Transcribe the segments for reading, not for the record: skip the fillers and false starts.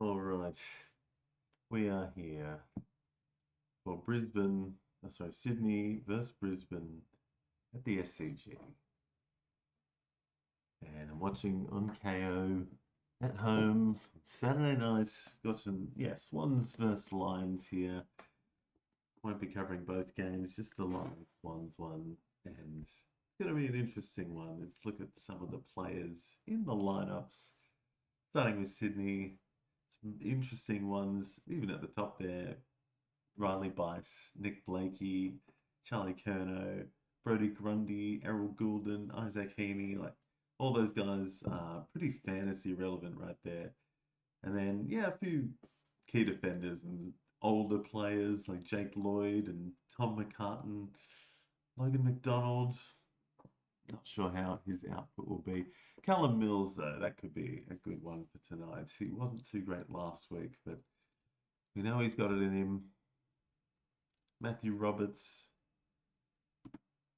All right, we are here for Sydney versus Brisbane at the SCG. And I'm watching on KO at home Saturday night. Got some, Swans versus Lions here. Won't be covering both games, just the Lions Swans one. And it's going to be an interesting one. Let's look at some of the players in the lineups. Starting with Sydney, some interesting ones, even at the top there. Riley Bice, Nick Blakey, Charlie Curnow, Brodie Grundy, Errol Goulden, Isaac Heaney, like all those guys are pretty fantasy relevant right there. And then, a few key defenders and older players like Jake Lloyd and Tom McCartan, Logan McDonald. Not sure how his output will be. Callum Mills, though, that could be a good one for tonight. He wasn't too great last week, but we know he's got it in him. Matthew Roberts,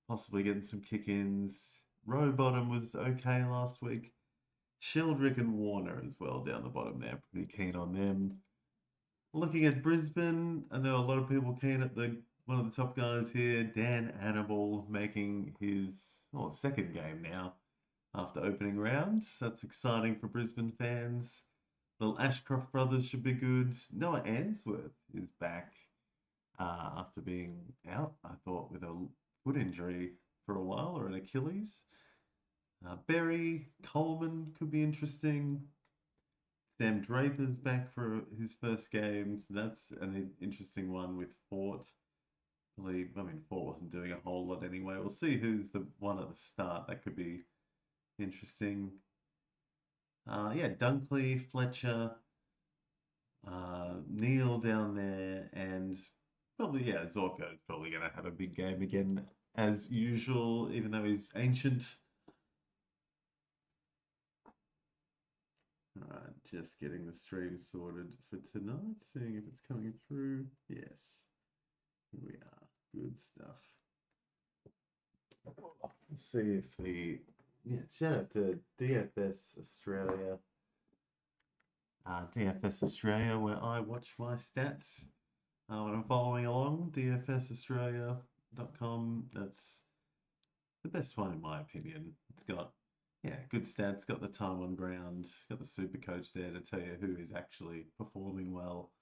possibly getting some kick-ins. Rowbottom was okay last week. Sheldrick and Warner as well down the bottom there. Pretty keen on them. Looking at Brisbane, I know a lot of people keen at one of the top guys here, Dan Annable, making his second game now after opening round. That's exciting for Brisbane fans. The Ashcroft brothers should be good. Noah Answorth is back after being out, I thought, with a foot injury for a while, or an Achilles. Berry Coleman could be interesting. Sam Draper's back for his first game, so that's an interesting one with Fort. Fort wasn't doing a whole lot anyway. We'll see who's the one at the start. That could be interesting. Dunkley, Fletcher, Neil down there, and probably, Zorko's probably going to have a big game again, as usual, even though he's ancient. All right, just getting the stream sorted for tonight, seeing if it's coming through. Yes, here we are. Good stuff. Let's see if shout out to DFS Australia, where I watch my stats when I'm following along. DFSAustralia.com. That's the best one in my opinion. It's got good stats, got the time on ground, got the super coach there to tell you who is actually performing well.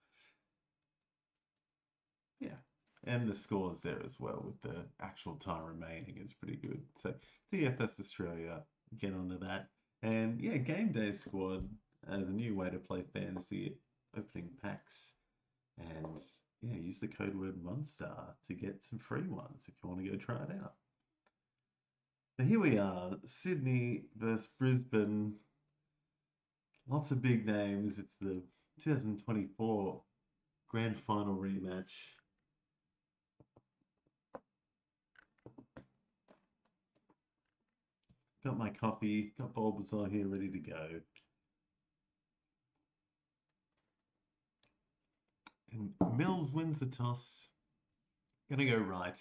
Yeah, and the scores there as well with the actual time remaining is pretty good. So DFS Australia, get onto that. And Game Day Squad as a new way to play fantasy, opening packs, and use the code word MONSTAR to get some free ones if you want to go try it out. So here we are, Sydney versus Brisbane. Lots of big names. It's the 2024 Grand Final rematch. Got my coffee, got Bulbasaur here ready to go. And Mills wins the toss. Gonna go right.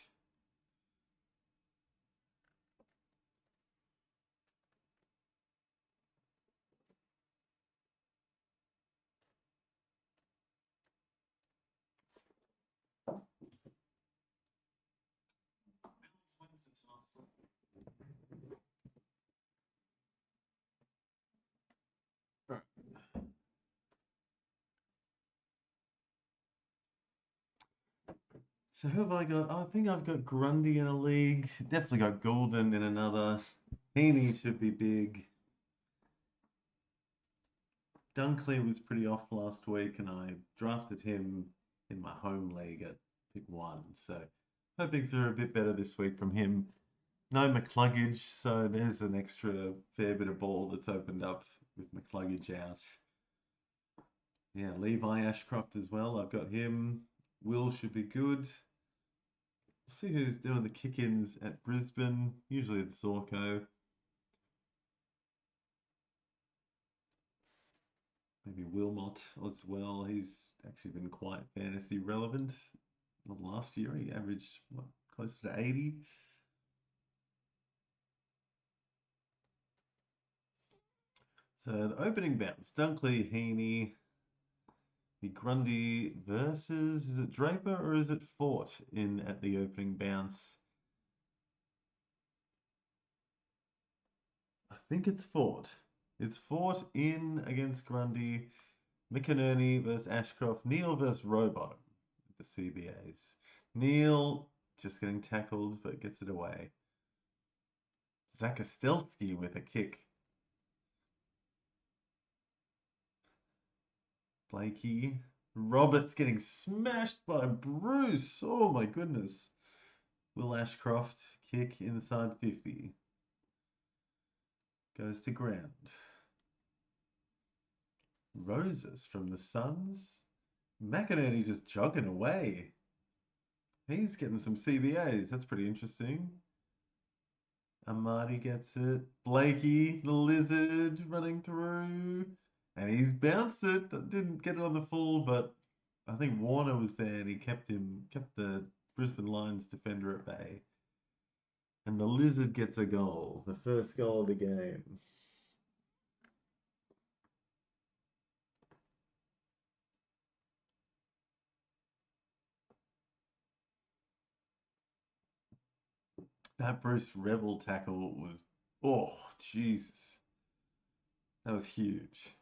So who have I got? I think I've got Grundy in a league. Definitely got Goulden in another. Heaney should be big. Dunkley was pretty off last week, and I drafted him in my home league at pick 1. So hoping for a bit better this week from him. No McCluggage, so there's an extra fair bit of ball that's opened up with McCluggage out. Levi Ashcroft as well. I've got him. Will should be good. We'll see who's doing the kick-ins at Brisbane. Usually it's Zorko. Maybe Wilmot as well. He's actually been quite fantasy relevant. Last year he averaged close to 80. So the opening bounce, Dunkley, Heaney, The Grundy versus, is it Draper or is it Fort in at the opening bounce? I think it's Fort. It's Fort in against Grundy. McInerney versus Ashcroft. Neil versus Rowbottom. The CBAs. Neil just getting tackled but gets it away. Zakostelski with a kick. Blakey. Roberts getting smashed by Bruce. Oh my goodness. Will Ashcroft kick inside 50. Goes to ground. Roses from the Suns. McInerney just jogging away. He's getting some CBAs. That's pretty interesting. Amadi gets it. Blakey, the lizard, running through. And he's bounced it. Didn't get it on the full, but I think Warner was there and he kept the Brisbane Lions defender at bay. And the lizard gets a goal. The first goal of the game. That Bruce Revel tackle was, oh, Jesus. That was huge.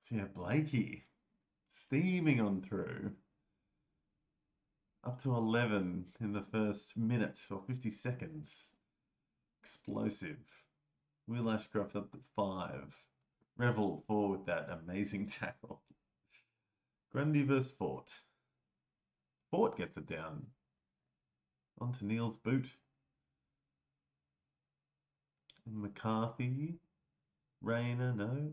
So yeah, Blakey steaming on through. Up to 11 in the first minute or 50 seconds. Explosive. Will Ashcroft up to 5. Revel 4 with that amazing tackle. Grundy versus Fort. Fort gets it down. Onto Neil's boot. McCarthy. Rayner, no.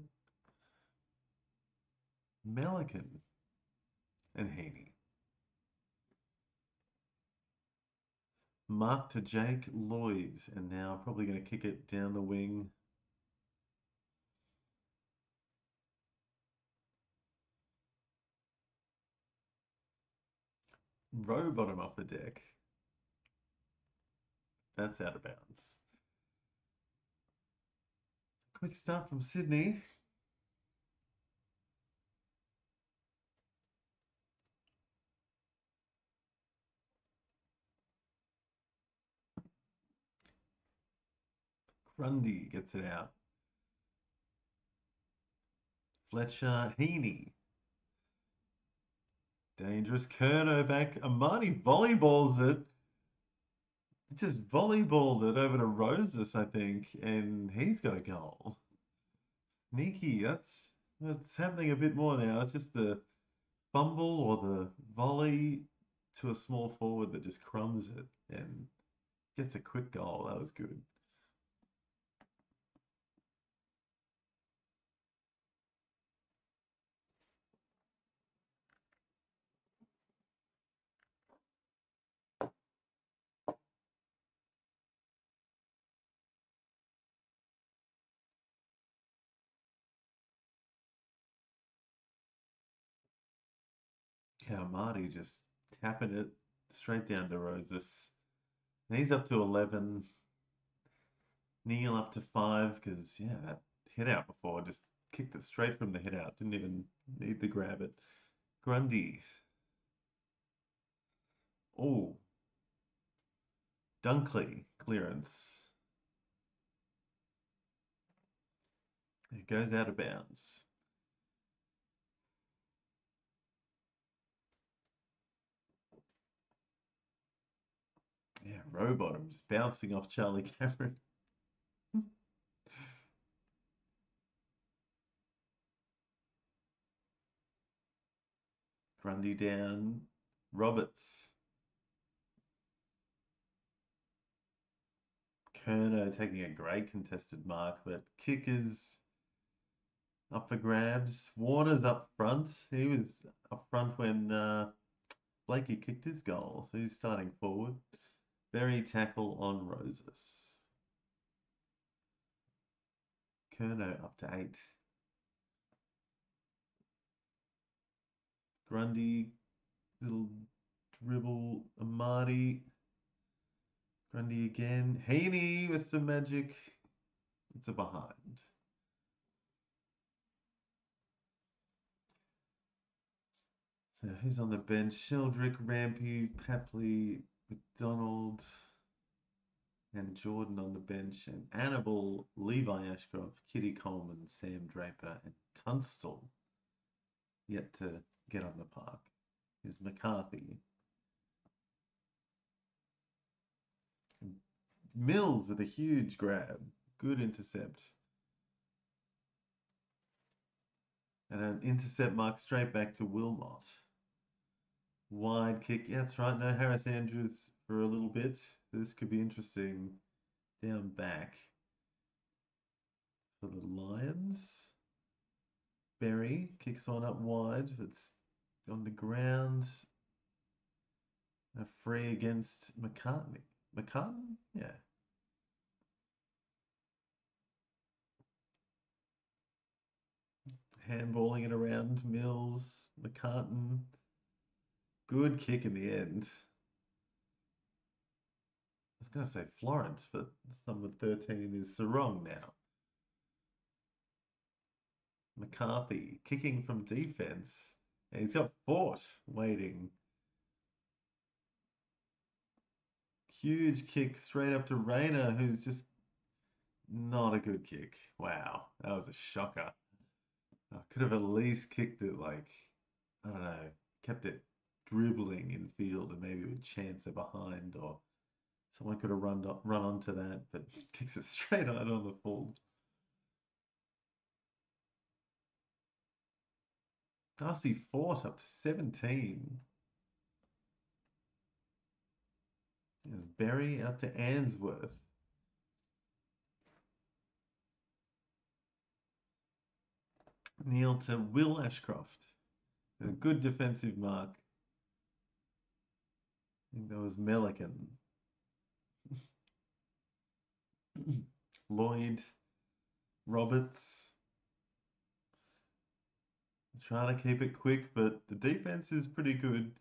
Melican. And Heaney. Mark to Jake Lloyd. And now probably going to kick it down the wing. Rowbottom off the deck. That's out of bounds. Quick start from Sydney. Grundy gets it out. Fletcher, Heaney. Dangerous Kerno back. Amani volleyballs it. Just volleyballed it over to Roses, I think, and he's got a goal. Sneaky. That's happening a bit more now. It's just the fumble or the volley to a small forward that just crumbs it and gets a quick goal. That was good. Yeah, Marty just tapping it straight down to Roses. And he's up to 11. Neil up to 5 because, yeah, that hit out before just kicked it straight from the hit out. Didn't even need to grab it. Grundy. Oh, Dunkley clearance. It goes out of bounds. Yeah, Rowbottom's bouncing off Charlie Cameron. Grundy down. Roberts. Kerno taking a great contested mark, but kickers up for grabs. Warner's up front. He was up front when Blakey kicked his goal, so he's starting forward. Berry tackle on Roses. Kerno up to 8. Grundy, little dribble. Amadi. Grundy again. Heaney with some magic. It's a behind. So who's on the bench? Sheldrick, Rampy, Papley, McDonald, and Jordan on the bench, and Annabelle, Levi Ashcroft, Kitty Coleman, Sam Draper, and Tunstall yet to get on the park is McCarthy. And Mills with a huge grab. Good intercept. And an intercept mark straight back to Wilmot. Wide kick. Yeah, that's right. No Harris Andrews for a little bit. This could be interesting. Down back for the Lions. Berry kicks one up wide. It's on the ground. A free against McCartney. McCartan? Yeah. Handballing it around. Mills. McCartan. Good kick in the end. I was going to say Florence, but number 13 is Sarong now. McCarthy kicking from defense. And he's got Fort waiting. Huge kick straight up to Rayner, who's just not a good kick. Wow, that was a shocker. I could have at least kicked it like, I don't know, kept it dribbling in field and maybe would chance it behind, or someone could have run onto that, but kicks it straight out on the full. Darcy Fort up to 17. There's Berry out to Answorth. Neil to Will Ashcroft. A good defensive mark. I think that was Melican. Lloyd, Roberts. Trying to keep it quick, but the defense is pretty good.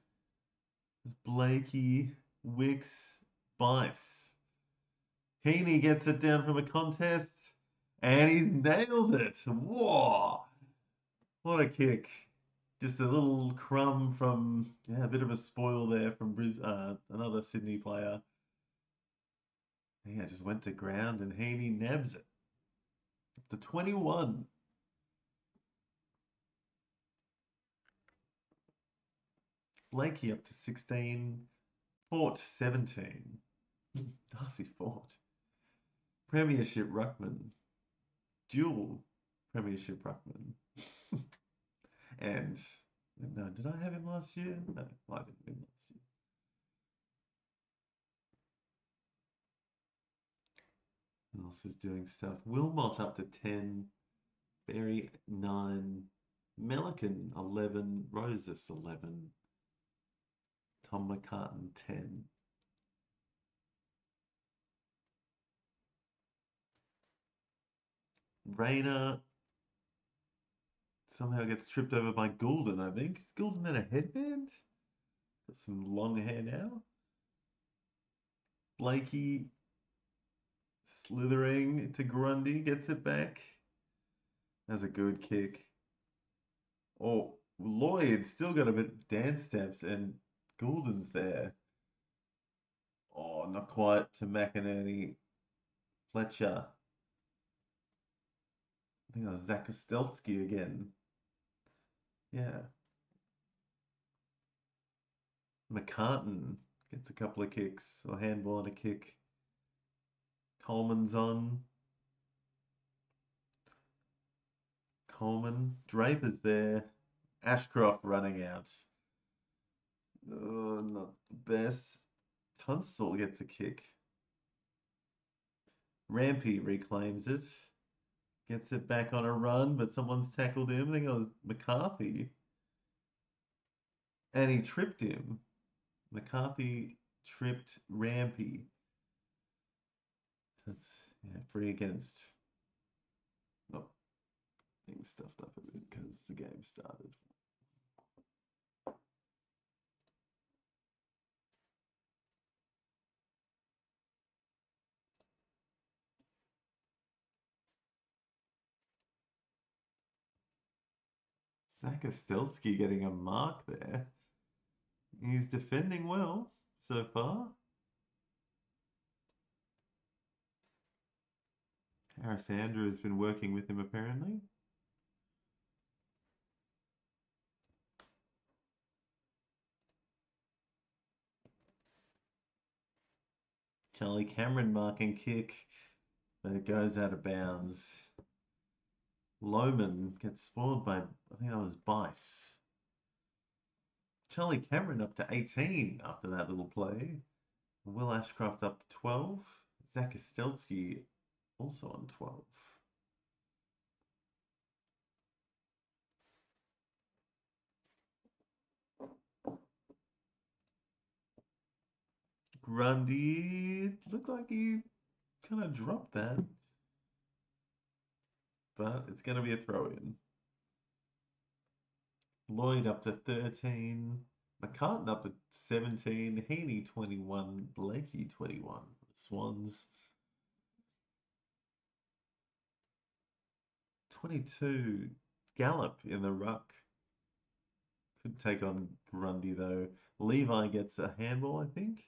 There's Blakey, Wicks, Bice. Heaney gets it down from a contest, and he's nailed it. Whoa! What a kick. Just a little crumb from, yeah, a bit of a spoil there from another Sydney player. Yeah, just went to ground, and Heaney nabs it. The 21. Blakey up to 16. Fort 17. Darcy Fort. Premiership Ruckman. Dual Premiership Ruckman. And no, did I have him last year? No, I didn't have him last year. Who else is doing stuff? Wilmot up to 10. Berry 9. Melican 11. Roses 11. Tom McCartan 10. Rayner somehow gets tripped over by Goulden, I think. Is Goulden in a headband? Got some long hair now. Blakey slithering to Grundy, gets it back. That's a good kick. Oh, Lloyd still got a bit of dance steps, and Goulden's there. Oh, not quite to McInerney. Fletcher. I think that was Zach Kostelski again. Yeah. McCartan gets a couple of kicks, or handball and a kick. Coleman's on. Coleman. Draper's there. Ashcroft running out. Oh, not the best. Tunstall gets a kick. Rampy reclaims it. Gets it back on a run, but someone's tackled him. I think it was McCarthy. And he tripped him. McCarthy tripped Rampy. That's, yeah, free against. Oh, things stuffed up a bit because the game started. Zach Ostelski getting a mark there. He's defending well so far. Harris Andrew has been working with him apparently. Charlie Cameron marking kick, but it goes out of bounds. Lohman gets spoiled by, I think that was Bice. Charlie Cameron up to 18 after that little play. Will Ashcroft up to 12. Zach Ostelski also on 12. Grundy looked like he kind of dropped that, but it's going to be a throw in. Lloyd up to 13. McCartan up to 17. Heaney 21. Blakey 21. Swans 22. Gallup in the ruck. Could take on Grundy though. Levi gets a handball, I think.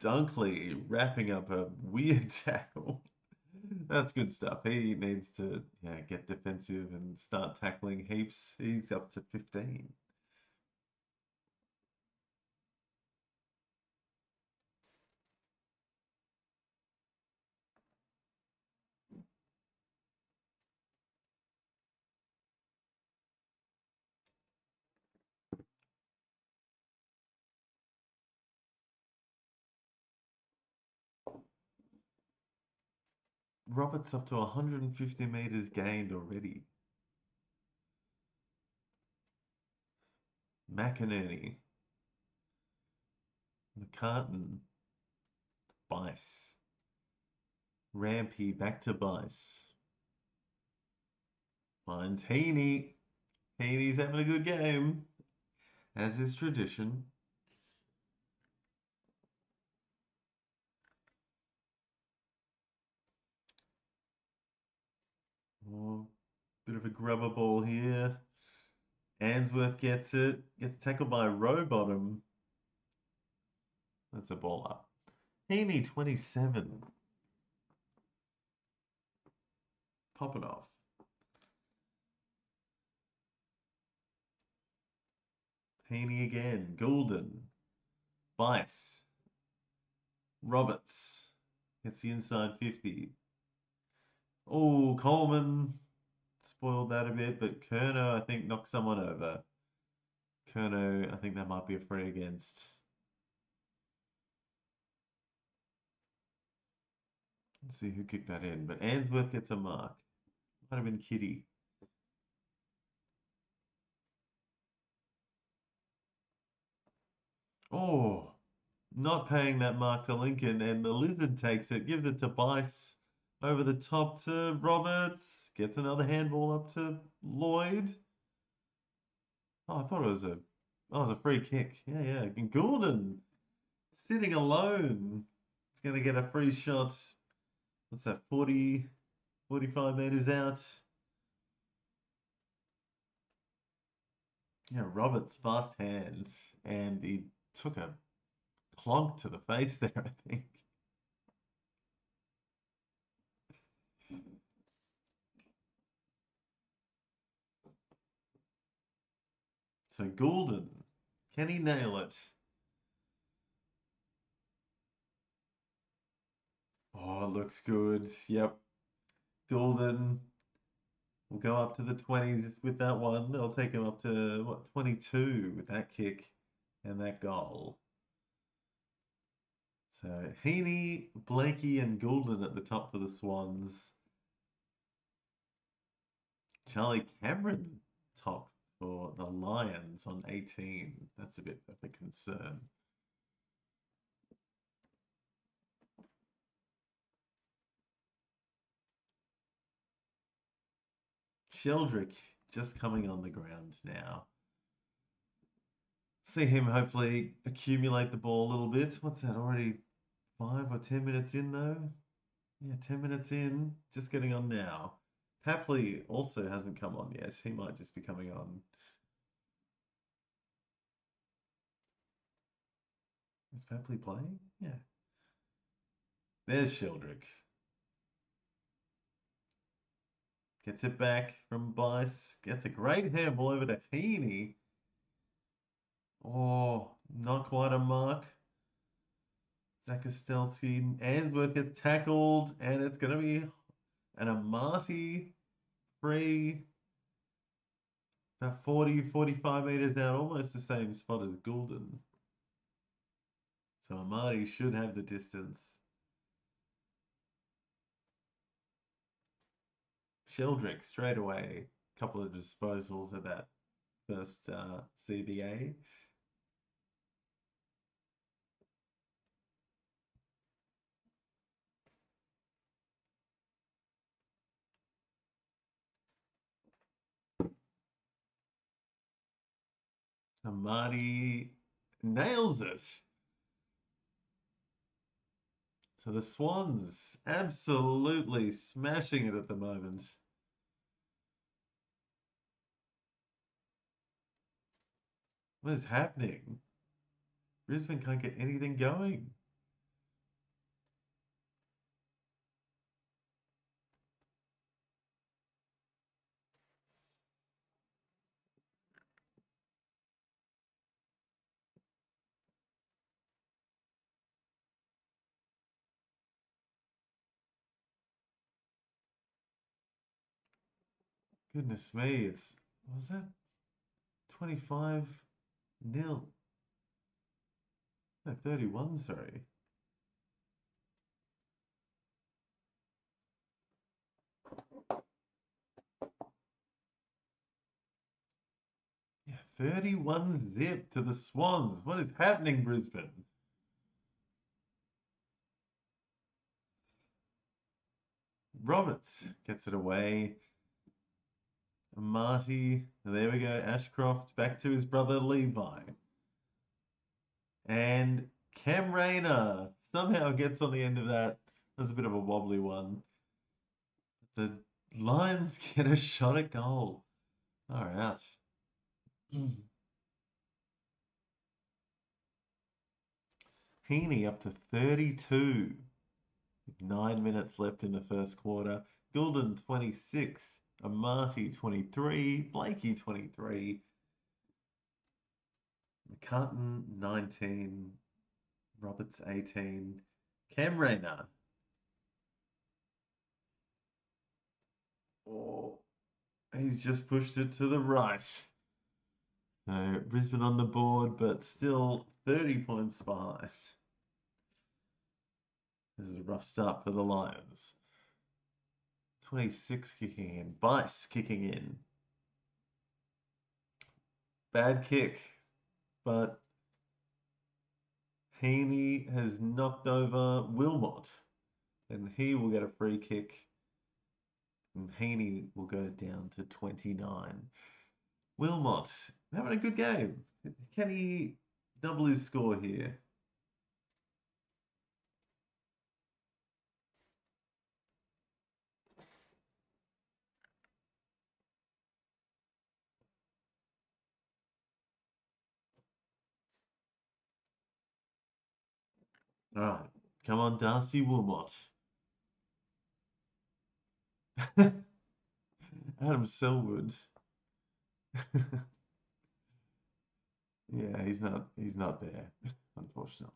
Dunkley wrapping up a weird tackle. That's good stuff. He needs to get defensive and start tackling heaps. He's up to 15. Roberts up to 150 meters gained already. McInerney. McCartan. Bice. Rampy back to Bice. Finds Heaney. Heaney's having a good game, as is tradition. Oh, bit of a grubber ball here. Answorth gets it. Gets tackled by Rowbottom. That's a ball up. Heaney 27. Popping off. Heaney again. Goulden. Bice. Roberts. Gets the inside 50. Oh, Coleman spoiled that a bit, but Kerno, I think, knocked someone over. Kerno, I think that might be a free against. Let's see who kicked that in. But Answorth gets a mark. Might have been Kitty. Oh, not paying that mark to Lincoln, and the Lizard takes it, gives it to Bice. Over the top to Roberts. Gets another handball up to Lloyd. Oh, I thought it was a free kick. Yeah. And Goulden sitting alone. It's going to get a free shot. What's that, 40, 45 meters out? Yeah, Roberts fast hands, and he took a clonk to the face there, I think. So Goulden, can he nail it? Oh, it looks good. Yep. Goulden will go up to the 20s with that one. They'll take him up to, what, 22 with that kick and that goal. So Heaney, Blakey, and Goulden at the top for the Swans. Charlie Cameron top for the Lions on 18. That's a bit of a concern. Sheldrick just coming on the ground now. See him hopefully accumulate the ball a little bit. What's that, already 5 or 10 minutes in though? Yeah, 10 minutes in, just getting on now. Hapley also hasn't come on yet. He might just be coming on. Is Hapley playing? Yeah. There's Sheldrick. Gets it back from Bice. Gets a great handball over to Heaney. Oh, not quite a mark. Zakostelski. Ainsworth gets tackled, and it's going to be an Amati free. About 40, 45 meters out, almost the same spot as Goulden. So Amati should have the distance. Sheldrick straight away. A couple of disposals at that first CBA. Amati nails it. So the Swans absolutely smashing it at the moment. What is happening? Brisbane can't get anything going. Goodness me, was that 25 nil? No, 31, sorry. Yeah, 31 zip to the Swans. What is happening, Brisbane? Roberts gets it away. Marty, there we go. Ashcroft back to his brother Levi. And Cam Rayner somehow gets on the end of that. That's a bit of a wobbly one. The Lions get a shot at goal. All right. Heaney up to 32. 9 minutes left in the first quarter. Goulden 26. Amati 23. Blakey 23. McCartan 19. Roberts 18. Cam Rayner. Oh, he's just pushed it to the right. So Brisbane on the board, but still 30 points behind. This is a rough start for the Lions. 26 kicking in. Bice kicking in. Bad kick, but Heaney has knocked over Wilmot, and he will get a free kick, and Heaney will go down to 29. Wilmot having a good game. Can he double his score here? All right, come on, Darcy Wilmot. Adam Selwood. Yeah, he's not there, unfortunately.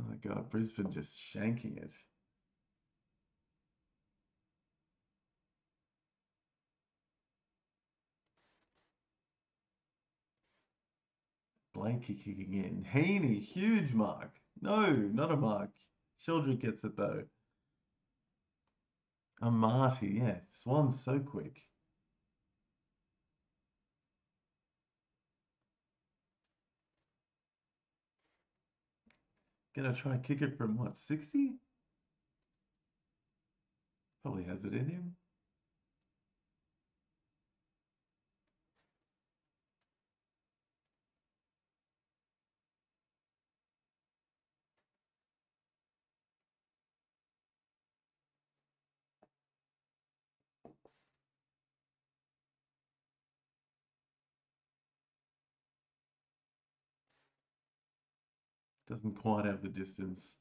Oh my God, Brisbane just shanking it. Blakey kicking in. Heaney, huge mark. No, not a mark. Sheldrick gets it though. A Marty, yeah. Swan's so quick. Gonna try and kick it from what, 60? Probably has it in him. Doesn't quite have the distance.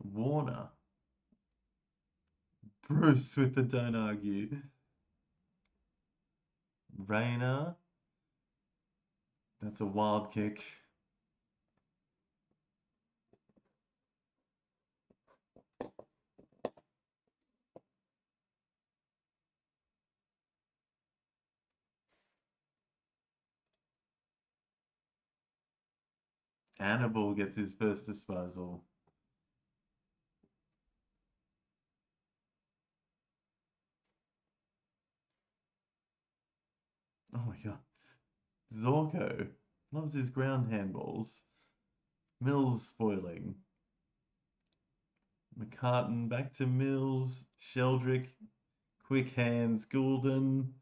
Warner. Bruce with the don't argue. Rayner. That's a wild kick. Hannibal gets his first disposal. Oh my god. Zorko loves his ground handballs. Mills spoiling. McCartan back to Mills. Sheldrick. Quick hands. Goulden.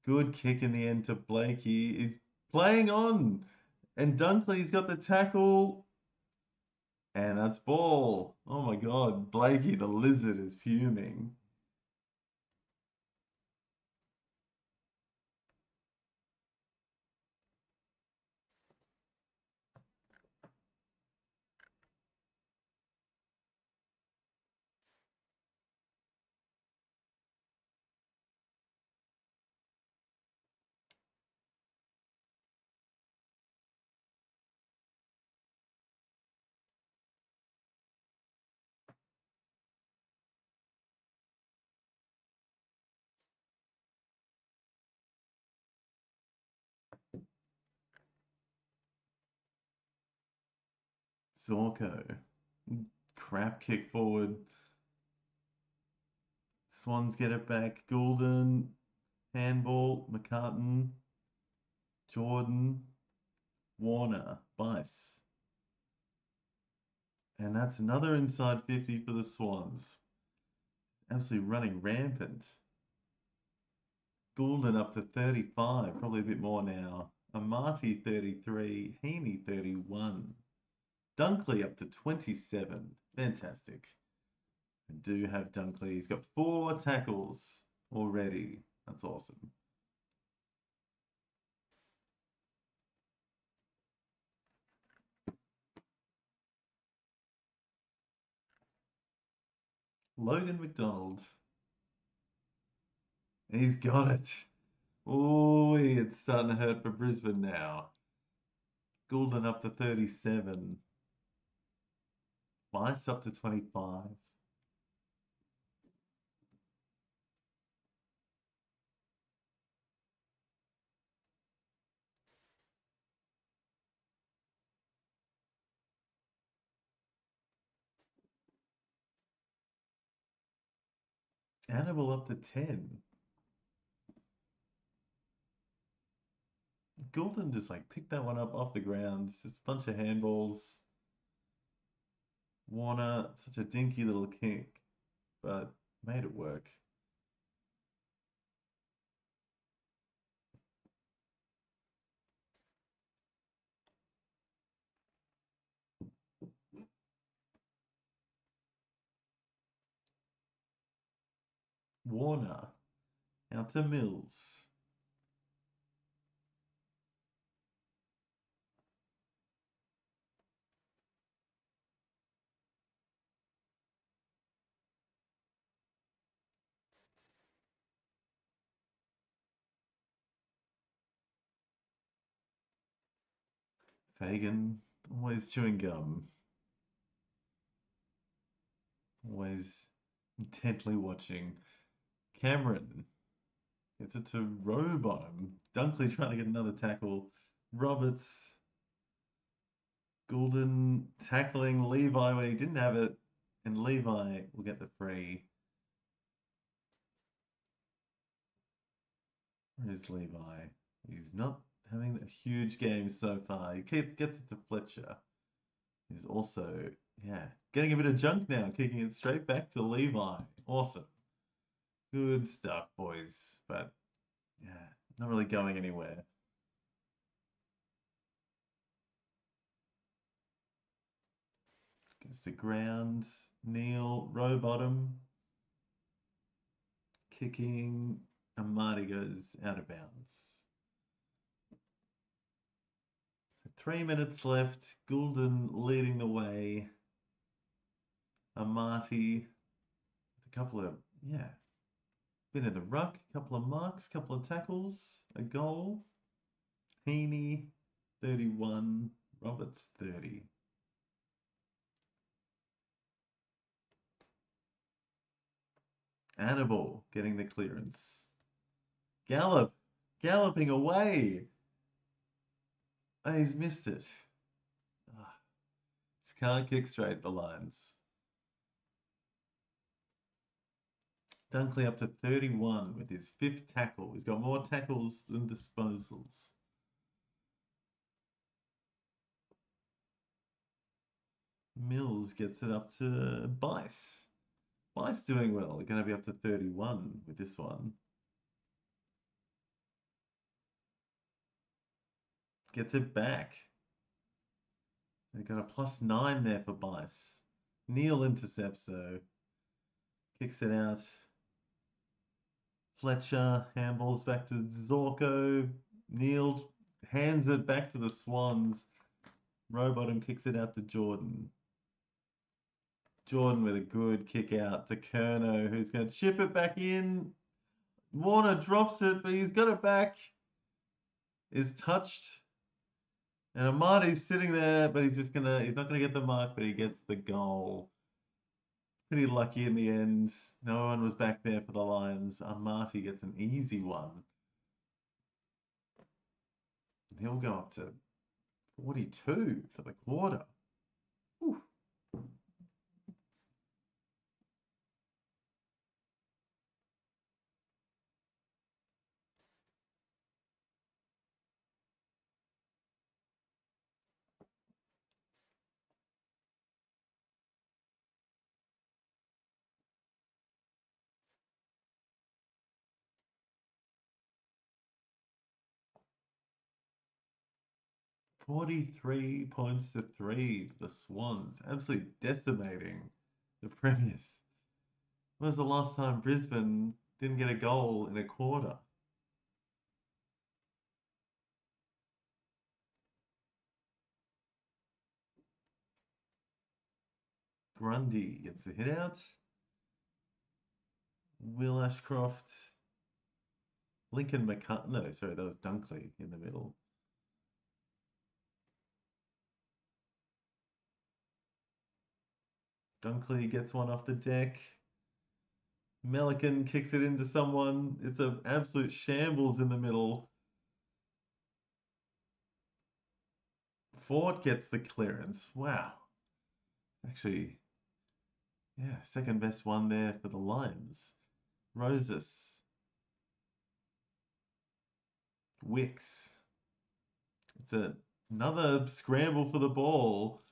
Good kick in the end to Blakey. Is playing on. And Dunkley's got the tackle. And that's ball. Oh my god. Blakey the lizard is fuming. Zorko. Crap kick forward. Swans get it back. Goulden. Handball. McCartan. Jordan. Warner. Bice. And that's another inside 50 for the Swans. Absolutely running rampant. Goulden up to 35, probably a bit more now. Amati 33, Heaney 31. Dunkley up to 27. Fantastic. I do have Dunkley. He's got 4 tackles already. That's awesome. Logan McDonald. He's got it. Oh, it's starting to hurt for Brisbane now. Goulden up to 37. Vice up to 25. Hannibal up to 10. Goulden just like picked that one up off the ground. Just a bunch of handballs. Warner, such a dinky little kick, but made it work. Warner, out to Mills. Fagan, always chewing gum. Always intently watching. Cameron gets it to Robon. Dunkley trying to get another tackle. Roberts. Goulden tackling Levi when he didn't have it. And Levi will get the free. Where's Levi? He's not having a huge game so far. He gets it to Fletcher. He's also, yeah, getting a bit of junk now, kicking it straight back to Levi. Awesome. Good stuff, boys. But, yeah, not really going anywhere. Goes to ground. Neil, row bottom, kicking, and Marty goes out of bounds. 3 minutes left. Goulden leading the way. Amati with a couple of, bit of the ruck, couple of marks, couple of tackles, a goal. Heaney, 31. Roberts, 30. Annabelle getting the clearance. Galloping away. Oh, he's missed it. Just can't kick straight the lines. Dunkley up to 31 with his 5th tackle. He's got more tackles than disposals. Mills gets it up to Bice. Bice doing well. They're going to be up to 31 with this one. Gets it back. They've got a +9 there for Bice. Neil intercepts though. Kicks it out. Fletcher handballs back to Zorko. Neil hands it back to the Swans. Rowbottom kicks it out to Jordan. Jordan with a good kick out to Kerno, who's going to chip it back in. Warner drops it, but he's got it back. Is touched. And Amati's sitting there, but he's not gonna get the mark, but he gets the goal. Pretty lucky in the end. No one was back there for the Lions. Amati gets an easy one. He'll go up to 42 for the quarter. Whew. 43 points to 3 for the Swans. Absolutely decimating the Premiers. When was the last time Brisbane didn't get a goal in a quarter? Grundy gets the hit out. Will Ashcroft. Lincoln McCart. No, sorry, that was Dunkley in the middle. Dunkley gets one off the deck. Melican kicks it into someone. It's an absolute shambles in the middle. Ford gets the clearance. Wow. Actually, second best one there for the Lions. Roses. Wicks. It's another scramble for the ball.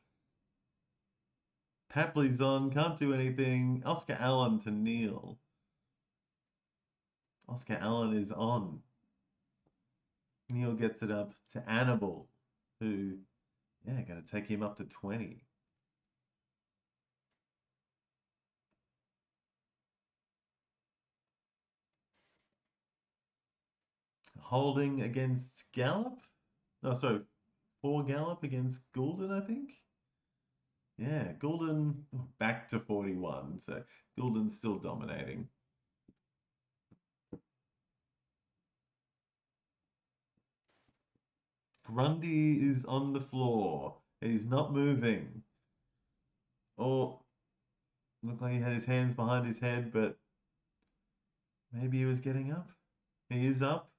Papley's on, can't do anything. Oscar Allen to Neil. Oscar Allen is on. Neil gets it up to Annabelle, who, going to take him up to 20. Holding against Gallup? No, sorry, for Gallup against Goulden, I think. Yeah, Goulden back to 41, so Goulden's still dominating. Grundy is on the floor. He's not moving. Or looked like he had his hands behind his head, but maybe he was getting up. He is up.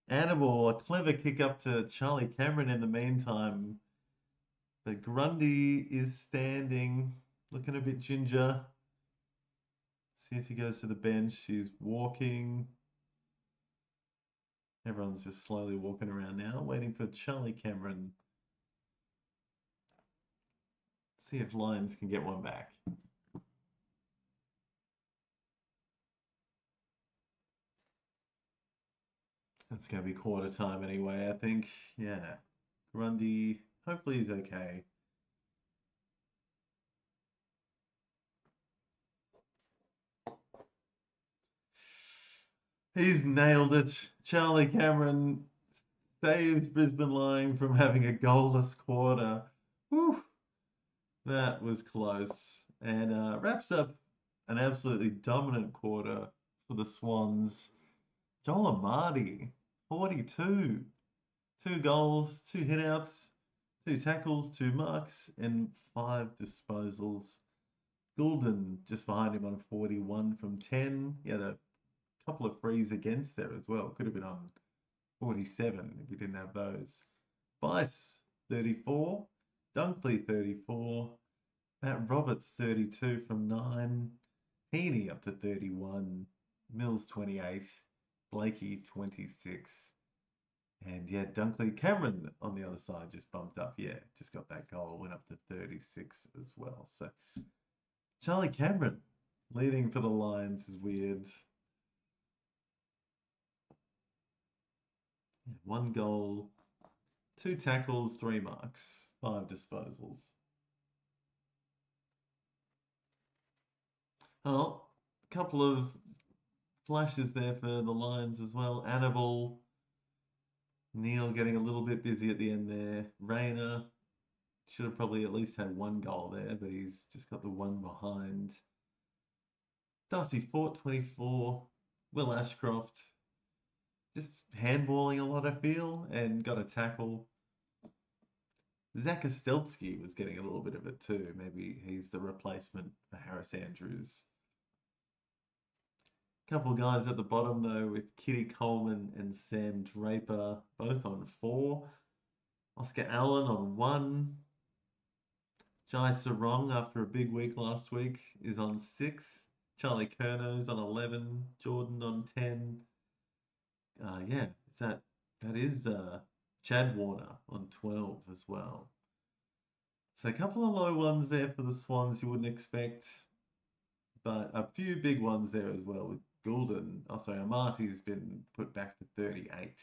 Annabelle, a clever kick up to Charlie Cameron in the meantime. But Grundy is standing, looking a bit ginger. See if he goes to the bench. He's walking. Everyone's just slowly walking around now, waiting for Charlie Cameron. See if Lions can get one back. That's going to be quarter time anyway, I think. Yeah. Grundy, hopefully he's okay. He's nailed it. Charlie Cameron saves Brisbane Lion from having a goalless quarter. Whew, that was close. And wraps up an absolutely dominant quarter for the Swans. Joel Amadi, 42. 2 goals, 2 hitouts, 2 tackles, 2 marks, and 5 disposals. Goulden just behind him on 41 from 10. He had a couple of frees against there as well. Could have been on 47 if he didn't have those. Bice, 34. Dunkley, 34. Matt Roberts, 32 from 9. Heaney up to 31. Mills, 28. Blakey, 26. And yeah, Dunkley Cameron on the other side just bumped up. Yeah, just got that goal. Went up to 36 as well. So Charlie Cameron leading for the Lions is weird. 1 goal, 2 tackles, 3 marks, 5 disposals. Oh, a couple of flashes there for the Lions as well. Annabelle, Neil getting a little bit busy at the end there. Rayner should have probably at least had 1 goal there, but he's just got the one behind. Darcy Fort, 24. Will Ashcroft, just handballing a lot, I feel, and got a tackle. Zach Ostelski was getting a little bit of it too. Maybe he's the replacement for Harris Andrews. Couple of guys at the bottom though, with Kitty Coleman and Sam Draper, both on 4. Oscar Allen on 1. Jai Sarong, after a big week last week, is on 6. Charlie Curno's on 11. Jordan on 10. Yeah, that is Chad Warner on 12 as well. So a couple of low ones there for the Swans you wouldn't expect, but a few big ones there as well with Goulden. Oh, sorry, Amati's been put back to 38.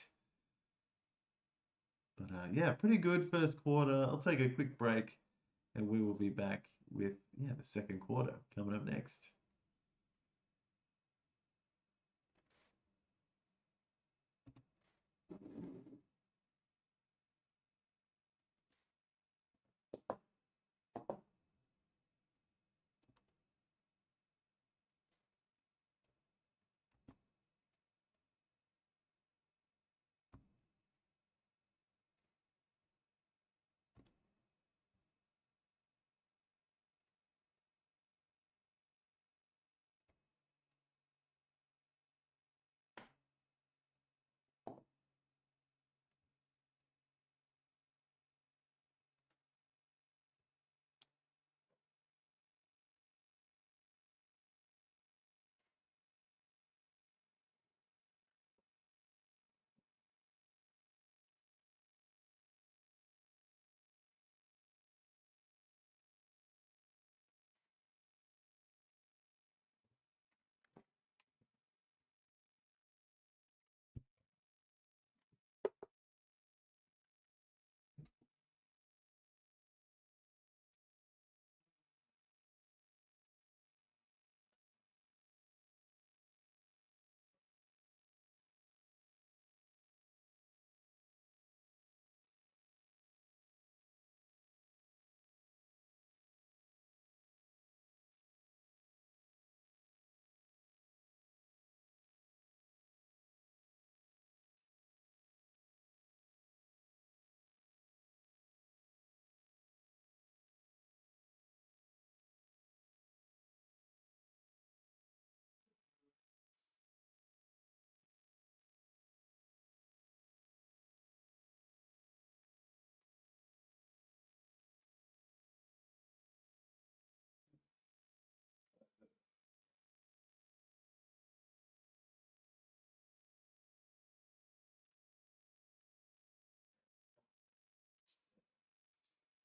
But yeah, pretty good first quarter. I'll take a quick break and we will be back with the second quarter coming up next.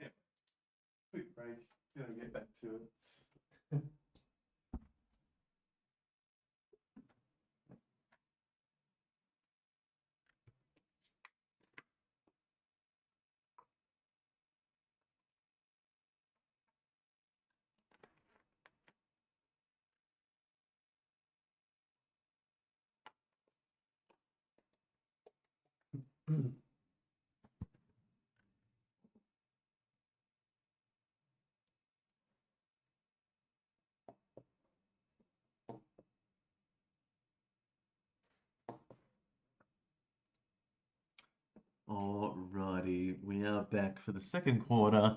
Yeah, quick break. Gotta get back to it. Alrighty, we are back for the second quarter.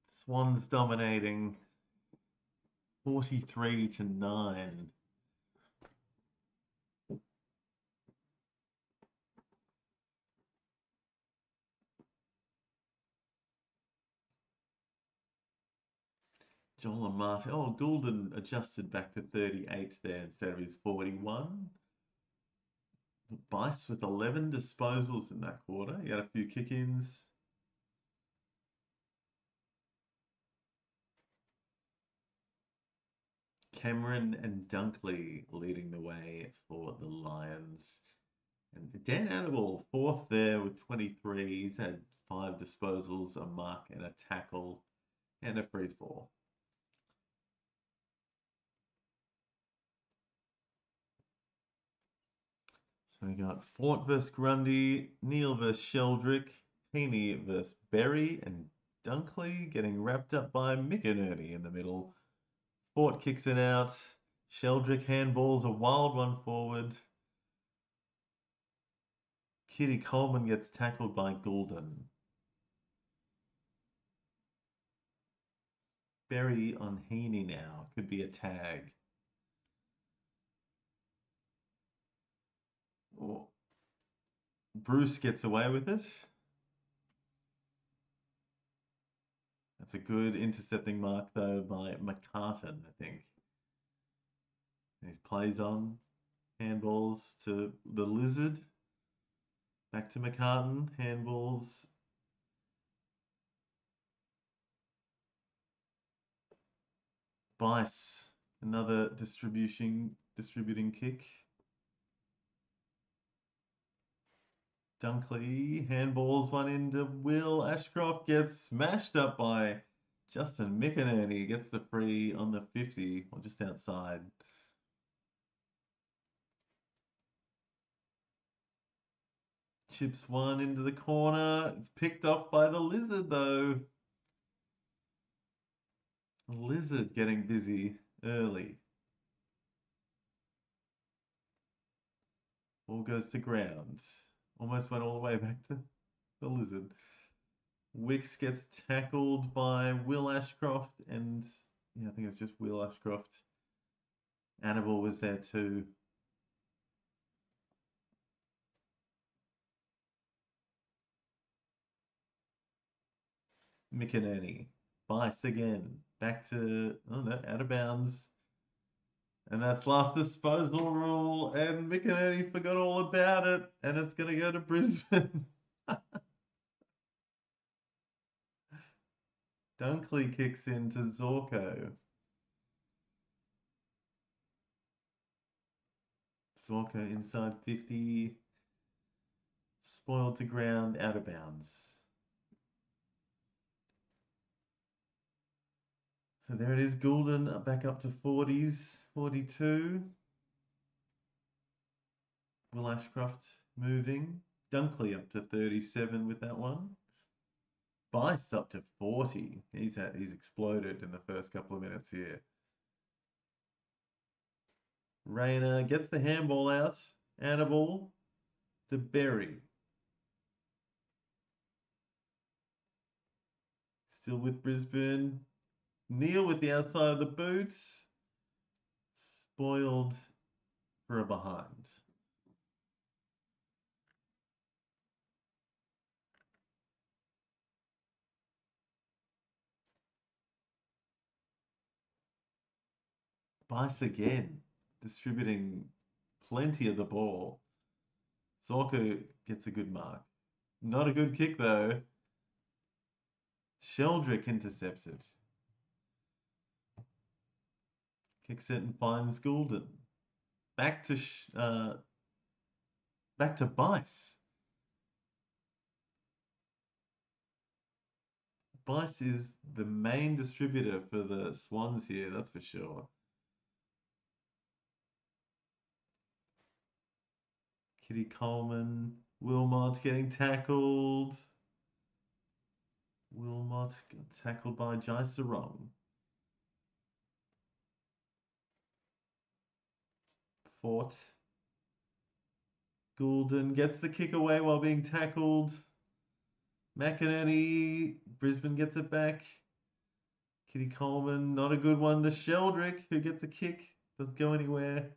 Swans dominating 43-9. Joel and Martin. Oh, Goulden adjusted back to 38 there instead of his 41. Bice with 11 disposals in that quarter. He had a few kick-ins. Cameron and Dunkley leading the way for the Lions. And Dan Annable, fourth there with 23. He's had 5 disposals, a mark and a tackle, and a free fall. So we got Fort versus Grundy, Neil versus Sheldrick, Heaney versus Berry, and Dunkley getting wrapped up by McInerney in the middle. Fort kicks it out. Sheldrick handballs a wild one forward. Kitty Coleman gets tackled by Goulden. Berry on Heaney now. Could be a tag. Or Bruce gets away with it. That's a good intercepting mark, though, by McCartan, I think. His plays on. Handballs to the Lizard. Back to McCartan. Handballs. Bice. Another distributing kick. Dunkley handballs one into Will. Ashcroft gets smashed up by Justin McInerney. Gets the free on the 50, or just outside. Chips one into the corner. It's picked off by the Lizard, though. Lizard getting busy early. Ball goes to ground. Almost went all the way back to the Lizard. Wicks gets tackled by Will Ashcroft, and yeah, I think it's just Will Ashcroft. Annabelle was there too. McInerney. Bice again. Back to, oh no, out of bounds. And that's last disposal rule, and McInerney forgot all about it, and it's going to go to Brisbane. Dunkley kicks into Zorko. Zorko inside 50. Spoiled to ground, out of bounds. So there it is, Goulden back up to 40s, 42. Will Ashcroft moving. Dunkley up to 37 with that one. Bice up to 40. He's exploded in the first couple of minutes here. Rayner gets the handball out. Annabelle to Berry. Still with Brisbane. Neil with the outside of the boot. Spoiled for a behind. Bice again, distributing plenty of the ball. Zorko gets a good mark. Not a good kick, though. Sheldrick intercepts it. Kicks it and finds Goulden. Back to Bice. Bice is the main distributor for the Swans here, that's for sure. Kitty Coleman Wilmot getting tackled. Wilmot got tackled by Jai Sarong. Fort. Goulden gets the kick away while being tackled. McInerney, Brisbane gets it back. Kitty Coleman, not a good one to Sheldrick, who gets a kick. Doesn't go anywhere.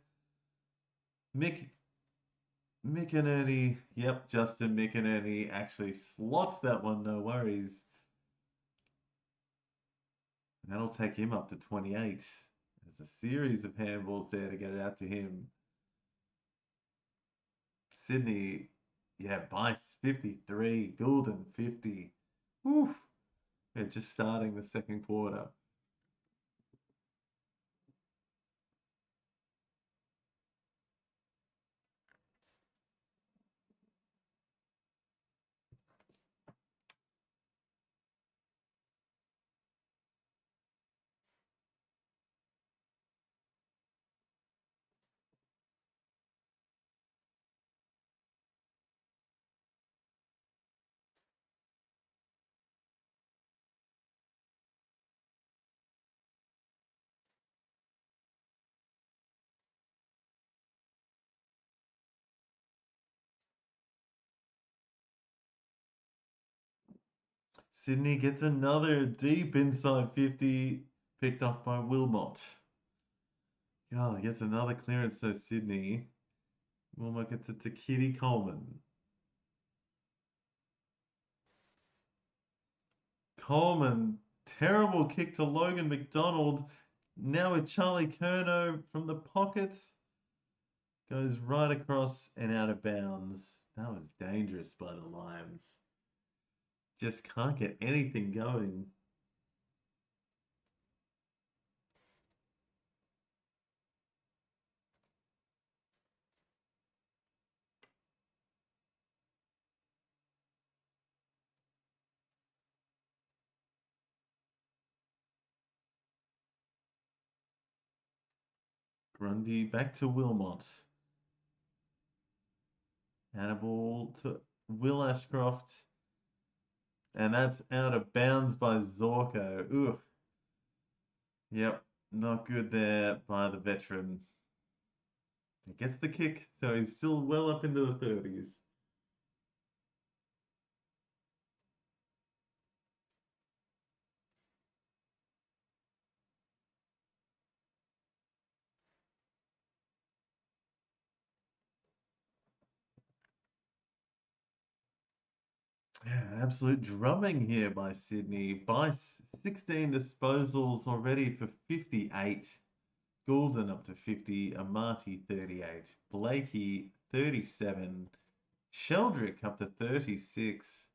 McInerney, yep, Justin McInerney actually slots that one, no worries. That'll take him up to 28. There's a series of handballs there to get it out to him. Sydney, yeah, Bice 53, Goulden 50. Woof. They're just starting the second quarter. Sydney gets another deep inside 50, picked off by Wilmot. Oh, gets another clearance, so Sydney. Wilmot gets it to Kitty Coleman. Coleman, terrible kick to Logan McDonald. Now with Charlie Curnow from the pockets. Goes right across and out of bounds. That was dangerous by the Lions. Just can't get anything going. Grundy back to Wilmot. Hannibal to Will Ashcroft. And that's out of bounds by Zorko. Ugh. Yep, not good there by the veteran. He gets the kick, so he's still well up into the 30s. Yeah, absolute drumming here by Sydney. Bice, 16 disposals already for 58. Goulden up to 50. Amati, 38. Blakey, 37. Sheldrick up to 36.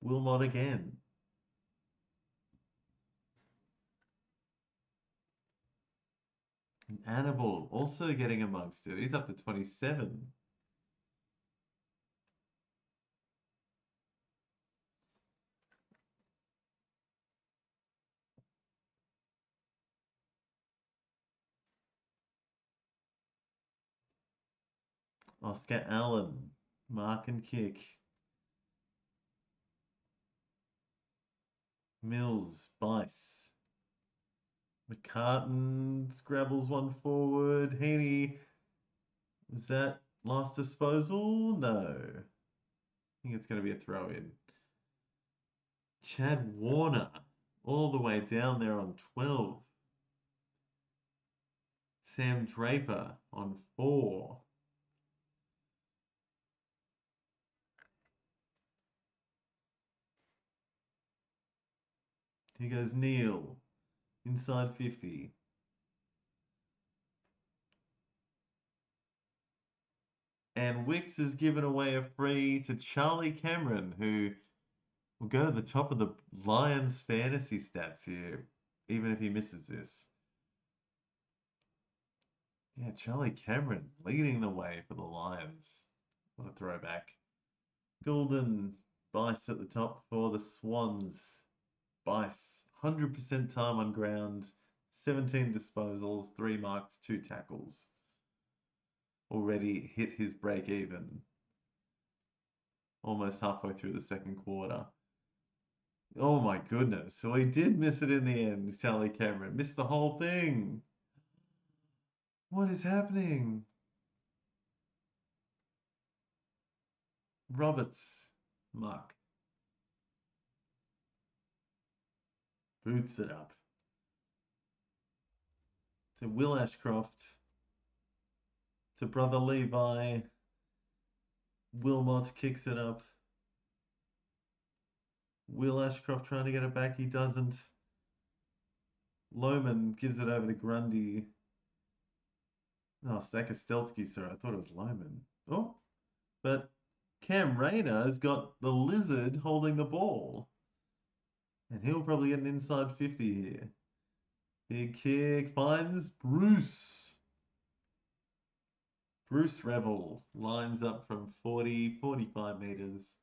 Wilmot again. And Annabelle also getting amongst it. He's up to 27. Oscar Allen, mark and kick. Mills, Bice. McCartan scrabbles one forward. Heaney, was that last disposal? No. I think it's going to be a throw in. Chad Warner, all the way down there on 12. Sam Draper on 4. Here goes Neil, inside 50. And Wicks has given away a free to Charlie Cameron, who will go to the top of the Lions fantasy stats here, even if he misses this. Yeah, Charlie Cameron leading the way for the Lions. What a throwback. Goulden, Bice at the top for the Swans. Bice, 100% time on ground, 17 disposals, 3 marks, 2 tackles. already hit his break even. Almost halfway through the second quarter. Oh my goodness. So he did miss it in the end, Charlie Cameron. Missed the whole thing. What is happening? Roberts. Mark. Boots it up. To Will Ashcroft. To brother Levi. Wilmot kicks it up. Will Ashcroft trying to get it back. He doesn't. Lohman gives it over to Grundy. Oh, Sakostelski, sorry. I thought it was Lohman. Oh, but Cam Rayner has got the lizard holding the ball. And he'll probably get an inside 50 here. Big kick finds Bruce. Bruce Revel lines up from 40, 45 meters.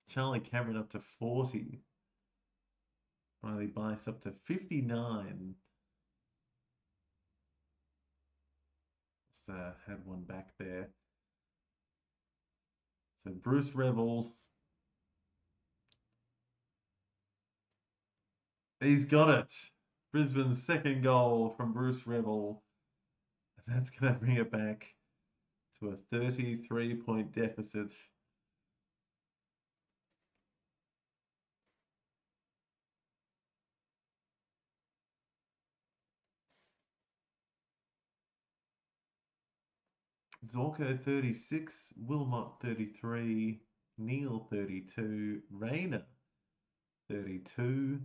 Charlie Cameron up to 40. Riley Bice up to 59. Just had one back there. So Bruce Revel. He's got it. Brisbane's second goal from Bruce Revel. And that's going to bring it back to a 33-point deficit. Zorko 36, Wilmot 33, Neil 32, Rayner 32,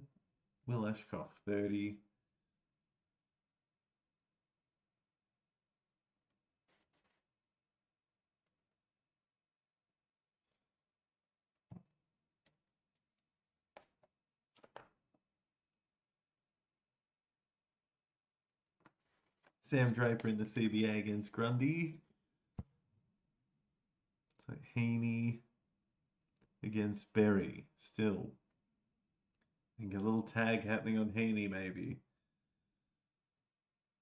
Will Ashcroft 30. Sam Draper in the CBA against Grundy. So Heaney against Berry still. I think a little tag happening on Heaney maybe.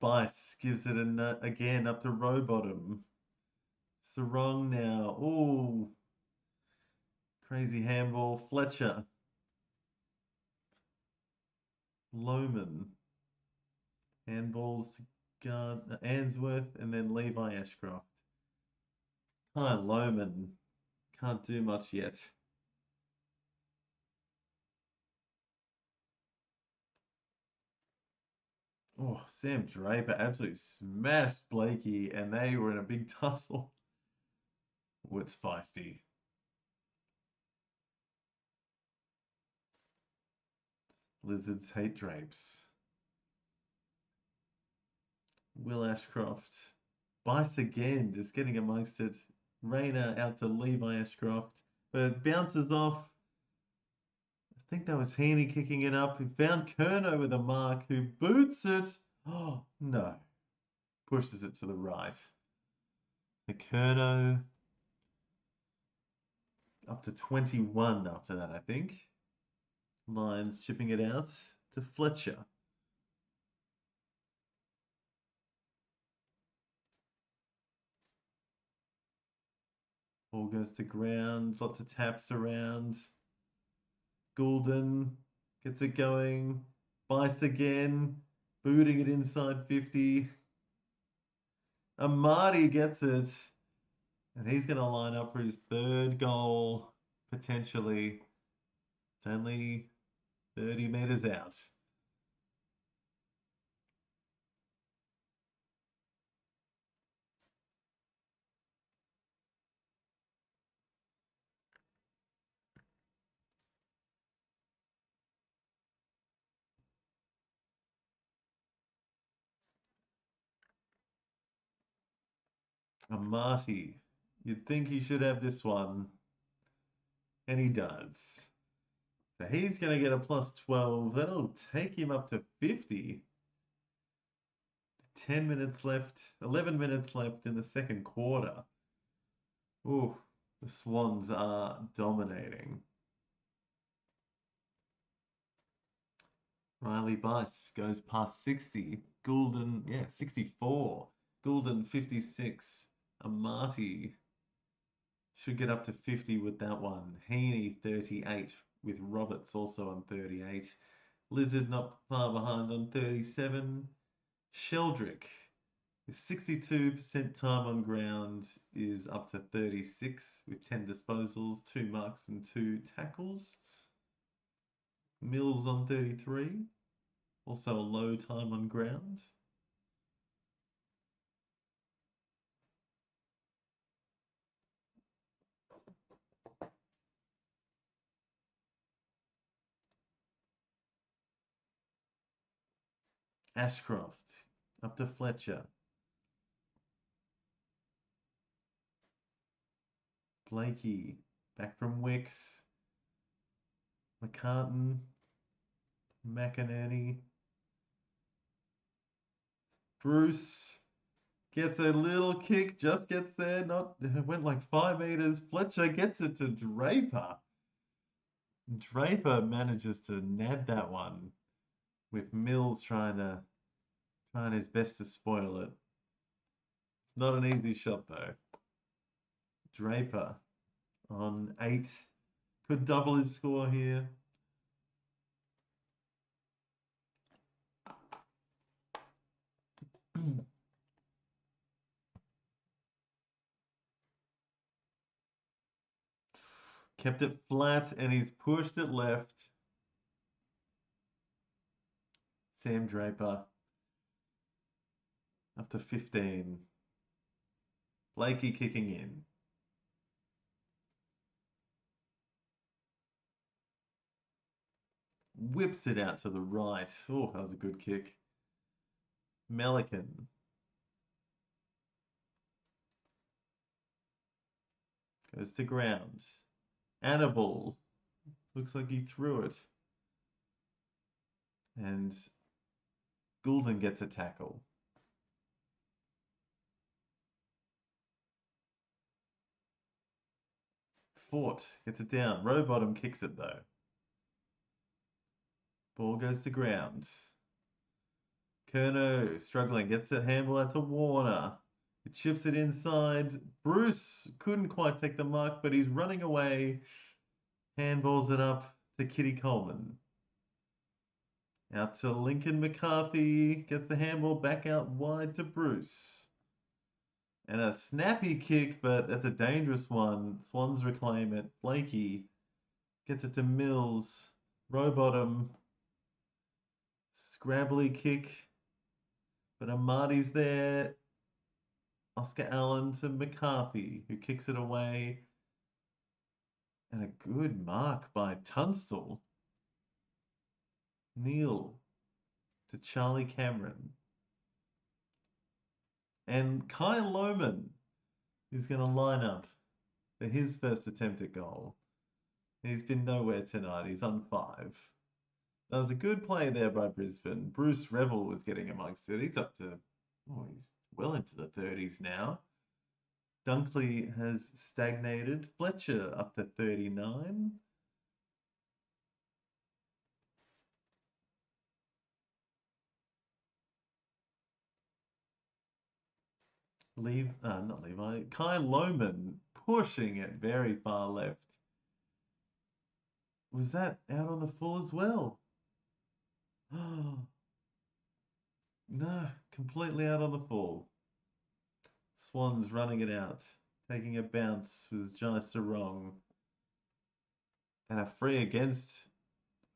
Bice gives it again up to Rowbottom. Sarong now. Oh, crazy handball. Fletcher. Lohman. Handballs Answorth and then Levi Ashcroft. Hi, Lohman. Can't do much yet. Oh, Sam Draper absolutely smashed Blakey and they were in a big tussle. Oh, it's feisty. Lizards hate drapes. Will Ashcroft. Bice again, just getting amongst it. Rayner out to Levi Ashcroft, but it bounces off. I think that was Heaney kicking it up. He found Kerno with a mark who boots it. Oh, no. Pushes it to the right. The Kerno up to 21 after that, I think. Lions chipping it out to Fletcher. Ball goes to ground, lots of taps around. Goulden gets it going. Bice again, booting it inside 50. Amadi gets it. And he's going to line up for his third goal, potentially. It's only 30 meters out. Amati. You'd think he should have this one. And he does. So he's going to get a plus 12. That'll take him up to 50. 10 minutes left. 11 minutes left in the second quarter. Ooh, the Swans are dominating. Riley Bice goes past 60. Goulden, yeah, 64. Goulden, 56. Amati should get up to 50 with that one. Heaney, 38, with Roberts also on 38. Lizard not far behind on 37. Sheldrick, with 62% time on ground, is up to 36 with 10 disposals, 2 marks and 2 tackles. Mills on 33, also a low time on ground. Ashcroft, up to Fletcher. Blakey, back from Wicks. McCartan, McInerney. Bruce gets a little kick, just gets there, not went like 5 meters. Fletcher gets it to Draper. Draper manages to nab that one with Mills trying his best to spoil it. It's not an easy shot though. Draper on 8. Could double his score here. Kept it flat and he's pushed it left. Sam Draper up to 15. Blakey kicking in. Whips it out to the right. Oh, that was a good kick. Melican goes to ground. Annabelle looks like he threw it. And Goulden gets a tackle. Fort gets it down. Rowbottom kicks it though. Ball goes to ground. Kerno struggling, gets a handball out to Warner. He chips it inside. Bruce couldn't quite take the mark, but he's running away. Handballs it up to Kitty Coleman. Out to Lincoln McCarthy. Gets the handball back out wide to Bruce. And a snappy kick, but that's a dangerous one. Swans reclaim it. Blakey gets it to Mills. Rowbottom. Scrabbly kick. But Amati's there. Oscar Allen to McCarthy, who kicks it away. And a good mark by Tunstall. Neil to Charlie Cameron. And Kai Lohman is going to line up for his first attempt at goal. He's been nowhere tonight. He's on 5. That was a good play there by Brisbane. Bruce Revel was getting amongst it. He's up to, he's well into the 30s now. Dunkley has stagnated. Fletcher up to 39. Not Levi. Kai Lohman pushing it very far left. Was that out on the full as well? No, completely out on the full. Swans running it out, taking a bounce with Jai Sarong. And a free against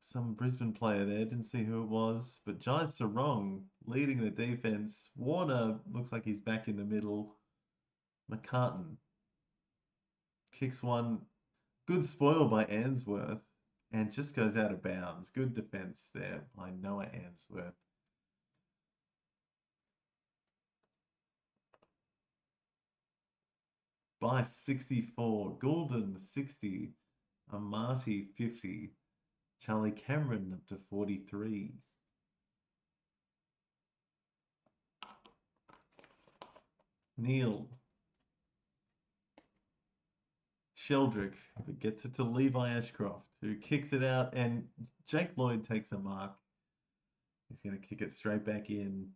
some Brisbane player there. Didn't see who it was, but Jai Sarong leading the defense. Warner looks like he's back in the middle. McCartan kicks one. Good spoil by Answorth and just goes out of bounds. Good defense there by Noah Answorth. By 64, Goulden 60, Amati 50, Charlie Cameron up to 43. Neil. Sheldrick gets it to Levi Ashcroft, who kicks it out, and Jake Lloyd takes a mark. He's going to kick it straight back in.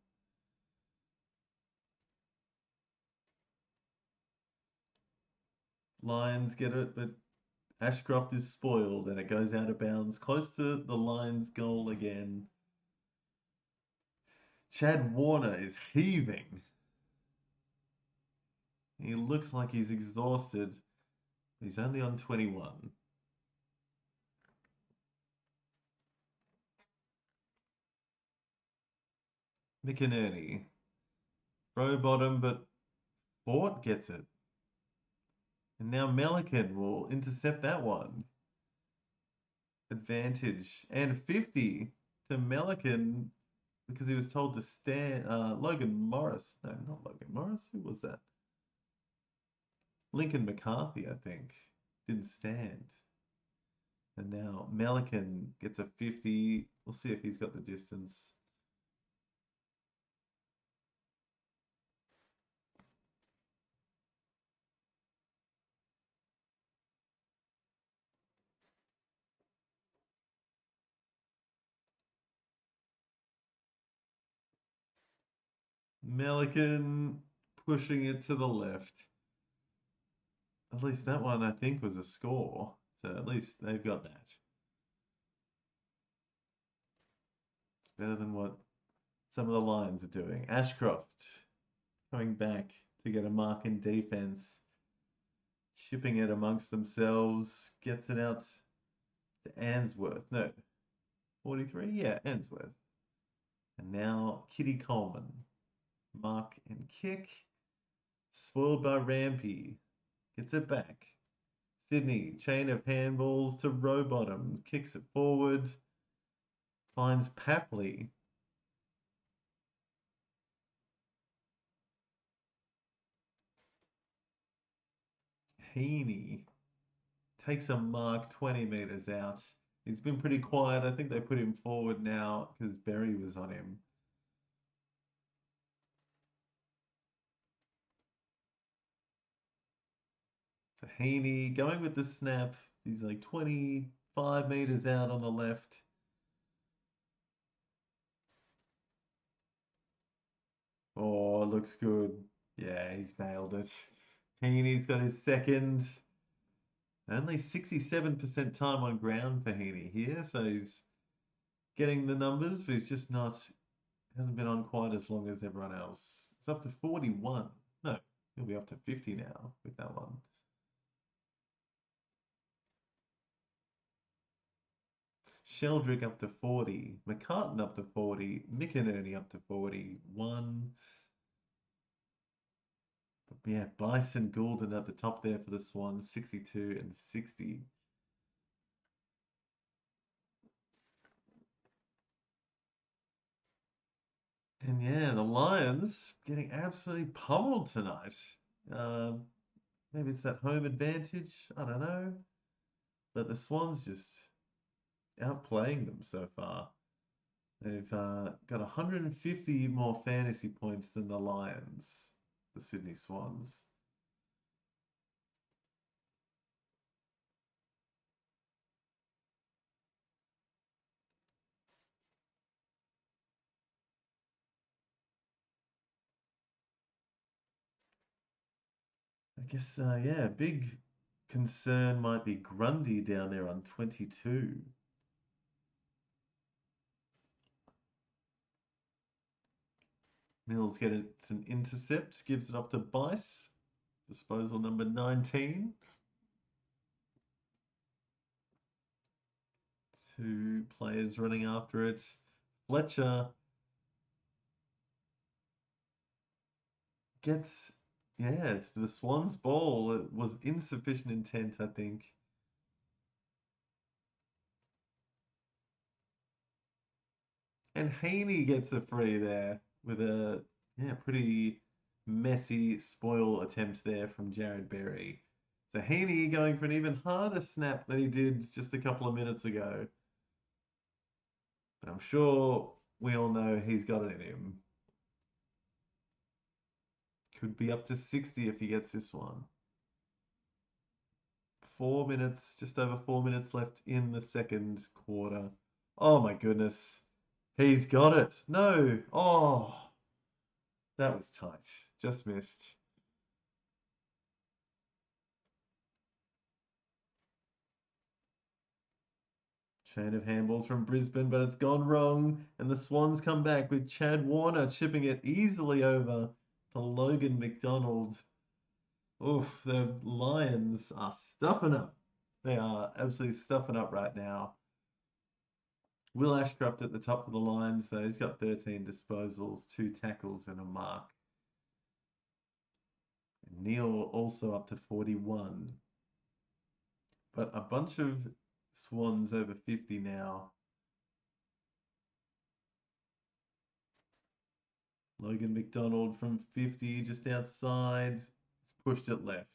Lions get it, but Ashcroft is spoiled and it goes out of bounds close to the Lions' goal again. Chad Warner is heaving. He looks like he's exhausted. He's only on 21. McInerney. Throw bottom, but Fort gets it. And now Melican will intercept that one. Advantage. And 50 to Melican because he was told to stand. Logan Morris. No, not Logan Morris. Who was that? Lincoln McCarthy, I think. Didn't stand. And now Melican gets a 50. We'll see if he's got the distance. Melican pushing it to the left. At least that one, I think, was a score. So at least they've got that. It's better than what some of the Lions are doing. Ashcroft coming back to get a mark in defense. Shipping it amongst themselves. Gets it out to Answorth. No, 43? Yeah, Answorth. And now Kitty Coleman. Mark and kick. Spoiled by Rampy. Gets it back. Sydney, chain of handballs to Rowbottom. Kicks it forward. Finds Papley. Heaney takes a mark 20 metres out. He's been pretty quiet. I think they put him forward now because Berry was on him. So Heaney going with the snap. He's like 25 metres out on the left. Oh, looks good. Yeah, he's nailed it. Heaney's got his second. Only 67% time on ground for Heaney here, so he's getting the numbers, but he's just not, hasn't been on quite as long as everyone else. It's up to 41. No, he'll be up to 50 now with that one. Sheldrick up to 40. McCartan up to 40. McInerney up to 41. Yeah, Bison Goulden at the top there for the Swans, 62 and 60. And yeah, the Lions getting absolutely pummeled tonight. Maybe it's that home advantage. I don't know. But the Swans just outplaying them so far. They've got 150 more fantasy points than the Lions, the Sydney Swans. I guess, yeah, big concern might be Grundy down there on 22. Mills gets an intercept, gives it up to Bice. Disposal number 19. Two players running after it. Fletcher gets, yeah, it's the Swans ball. It was insufficient intent, I think. And Haney gets a free there with a, yeah, pretty messy spoil attempt there from Jared Berry. So Haney going for an even harder snap than he did just a couple of minutes ago. But I'm sure we all know he's got it in him. Could be up to 60 if he gets this one. 4 minutes, just over 4 minutes left in the second quarter. Oh my goodness. He's got it. No. Oh, that was tight. Just missed. Chain of handballs from Brisbane, but it's gone wrong. And the Swans come back with Chad Warner chipping it easily over to Logan McDonald. Oof, the Lions are stuffing up. They are absolutely stuffing up right now. Will Ashcroft at the top of the lines, though. He's got 13 disposals, 2 tackles, and a mark. Neil also up to 41. But a bunch of Swans over 50 now. Logan McDonald from 50, just outside. He's pushed it left.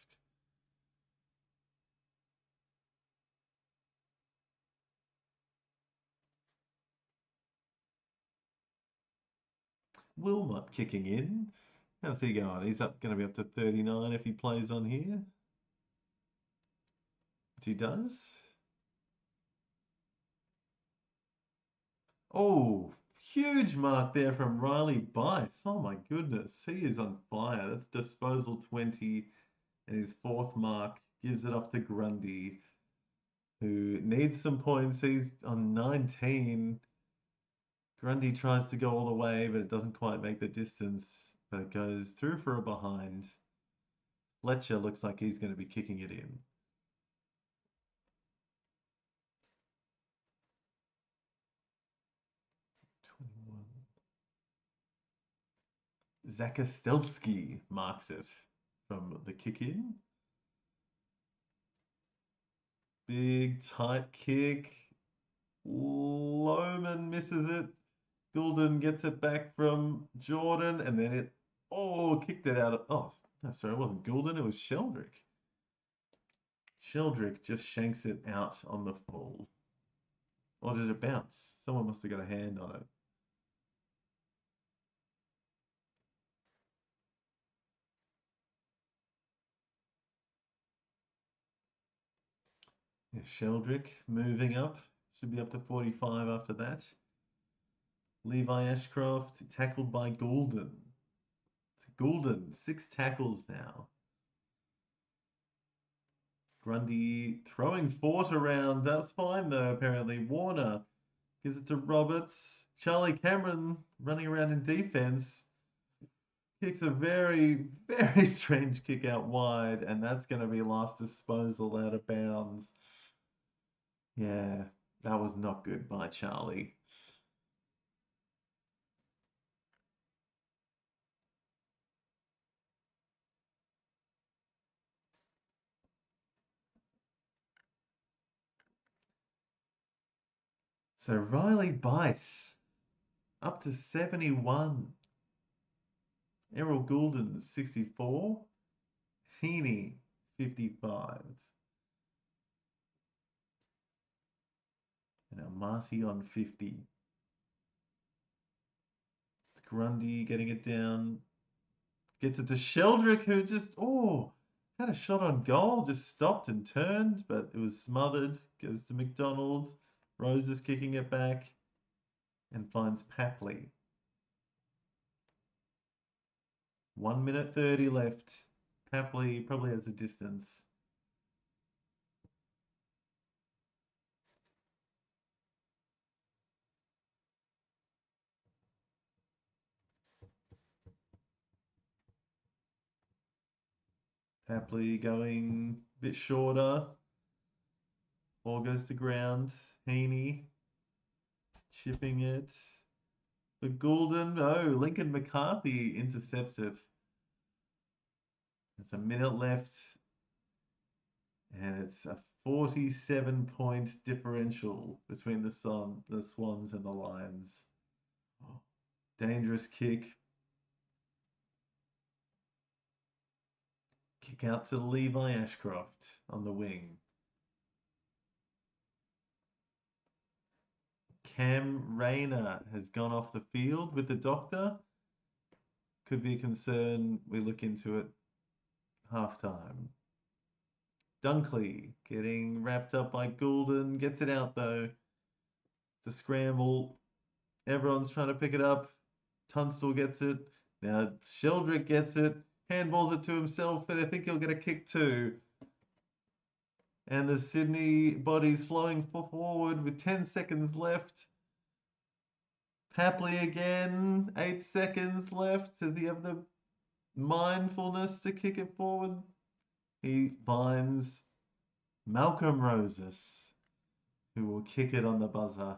Wilmot kicking in. How's he going? He's going to be up to 39 if he plays on here. Which he does. Oh, huge mark there from Riley Bice. Oh my goodness, he is on fire. That's disposal 20, and his fourth mark gives it off to Grundy, who needs some points. He's on 19. Grundy tries to go all the way, but it doesn't quite make the distance, but it goes through for a behind. Fletcher looks like he's going to be kicking it in. Zakastelski marks it from the kick in. Big tight kick. Lohman misses it. Goulden gets it back from Jordan, and then it kicked it out of. Oh, no, sorry, it wasn't Goulden, it was Sheldrick. Sheldrick just shanks it out on the full. Or did it bounce? Someone must have got a hand on it. Yeah, Sheldrick moving up. Should be up to 45 after that. Levi Ashcroft tackled by Goulden. Goulden, 6 tackles now. Grundy throwing Fort around. That's fine though, apparently. Warner gives it to Roberts. Charlie Cameron running around in defense. Kicks a very, very strange kick out wide, and that's going to be last disposal out of bounds. Yeah, that was not good by Charlie. So Riley Bice up to 71. Errol Goulden 64. Heaney 55. And now Marty on 50. It's Grundy getting it down. Gets it to Sheldrick, who just, had a shot on goal, just stopped and turned, but it was smothered. Goes to McDonald. Rose is kicking it back and finds Papley. 1 minute 30 left. Papley probably has a distance. Papley going a bit shorter. Ball goes to ground. Heaney chipping it. But Goulden, Lincoln McCarthy intercepts it. It's a minute left. And it's a 47-point differential between the Swans and the Lions. Dangerous kick. Kick out to Levi Ashcroft on the wing. Cam Rayner has gone off the field with the doctor. Could be a concern. We look into it halftime. Dunkley getting wrapped up by Goulden. Gets it out though. It's a scramble. Everyone's trying to pick it up. Tunstall gets it. Now Sheldrick gets it. Handballs it to himself, and I think he'll get a kick too. And the Sydney body's flowing forward with 10 seconds left. Happily again, 8 seconds left. Does he have the mindfulness to kick it forward? He finds Malcolm Roses, who will kick it on the buzzer.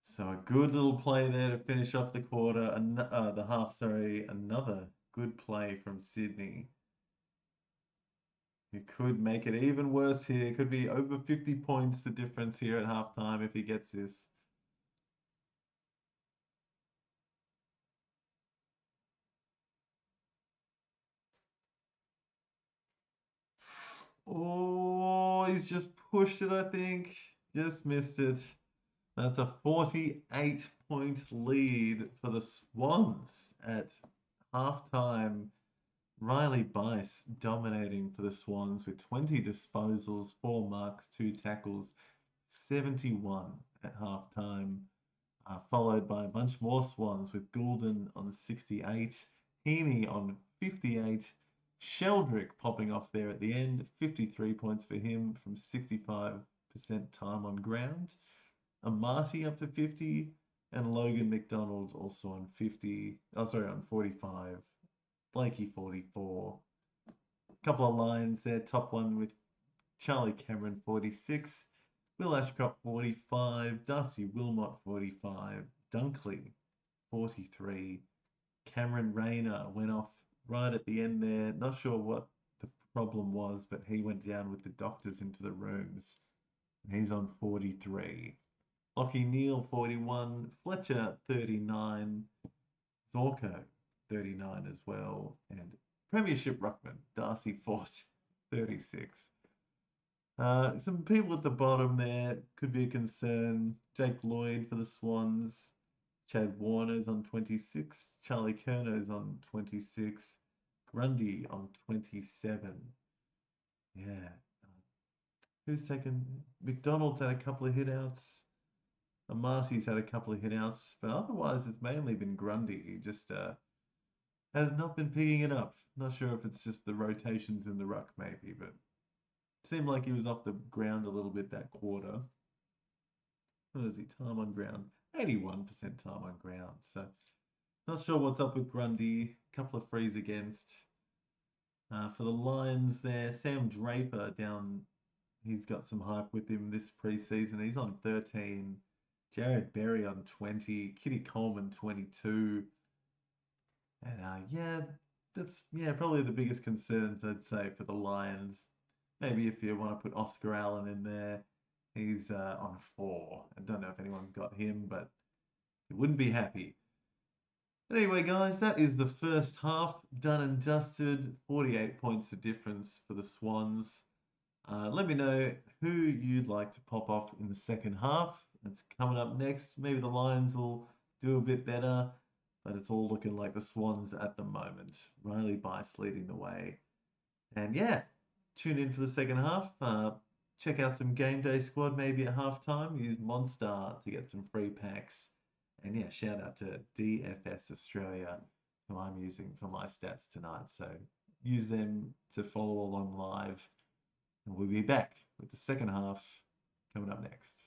So a good little play there to finish off the quarter, the half, sorry. Another good play from Sydney, who could make it even worse here. Could be over 50 points the difference here at halftime if he gets this. Oh, he's just pushed it, I think. Just missed it. That's a 48-point lead for the Swans at halftime. Riley Bice dominating for the Swans with 20 disposals, 4 marks, 2 tackles, 71 at halftime. Followed by a bunch more Swans with Goulden on 68, Heaney on 58, Sheldrick popping off there at the end, 53 points for him from 65% time on ground. Amati up to 50, and Logan McDonald also on 50. Oh, sorry, on 45. Blakey 44. Couple of lines there. Top one with Charlie Cameron 46, Will Ashcroft 45, Darcy Wilmot 45, Dunkley 43. Cameron Rayner went off right at the end there. Not sure what the problem was, but he went down with the doctors into the rooms. He's on 43. Lockie Neal 41, Fletcher 39, Zorko 39 as well, and Premiership Ruckman Darcy Fort 36. Some people at the bottom there could be a concern. Jake Lloyd for the Swans. Chad Warner's on 26. Charlie Curno's on 26. Grundy on 27. Yeah. Who's taken? McDonald's had a couple of hitouts. Amati's had a couple of hitouts. But otherwise, it's mainly been Grundy. He just has not been picking it up. Not sure if it's just the rotations in the ruck, maybe, but seemed like he was off the ground a little bit that quarter. What is he? Time on ground. 81% time on ground. So not sure what's up with Grundy. A couple of frees against. For the Lions there, Sam Draper down. He's got some hype with him this preseason. He's on 13. Jared Berry on 20. Kitty Coleman 22. And yeah, that's probably the biggest concerns I'd say for the Lions. Maybe if you want to put Oscar Allen in there, he's on 4. I don't know if anyone's got him, but you wouldn't be happy. Anyway, guys, that is the first half done and dusted. 48 points of difference for the Swans. Let me know who you'd like to pop off in the second half. It's coming up next. Maybe the Lions will do a bit better, but it's all looking like the Swans at the moment. Riley Bice leading the way. And yeah, tune in for the second half. Check out some game day squad maybe at halftime. Use MONSTAR to get some free packs. And yeah, shout out to DFSAustralia, who I'm using for my stats tonight. So use them to follow along live. And we'll be back with the second half coming up next.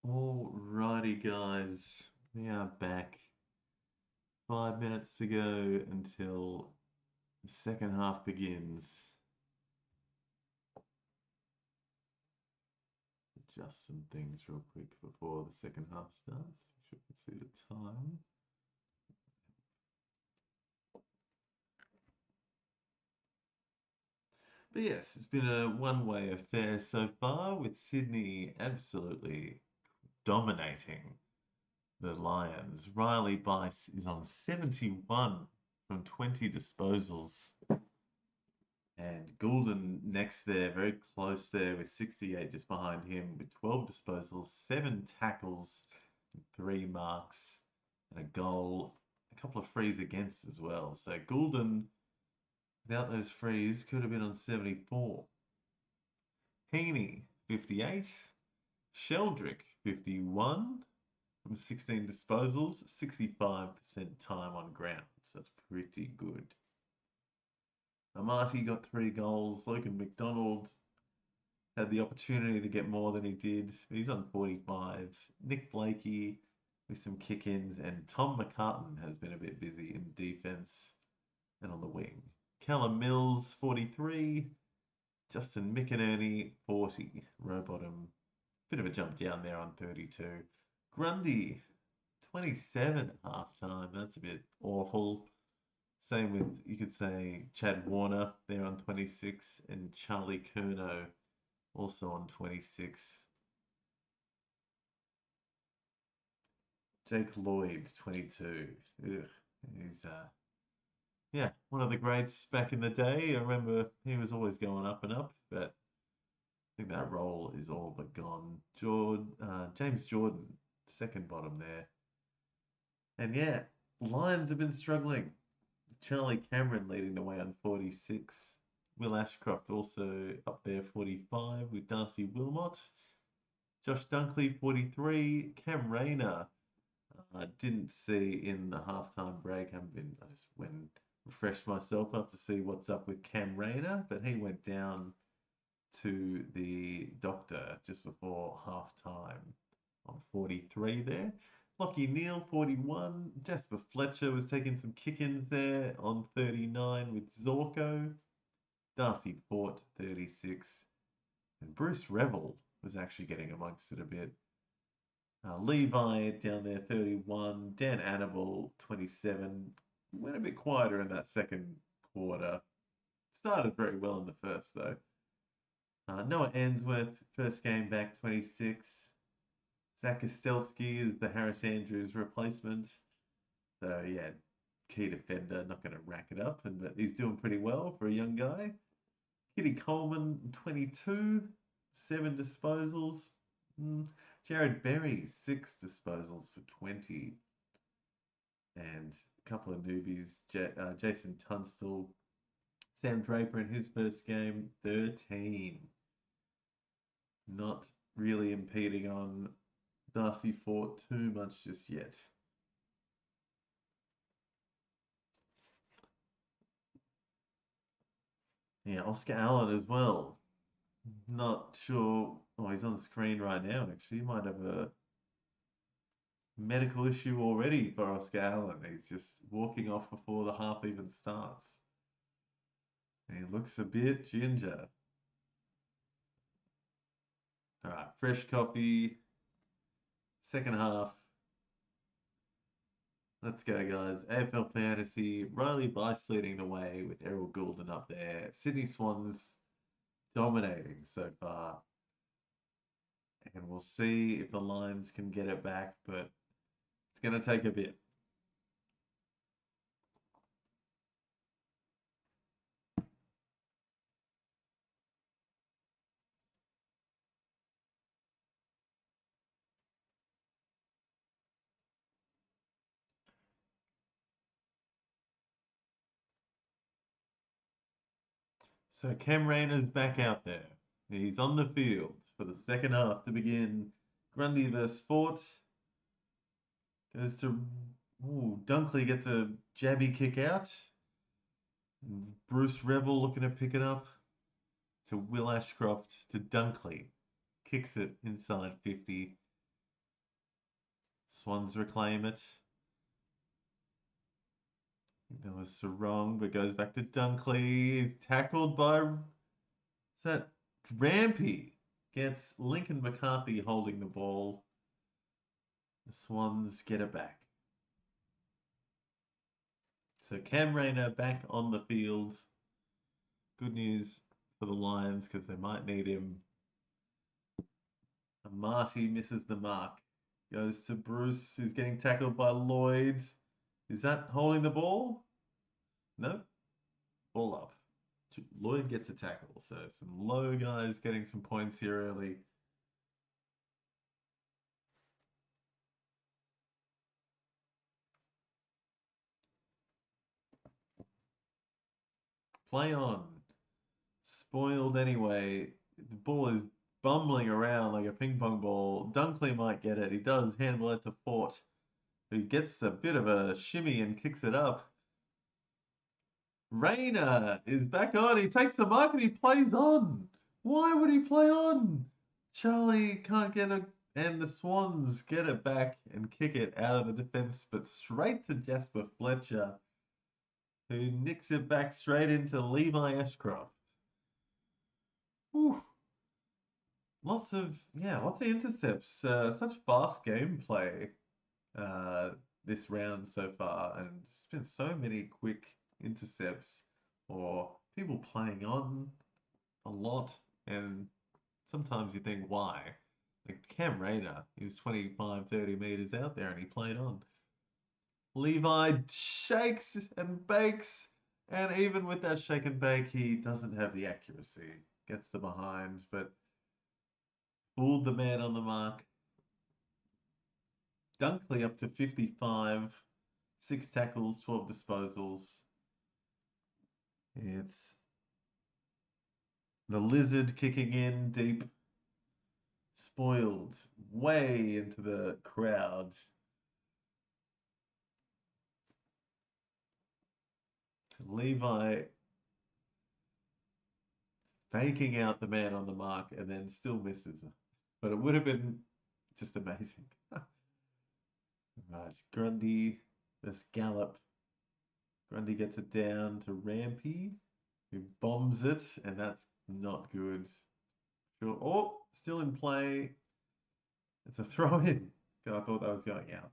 Alrighty, guys, we are back. 5 minutes to go until the second half begins. Adjust some things real quick before the second half starts. Make sure we can see the time. But yes, it's been a one-way affair so far, with Sydney absolutely dominating the Lions. Riley Bice is on 71 from 20 disposals. And Goulden next there, very close there with 68 just behind him with 12 disposals, 7 tackles, 3 marks, and a goal, a couple of frees against as well. So Goulden, without those frees, could have been on 74. Heaney, 58. Sheldrick, 51 from 16 disposals, 65% time on ground. So that's pretty good. Amati got 3 goals. Logan McDonald had the opportunity to get more than he did. He's on 45. Nick Blakey with some kick-ins, and Tom McCartan has been a bit busy in defence and on the wing. Callum Mills, 43. Justin McInerney, 40. Rowbottom, bit of a jump down there on 32. Grundy, 27 at halftime. That's a bit awful. Same with, you could say, Chad Warner there on 26, and Charlie Curnow also on 26. Jake Lloyd, 22. Ugh, he's, yeah, one of the greats back in the day. I remember he was always going up and up, but I think that role is all but gone. James Jordan, second bottom there. And yeah, Lions have been struggling. Charlie Cameron leading the way on 46. Will Ashcroft also up there, 45, with Darcy Wilmot. Josh Dunkley, 43. Cam Rayner, I didn't see in the halftime break. I just went and refreshed myself up to see what's up with Cam Rayner, but he went down to the doctor just before halftime on 43 there. Lockie Neal, 41. Jasper Fletcher was taking some kick-ins there on 39 with Zorko. Darcy Fort, 36. And Bruce Revel was actually getting amongst it a bit. Levi down there, 31. Dan Annable, 27. Went a bit quieter in that second quarter. Started very well in the first, though. Noah Answorth, first game back, 26. Zach Kostelski is the Harris Andrews replacement. So, yeah, key defender, not going to rack it up, but he's doing pretty well for a young guy. Kitty Coleman, 22, 7 disposals. Jared Berry, 6 disposals for 20. And a couple of newbies, Jason Tunstall, Sam Draper in his first game, 13. Not really impeding on Darcy Fort too much just yet. Yeah, Oscar Allen as well. Not sure. Oh, he's on screen right now, actually. He might have a medical issue already for Oscar Allen. He's just walking off before the half even starts. And he looks a bit ginger. All right, fresh coffee. Second half. Let's go, guys. AFL Fantasy. Riley Bice leading the way with Errol Goulden up there. Sydney Swans dominating so far. And we'll see if the Lions can get it back, but it's going to take a bit. So Cam Rayner's back out there. He's on the field for the second half to begin. Grundy versus Fort. Goes to... Ooh, Dunkley gets a jabby kick out. Bruce Revel looking to pick it up. To Will Ashcroft to Dunkley. Kicks it inside 50. Swans reclaim it. That was Sarong, but goes back to Dunkley. He's tackled by, is that Rampy? Gets Lincoln McCarthy holding the ball. The Swans get it back. So Cam Rayner back on the field. Good news for the Lions because they might need him. And Marty misses the mark. Goes to Bruce, who's getting tackled by Lloyd. Is that holding the ball? No. Ball up. Lloyd gets a tackle. So some low guys getting some points here early. Play on. Spoiled anyway. The ball is bumbling around like a ping pong ball. Dunkley might get it. He does. Handball it to Fort, who gets a bit of a shimmy and kicks it up. Rayner is back on. He takes the mark and he plays on. Why would he play on? Charlie can't get it, and the Swans get it back and kick it out of the defense, but straight to Jasper Fletcher, who nicks it back straight into Levi Ashcroft. Whew. Lots of intercepts. Such fast gameplay this round so far, and it's been so many quick intercepts or people playing on a lot, and sometimes you think why? Like Cam Rayner, he was 25, 30 meters out there and he played on. Levi shakes and bakes, and even with that shake and bake, he doesn't have the accuracy. Gets the behind, but fooled the man on the mark. Dunkley up to 55, 6 tackles, 12 disposals. It's the Lizard kicking in deep. Spoiled way into the crowd. Levi faking out the man on the mark and then still misses. But it would have been just amazing. Right, Grundy, this Gallop. Grundy gets it down to Rampy, who bombs it, and that's not good. Sure. Oh, still in play. It's a throw in. I thought that was going out.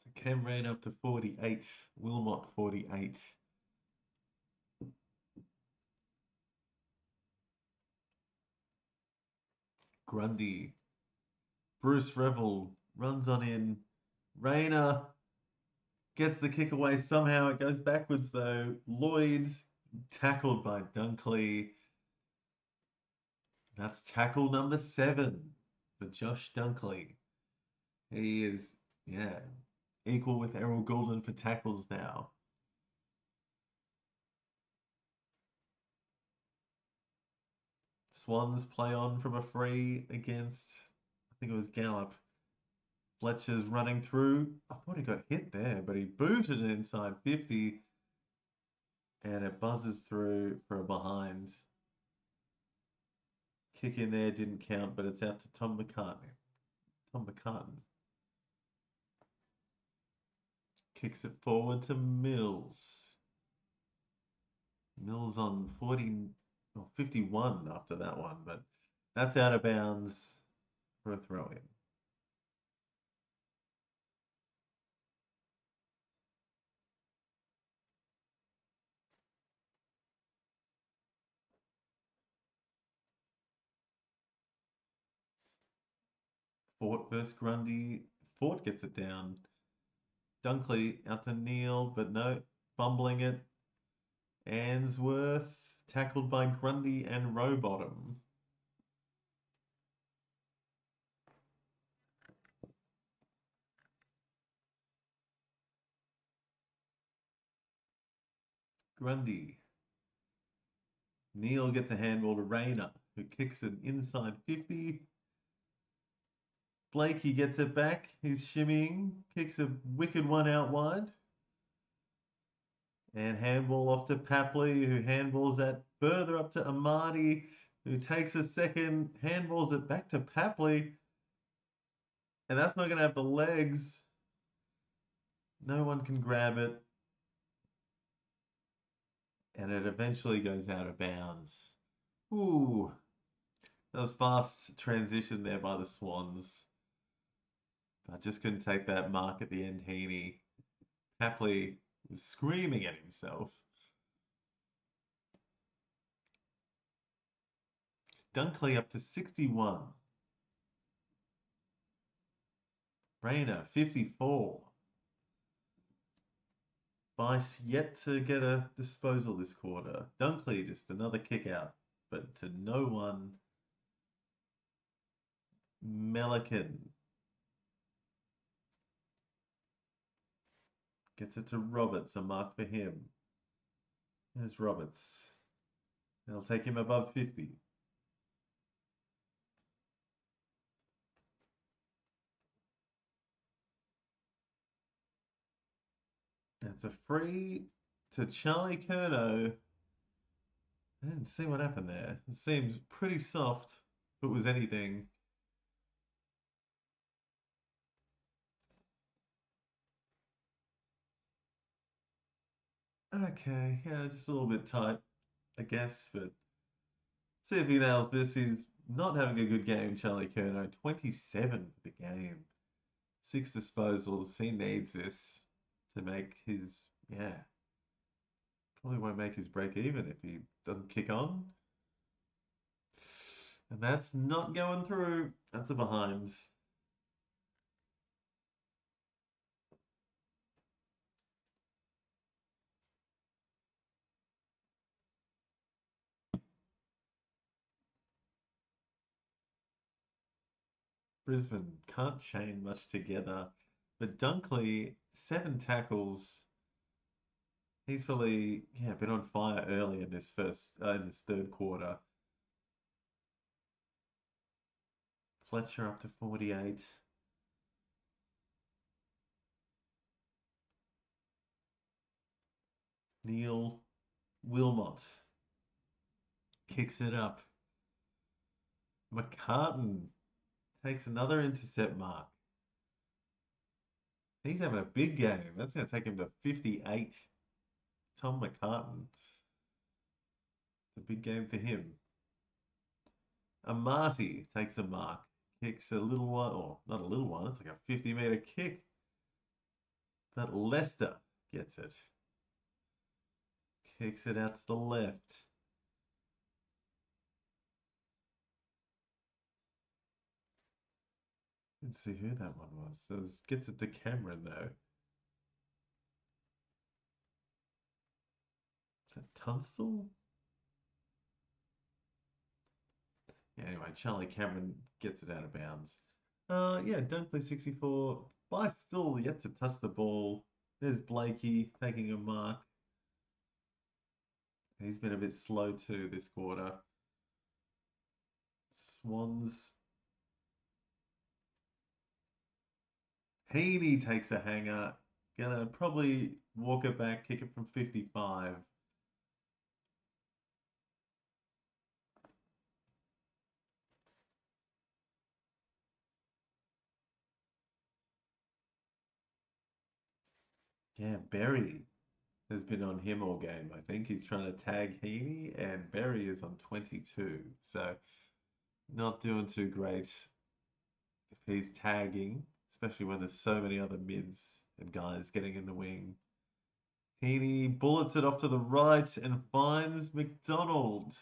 So Cam ran up to 48. Wilmot 48. Grundy. Bruce Revel runs on in. Rayner gets the kick away somehow. It goes backwards though. Lloyd tackled by Dunkley. That's tackle number 7 for Josh Dunkley. He is, equal with Errol Goulden for tackles now. Swans play on from a free against, I think it was Gallop. Fletcher's running through. I thought he got hit there, but he booted it inside 50. And it buzzes through for a behind. Kick in there didn't count, but it's out to Tom McCartney. Tom McCartan kicks it forward to Mills. Mills on 51 after that one, but that's out of bounds for a throw-in. Fort versus Grundy. Fort gets it down. Dunkley out to Neal, but no, fumbling it. Answorth tackled by Grundy and Rowbottom. Grundy. Neal gets a handball to Rayner, who kicks it inside 50. Blakey gets it back. He's shimmying, kicks a wicked one out wide. And handball off to Papley, who handballs that further up to Amadi, who takes a second, handballs it back to Papley, and that's not going to have the legs. No one can grab it, and it eventually goes out of bounds. Ooh, that was fast transition there by the Swans. I just couldn't take that mark at the end, Heaney. Papley was screaming at himself. Dunkley up to 61. Rayner, 54. Bice yet to get a disposal this quarter. Dunkley just another kick out, but to no one. Melican gets it to Roberts, a mark for him. There's Roberts. It'll take him above 50. That's a free to Charlie Curnow. I didn't see what happened there. It seems pretty soft, if it was anything. Okay, yeah, just a little bit tight, I guess, but see if he nails this. He's not having a good game, Charlie Curnow. 27 for the game. 6 disposals. He needs this to make his, yeah, probably won't make his break even if he doesn't kick on. And that's not going through. That's a behind. Brisbane can't chain much together. But Dunkley, 7 tackles. He's probably, yeah, been on fire early in this third quarter. Fletcher up to 48. Neil Wilmot kicks it up. McCartan takes another intercept mark. He's having a big game. That's going to take him to 58. Tom McCartan. It's a big game for him. Amati takes a mark. Kicks a little one, or not a little one, it's like a 50-meter kick. But Lester gets it. Kicks it out to the left. Let's see who that one was. Gets it to Cameron, though. Is that Tunstall? Yeah, anyway, Charlie Cameron gets it out of bounds. Yeah, Dunkley 64. By still yet to touch the ball. There's Blakey taking a mark. He's been a bit slow too this quarter. Swans. Heaney takes a hanger. Gonna probably walk it back, kick it from 55. Yeah, Berry has been on him all game. I think he's trying to tag Heaney, and Berry is on 22. So not doing too great if he's tagging, especially when there's so many other mids and guys getting in the wing. Heaney bullets it off to the right and finds McDonald.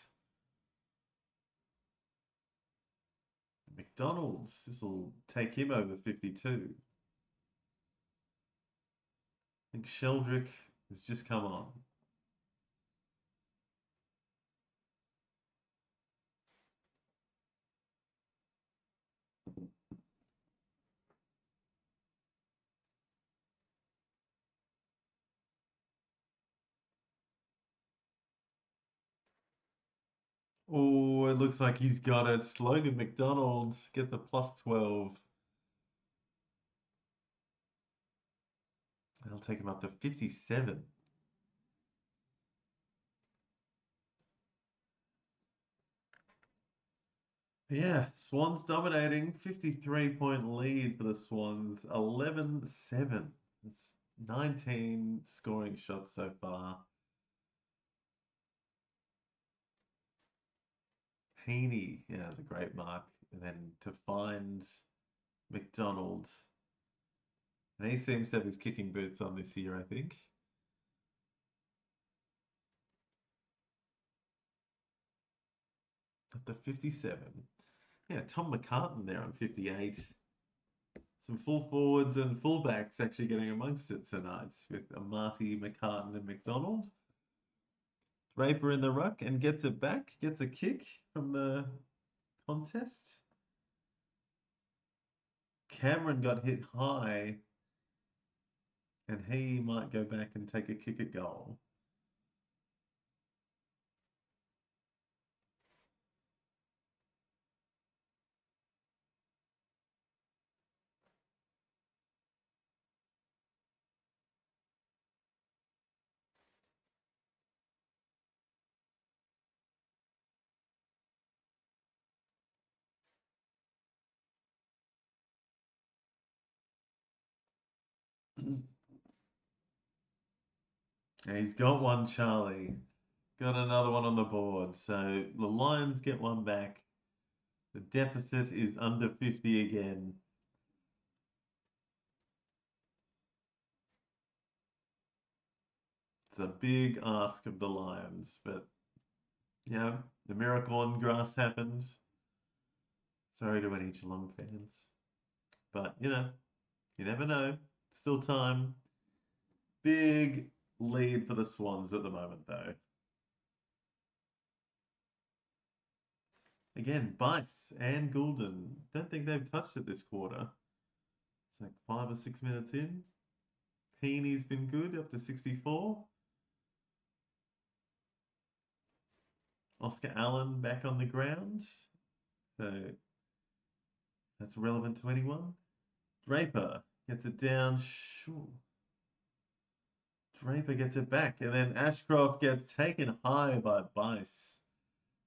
McDonald's, this will take him over 52. I think Sheldrick has just come on. Oh, it looks like he's got it. Logan McDonald gets a plus 12. That'll take him up to 57. Yeah, Swans dominating. 53-point lead for the Swans. 11-7. It's 19 scoring shots so far. Heaney, yeah, that's a great mark. And then to find McDonald. And he seems to have his kicking boots on this year, I think. Up to 57. Yeah, Tom McCartan there on 58. Some full forwards and fullbacks actually getting amongst it tonight with Amati, McCartan, and McDonald. Draper in the ruck and gets it back, gets a kick from the contest. Cameron got hit high and he might go back and take a kick at goal. And he's got one, Charlie. Got another one on the board. So the Lions get one back. The deficit is under 50 again. It's a big ask of the Lions, but yeah, the miracle on grass happened. Sorry to any Geelong fans. But you never know. Still time. Big lead for the Swans at the moment, though. Again, Bice and Goulden. Don't think they've touched it this quarter. It's like 5 or 6 minutes in. Peeney's been good, up to 64. Oscar Allen back on the ground. So that's relevant to anyone. Draper gets it down. Sure. Draper gets it back. And then Ashcroft gets taken high by Bice.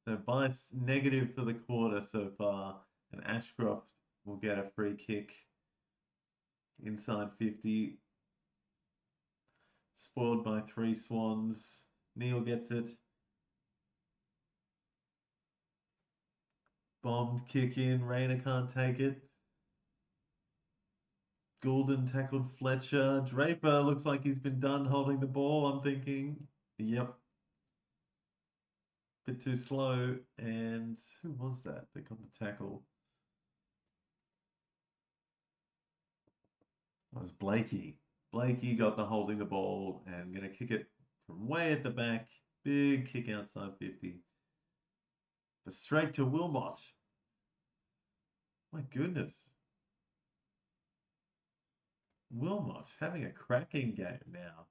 So Bice negative for the quarter so far. And Ashcroft will get a free kick inside 50. Spoiled by 3 Swans. Neil gets it. Bombed kick in. Rayner can't take it. Goulden tackled Fletcher. Draper looks like he's been done holding the ball, I'm thinking. Yep. Bit too slow. And who was that got the tackle? That was Blakey. Blakey got the holding the ball and going to kick it from way at the back. Big kick outside 50. But straight to Wilmot. My goodness. Wilmot having a cracking game now.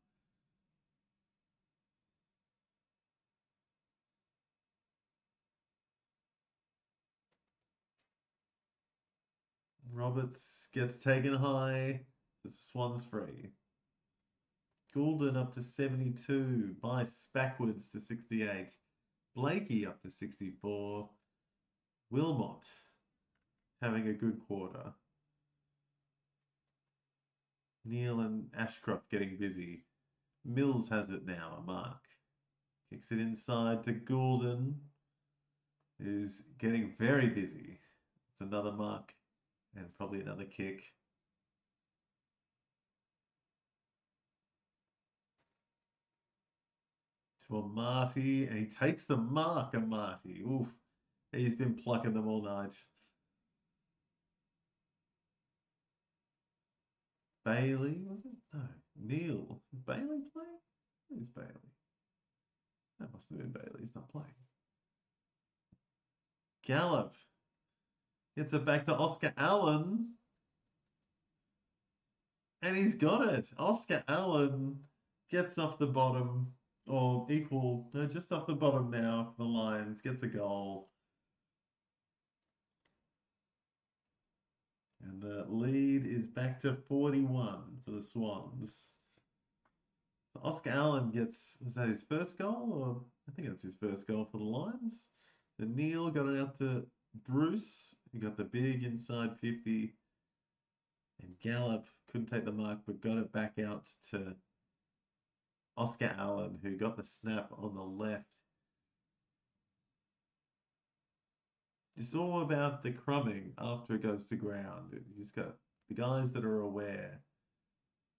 Roberts gets taken high. The Swans free. Goulden up to 72. Bice backwards to 68. Blakey up to 64. Wilmot having a good quarter. Neil and Ashcroft getting busy. Mills has it now, a mark. Kicks it inside to Goulden, who's getting very busy. It's another mark and probably another kick. To Amati, and he takes the mark, Amati. Oof, he's been plucking them all night. Bailey, was it? No, Neil. Is Bailey playing? Who's Bailey? That must have been Bailey. He's not playing. Gallup gets it back to Oscar Allen. And he's got it. Oscar Allen gets off the bottom, or equal, no, just off the bottom now for the Lions, gets a goal. And the lead is back to 41 for the Swans. So Oscar Allen gets, was that his first goal? Or I think that's his first goal for the Lions. So Neil got it out to Bruce, who got the big inside 50, and Gallup couldn't take the mark but got it back out to Oscar Allen, who got the snap on the left. It's all about the crumbing after it goes to ground. You just got the guys that are aware.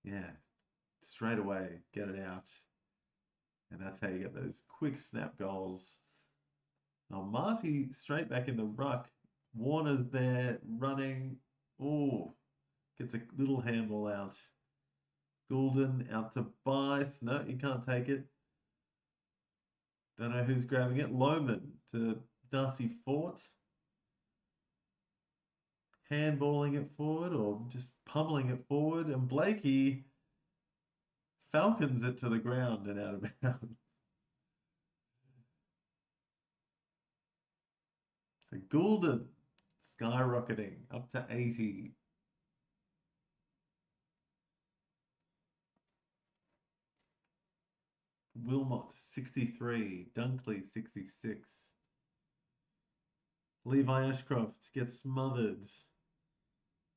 Yeah, straight away, get it out. And that's how you get those quick snap goals. Now, Marty straight back in the ruck. Warner's there running. Oh, gets a little handball out. Goulden out to Bice. No, you can't take it. Don't know who's grabbing it. Lohman to Darcy Fort. Handballing it forward or just pummeling it forward. And Blakey falcons it to the ground and out of bounds. So Goulden skyrocketing up to 80. Wilmot 63. Dunkley 66. Levi Ashcroft gets smothered.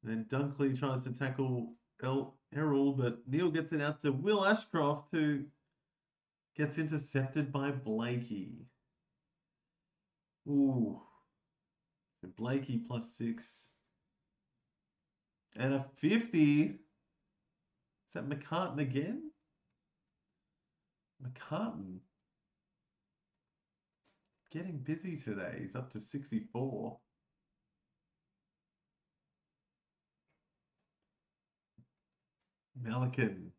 And then Dunkley tries to tackle Errol, but Neil gets it out to Will Ashcroft, who gets intercepted by Blakey. Ooh. So Blakey +6. And a 50. Is that McCartan again? McCartan. Getting busy today. He's up to 64. Melican.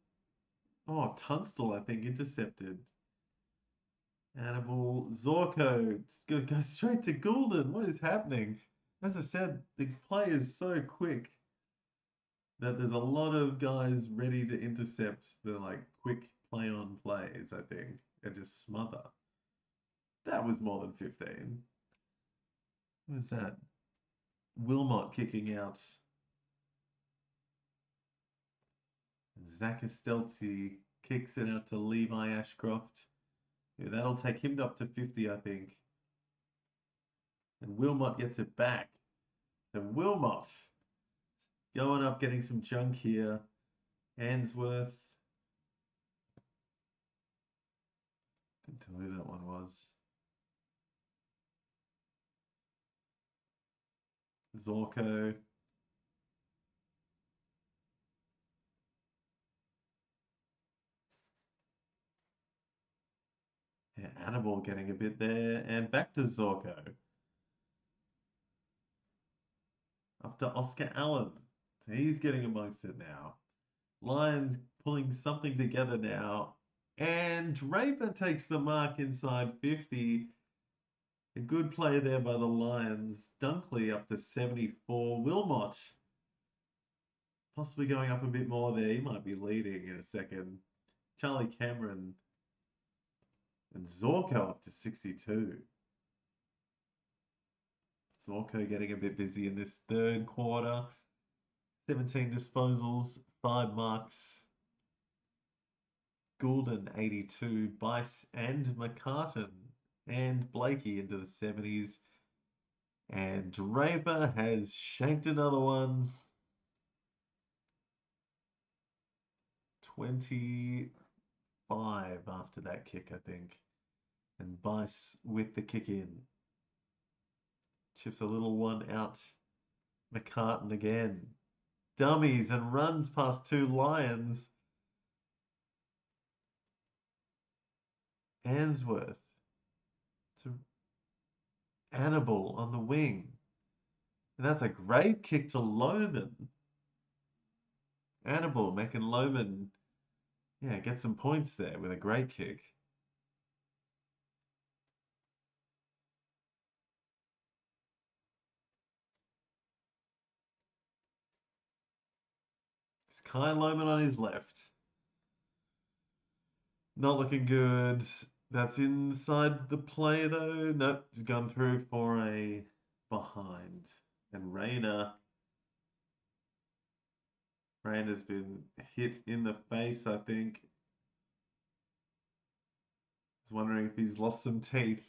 Oh, Tunstall, I think, intercepted. Hannibal. Zorko. It's going to go straight to Goulden. What is happening? As I said, the play is so quick that there's a lot of guys ready to intercept the like quick play on plays, I think, and just smother. That was more than 15. What was that? Wilmot kicking out. Zach Estelzi kicks it out to Levi Ashcroft. Yeah, that'll take him up to 50, I think. And Wilmot gets it back. So Wilmot going up, getting some junk here. Answorth. Couldn't tell who that one was. Zorko. Yeah, Annabelle getting a bit there. And back to Zorko. Up to Oscar Allen. So he's getting amongst it now. Lions pulling something together now. And Draper takes the mark inside 50. A good play there by the Lions. Dunkley up to 74. Wilmot possibly going up a bit more there. He might be leading in a second. Charlie Cameron and Zorko up to 62. Zorko getting a bit busy in this third quarter. 17 disposals, 5 marks. Goulden 82, Bice and McCartan and Blakey into the 70s. And Draper has shanked another one. 25 after that kick, I think. And Bice with the kick in. Chips a little one out. McCartan again. Dummies and runs past 2 Lions. Answorth to Annabelle on the wing. And that's a great kick to Lohman. Annabelle making Lohman, yeah, get some points there with a great kick. It's Kai Lohman on his left. Not looking good. That's inside the play though. Nope, he's gone through for a behind. And Rayner's been hit in the face, I think. I was wondering if he's lost some teeth.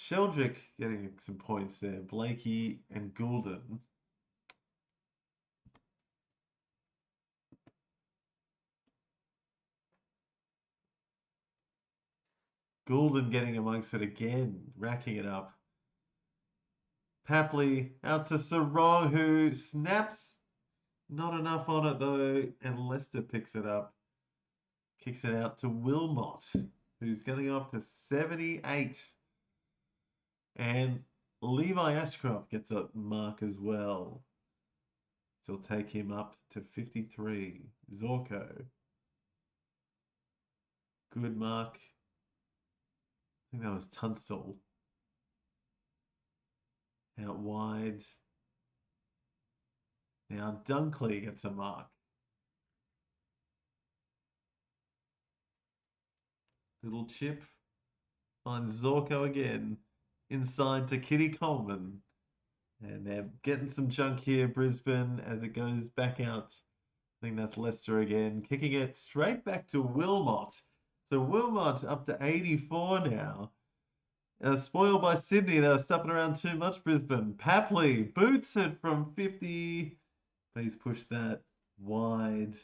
Sheldrick getting some points there. Blakey and Goulden. Goulden getting amongst it again, racking it up. Papley out to Sarong, who snaps. Not enough on it though, and Lester picks it up. Kicks it out to Wilmot, who's going off to 78. And Levi Ashcroft gets a mark as well. She'll take him up to 53. Zorko. Good mark. I think that was Tunstall. Out wide. Now Dunkley gets a mark. Little chip. Finds Zorko again. Inside to Kitty Coleman. And they're getting some junk here, Brisbane, as it goes back out. I think that's Leicester again. Kicking it straight back to Wilmot. So Wilmot up to 84 now. Spoiled by Sydney. They were stuffing around too much, Brisbane. Papley boots it from 50. Please push that wide.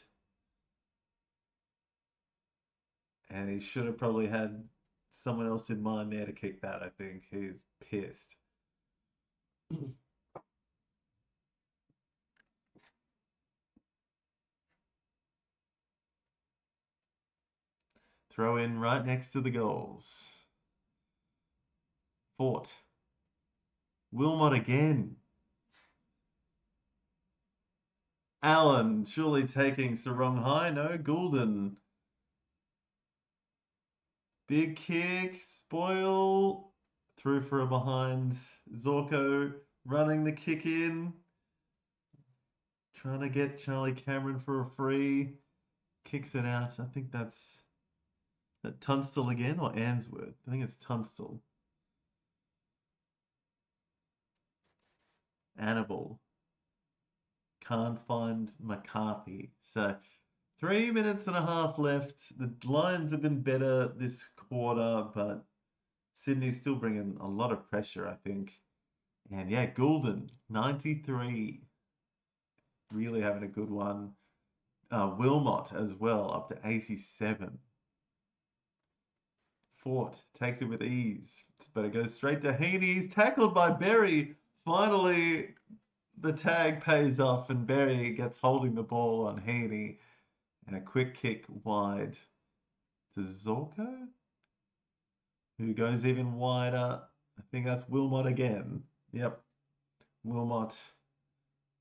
And he should have probably had someone else in mind there to kick that, I think. He's pissed. Throw in right next to the goals. Fort. Wilmot again. Allen surely taking Sarong high. No, Goulden. Big kick. Spoil. Through for a behind. Zorko running the kick in. Trying to get Charlie Cameron for a free. Kicks it out. I think that's that Tunstall again or Answorth. I think it's Tunstall. Annabelle. Can't find McCarthy. So 3 minutes and a half left. The Lions have been better this quarter, but Sydney's still bringing a lot of pressure, I think. And yeah, Goulden, 93. Really having a good one. Wilmot as well, up to 87. Fort takes it with ease, but it goes straight to Heaney. He's tackled by Berry. Finally, the tag pays off, and Berry gets holding the ball on Heaney. And a quick kick wide to Zorko, who goes even wider. I think that's Wilmot again. Yep, Wilmot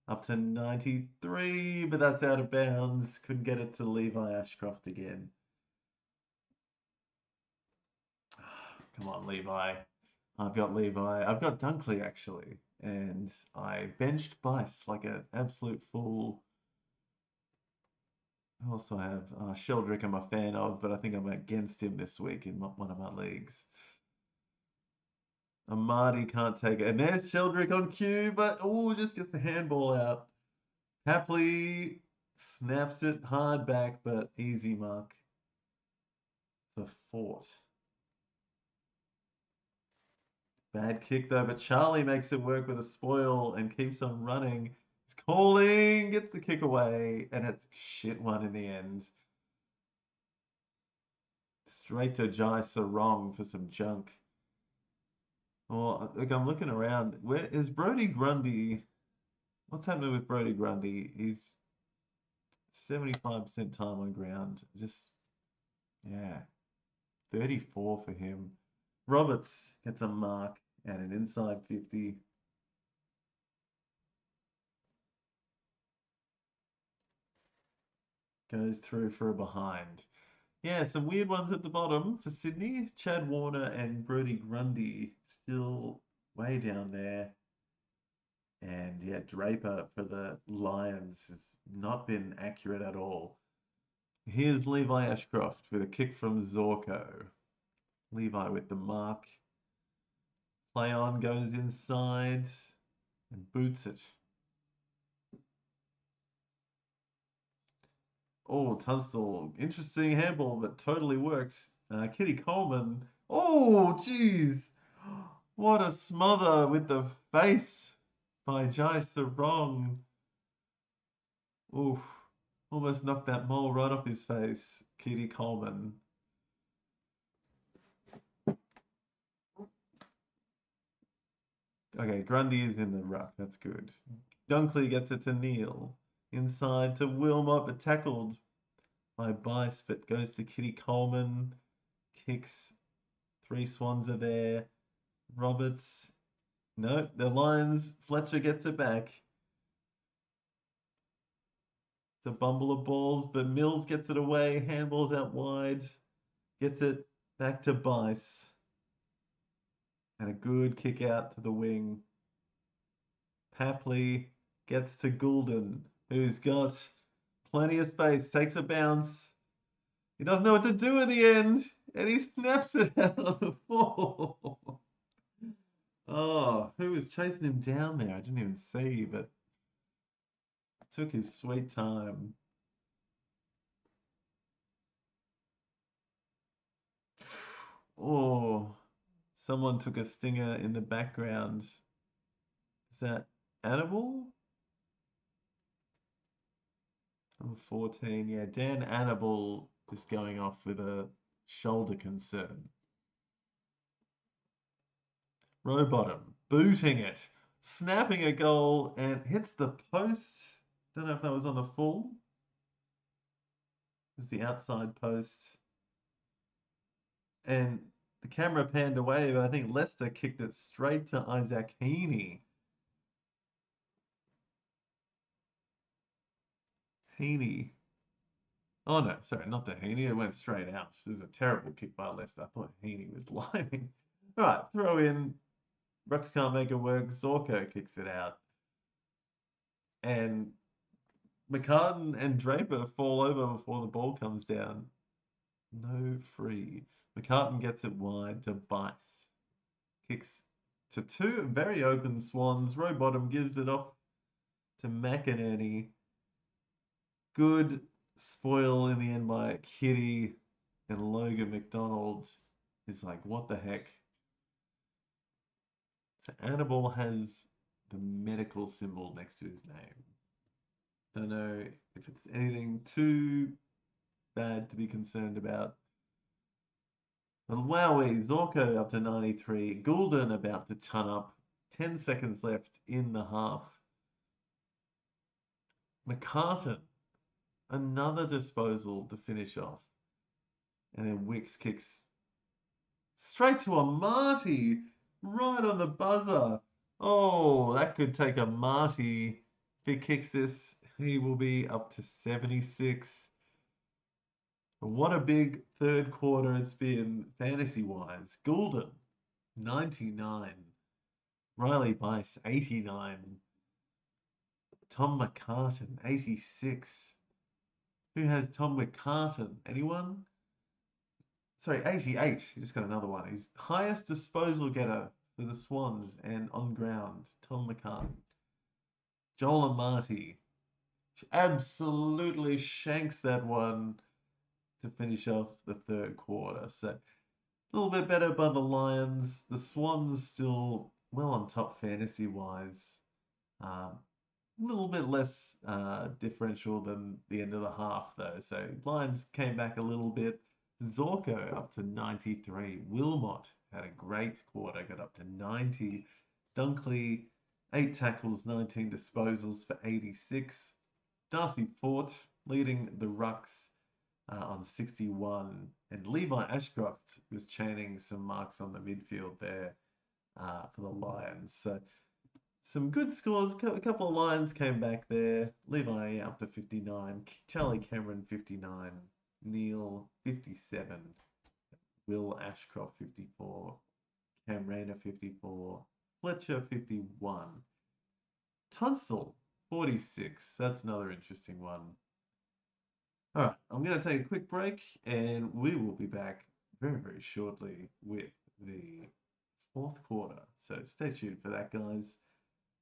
up to 93, but that's out of bounds. Couldn't get it to Levi Ashcroft again. Come on, Levi. I've got Levi. I've got Dunkley, actually. And I benched Bice like an absolute fool. I also have Sheldrick I'm a fan of, but I think I'm against him this week in one of my leagues. Amadi can't take it. And there's Sheldrick on cue, but just gets the handball out. Happily snaps it hard back, but easy mark for Fort. Bad kick though, but Charlie makes it work with a spoil and keeps on running. He's calling, gets the kick away, and it's a shit one in the end. Straight to Jai Sarong for some junk. Oh, look, I'm looking around. Where is Brody Grundy? What's happening with Brody Grundy? He's 75% time on ground. Just, yeah, 34 for him. Roberts gets a mark and an inside 50. Goes through for a behind. Yeah, some weird ones at the bottom for Sydney. Chad Warner and Brody Grundy still way down there. And yeah, Draper for the Lions has not been accurate at all. Here's Levi Ashcroft with a kick from Zorko. Levi with the mark. Play on, goes inside and boots it. Oh, Tunstall. Interesting handball that totally works. Kitty Coleman. Oh, jeez. What a smother with the face by Jai Sarong. Oof. Almost knocked that mole right off his face, Kitty Coleman. Okay, Grundy is in the ruck. That's good. Dunkley gets it to Neil. Inside to Wilmot, but tackled by Bice, but goes to Kitty Coleman. Kicks. 3 Swans are there. Roberts. No, the Lions. Fletcher gets it back. It's a bumble of balls, but Mills gets it away. Handballs out wide. Gets it back to Bice. And a good kick out to the wing. Papley gets to Goulden, who's got plenty of space. Takes a bounce. He doesn't know what to do at the end. And he snaps it out of the ball. Oh, who was chasing him down there? I didn't even see, but took his sweet time. Oh, someone took a stinger in the background. Is that Annabelle? Number 14. Yeah, Dan Annabelle just going off with a shoulder concern. Rowbottom booting it, snapping a goal and hits the post. Don't know if that was on the full. It was the outside post. And the camera panned away, but I think Leicester kicked it straight to Isaac Heaney. Heaney. Oh no, sorry, not to Heaney. It went straight out. It was a terrible kick by Leicester. I thought Heaney was lining. All right, throw in. Rucks can't make it work. Zorko kicks it out. And McCartan and Draper fall over before the ball comes down. No free. McCartan gets it wide to Bice. Kicks to 2 very open Swans. Rowbottom gives it off to McInerney. Good spoil in the end by Kitty, and Logan McDonald is like, what the heck? So Annabelle has the medical symbol next to his name. Don't know if it's anything too bad to be concerned about. Well, Wowie, Zorko up to 93. Goulden about to ton up. 10 seconds left in the half. McCartan, another disposal to finish off. And then Wicks kicks straight to a Marty, right on the buzzer. Oh, that could take a Marty. If he kicks this, he will be up to 76. What a big third quarter it's been fantasy-wise. Goulden, 99. Riley Bice, 89. Tom McCartan, 86. Who has Tom McCartan? Anyone? Sorry, 88. He just got another one. He's highest disposal getter for the Swans and on ground. Tom McCartan. Joel Amati absolutely shanks that one to finish off the third quarter. So a little bit better by the Lions. The Swans still well on top fantasy-wise. A little bit less differential than the end of the half, though. So Lions came back a little bit. Zorko up to 93. Wilmot had a great quarter, got up to 90. Dunkley, 8 tackles, 19 disposals for 86. Darcy Fort leading the Rucks on 61. And Levi Ashcroft was chaining some marks on the midfield there for the Lions. So some good scores. A couple of Lions came back there. Levi up to 59. Charlie Cameron, 59. Neil, 57. Will Ashcroft, 54. Cam Rayner, 54. Fletcher, 51. Tunstall, 46. That's another interesting one. All right, I'm going to take a quick break and we will be back very, very shortly with the fourth quarter. So stay tuned for that, guys.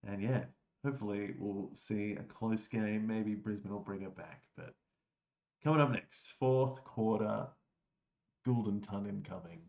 And yeah, hopefully we'll see a close game. Maybe Brisbane will bring it back. But coming up next, fourth quarter, Goulden ton incoming.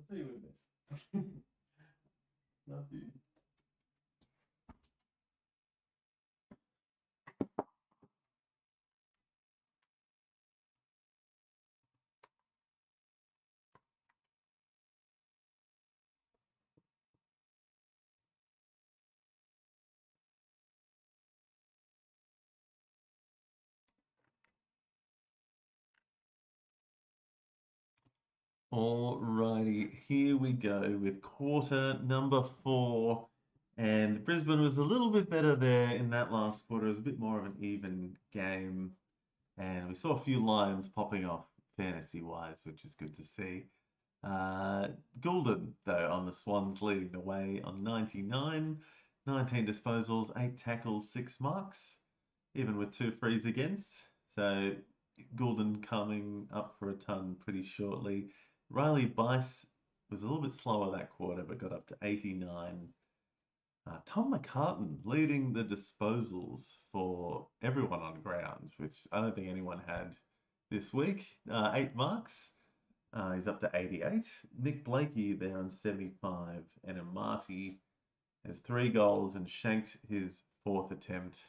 see you in a bit. Love you. Alrighty, here we go with quarter number 4. And Brisbane was a little bit better there in that last quarter. It was a bit more of an even game. And we saw a few lines popping off fantasy-wise, which is good to see. Goulden, though, on the Swans leading the way on 99, 19 disposals, 8 tackles, 6 marks, even with 2 frees against. So Goulden coming up for a ton pretty shortly. Riley Bice was a little bit slower that quarter, but got up to 89. Tom McCartan leading the disposals for everyone on ground, which I don't think anyone had this week. 8 marks. He's up to 88. Nick Blakey there on 75. And Amati has 3 goals and shanked his 4th attempt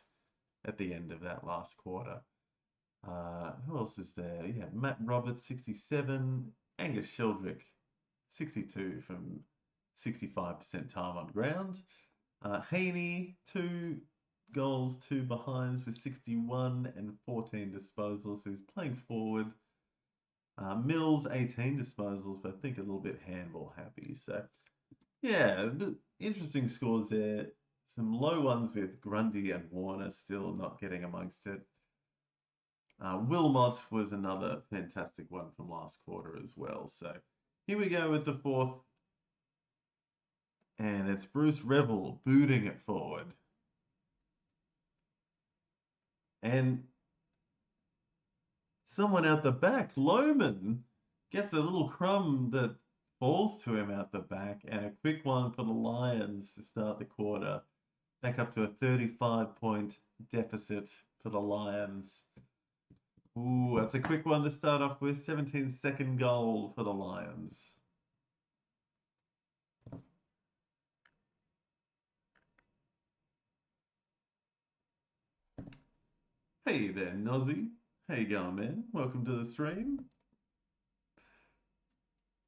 at the end of that last quarter. Who else is there? Yeah, Matt Roberts, 67. Angus Sheldrick, 62 from 65% time on ground. Heaney, 2 goals, 2 behinds with 61 and 14 disposals. So he's playing forward. Mills, 18 disposals, but I think a little bit handball happy. So, yeah, interesting scores there. Some low ones with Grundy and Warner still not getting amongst it. Wilmot was another fantastic one from last quarter as well. So here we go with the 4th. And it's Bruce Revel booting it forward. And someone out the back, Lohman, gets a little crumb that falls to him out the back. And a quick one for the Lions to start the quarter. Back up to a 35-point deficit for the Lions. Ooh, that's a quick one to start off with. 17-second goal for the Lions. Hey there, Nozzy. How you going, man? Welcome to the stream.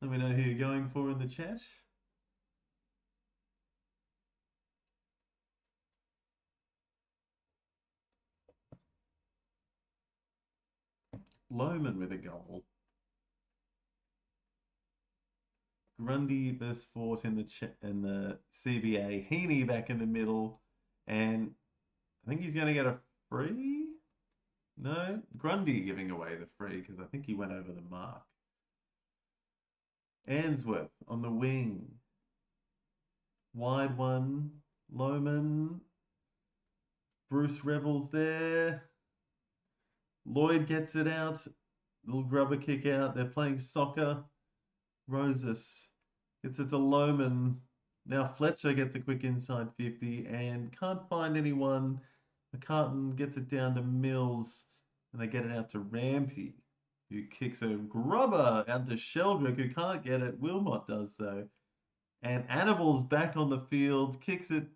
Let me know who you're going for in the chat. Lohman with a goal. Grundy versus Fort in the CBA. Heaney back in the middle, and I think he's going to get a free. No, Grundy giving away the free because I think he went over the mark. Answorth on the wing. Wide one. Lohman. Bruce Revel's there. Lloyd gets it out. Little grubber kick out. They're playing soccer. Rosas gets it to Lohman. Now Fletcher gets a quick inside 50 and can't find anyone. McCartan gets it down to Mills and they get it out to Rampy, who kicks a grubber out to Sheldrick, who can't get it. Wilmot does though. And Annibal's back on the field, kicks it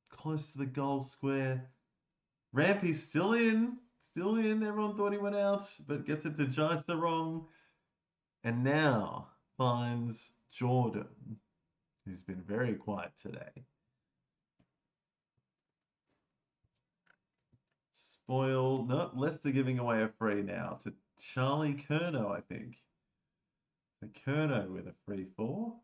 close to the goal square. Rampy's still in. Everyone thought he went out, but gets it to Jaisterong. And now finds Jordan, who's been very quiet today. Spoil, no, Leicester giving away a free now to Charlie Curnow, I think. So Curnow with a free 4.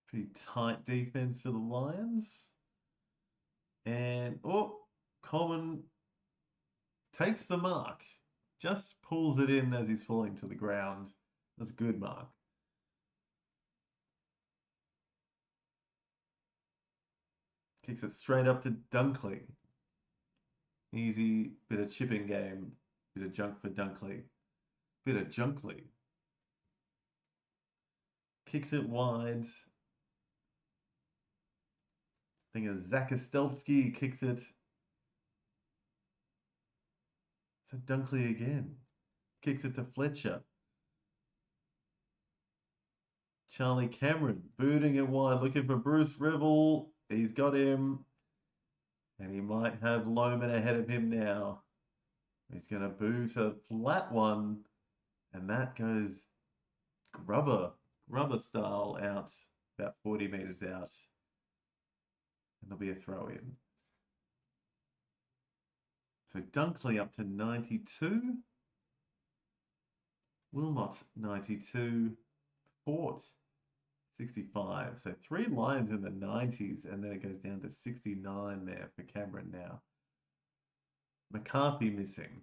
Pretty tight defense for the Lions. And, Coleman takes the mark. Just pulls it in as he's falling to the ground. That's a good mark. Kicks it straight up to Dunkley. Easy bit of chipping game. Bit of junk for Dunkley. Bit of Junkley. Kicks it wide. I think it's Zakastelsky kicks it So Dunkley again. Kicks it to Fletcher. Charlie Cameron booting it wide, looking for Bruce Revel. He's got him. And he might have Loman ahead of him now. He's going to boot a flat one. And that goes rubber style out, about 40 metres out. And there'll be a throw in. So Dunkley up to 92. Wilmot 92. Fort 65. So 3 lines in the 90s, and then it goes down to 69 there for Cameron now. McCarthy missing.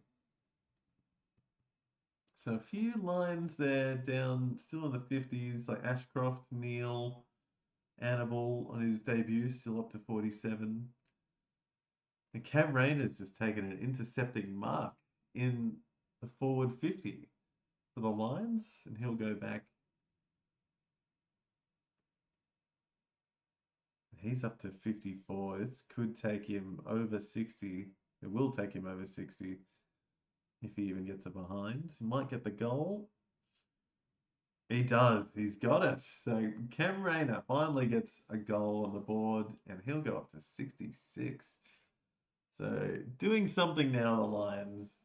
So a few lines there down, still in the 50s, like Ashcroft, Neil, Annabelle on his debut, still up to 47. And Cam Rayner's just taken an intercepting mark in the forward 50 for the Lions, and he'll go back. He's up to 54. This could take him over 60. It will take him over 60 if he even gets it behind. He might get the goal. He does. He's got it. So Cam Rayner finally gets a goal on the board, and he'll go up to 66. So doing something now, the Lions.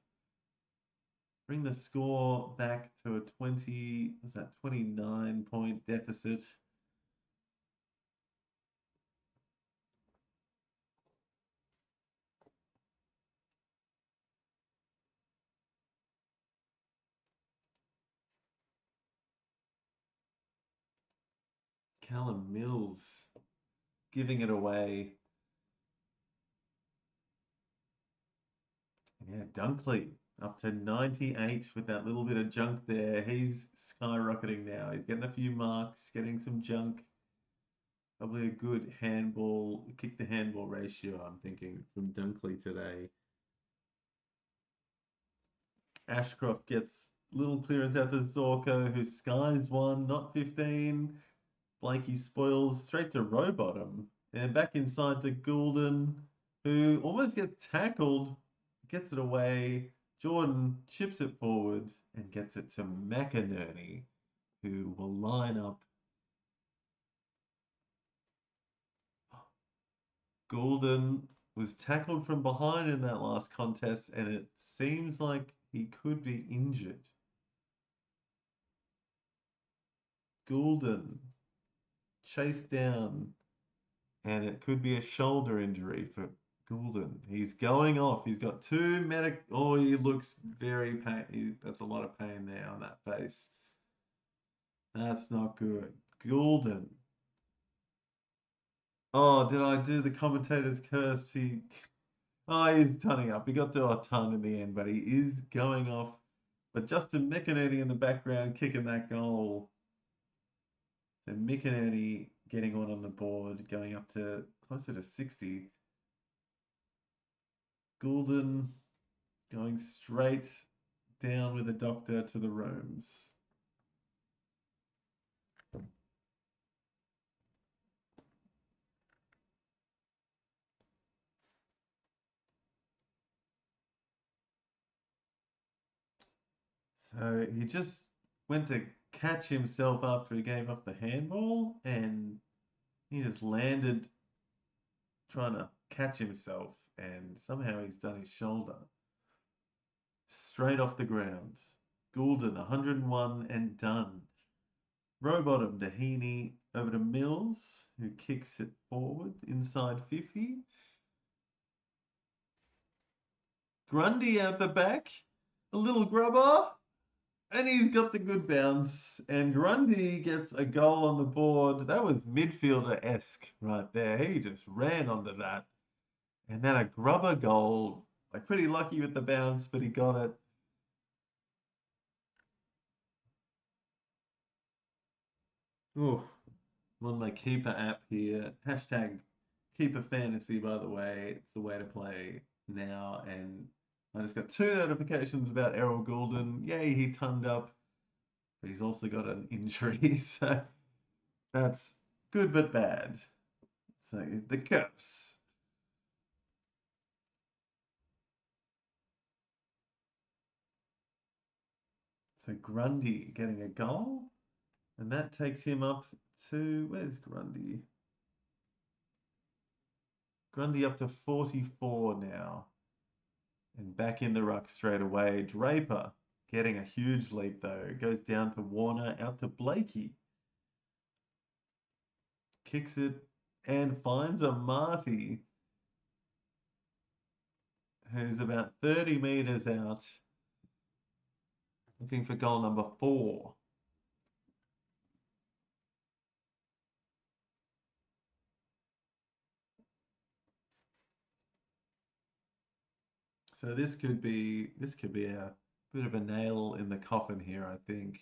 Bring the score back to a 29-point deficit. Callum Mills giving it away. Yeah, Dunkley up to 98 with that little bit of junk there. He's skyrocketing now. He's getting a few marks, getting some junk. Probably a good handball, kick to handball ratio, I'm thinking, from Dunkley today. Ashcroft gets little clearance out to Zorko, who skies one, not 15. Blakey spoils straight to Rowbottom. And back inside to Goulden, who almost gets tackled, gets it away. Jordan chips it forward and gets it to McInerney, who will line up. Goulden was tackled from behind in that last contest, and it seems like he could be injured. Goulden chased down, and it could be a shoulder injury for Goulden. He's going off. He's got 2 medic. Oh, he looks very pain. That's a lot of pain there on that face. That's not good. Goulden. Oh, did I do the commentator's curse? He's turning up. He got to a ton in the end, but he is going off. But Justin McInerney in the background kicking that goal. So McInerney getting one on the board, going up to closer to 60. Goulden going straight down with the doctor to the rooms. So he just went to catch himself after he gave off the handball, and he just landed trying to catch himself, and somehow he's done his shoulder. Straight off the ground. Goulden, 101 and done. Rowbottom to Heaney, over to Mills, who kicks it forward inside 50. Grundy out the back, a little grubber, and he's got the good bounce. And Grundy gets a goal on the board. That was midfielder-esque right there. He just ran onto that. And then a grubber goal. Like pretty lucky with the bounce, but he got it. Oh, I'm on my Keeper app here. Hashtag Keeper Fantasy, by the way. It's the way to play now. And I just got 2 notifications about Errol Goulden. Yay, he turned up. But he's also got an injury. So that's good but bad. So the curse. So Grundy getting a goal. And that takes him up to, where's Grundy? Grundy up to 44 now. And back in the ruck straight away. Draper getting a huge leap though. Goes down to Warner, out to Blakey. Kicks it and finds a Marty, who's about 30 metres out. Looking for goal number 4. So this could be a bit of a nail in the coffin here, I think,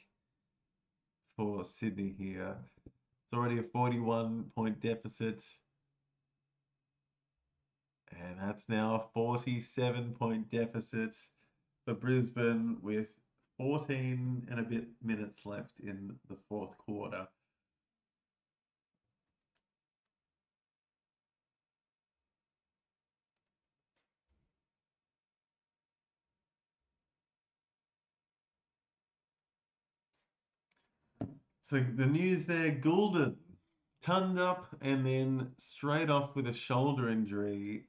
for Sydney here. It's already a 41-point deficit. And that's now a 47-point deficit for Brisbane with 14 and a bit minutes left in the fourth quarter. So the news there, Goulden turned up and then straight off with a shoulder injury.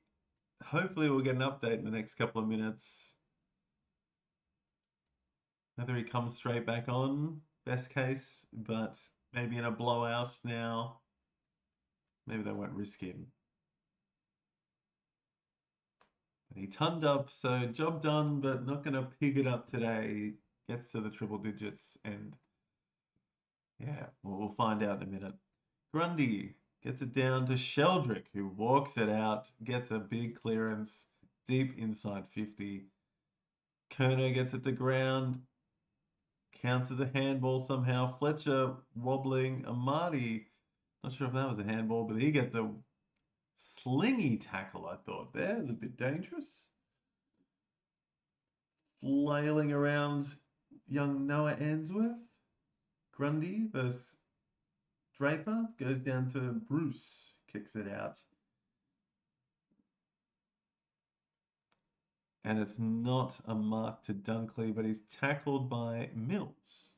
Hopefully we'll get an update in the next couple of minutes. Whether he comes straight back on, best case, but maybe in a blowout now. Maybe they won't risk him. He turned up, so job done, but not going to pick it up today. Gets to the triple digits, and yeah, we'll find out in a minute. Grundy gets it down to Sheldrick, who walks it out, gets a big clearance deep inside 50. Kerner gets it to ground, counts as a handball somehow. Fletcher wobbling. Amati, not sure if that was a handball, but he gets a slingy tackle, I thought. There is a bit dangerous. Flailing around young Noah Answorth. Grundy versus Draper goes down to Bruce, kicks it out. And it's not a mark to Dunkley, but he's tackled by Mills.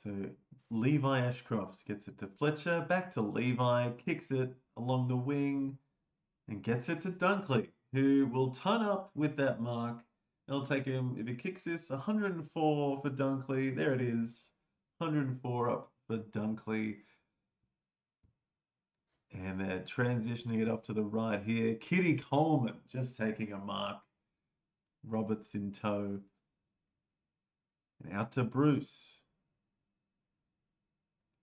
So Levi Ashcroft gets it to Fletcher, back to Levi, kicks it along the wing, and gets it to Dunkley, who will turn up with that mark. It'll take him, if he kicks this, 104 for Dunkley. There it is, 104 up for Dunkley. And they're transitioning it up to the right here. Kitty Coleman just taking a mark. Roberts in tow. And out to Bruce.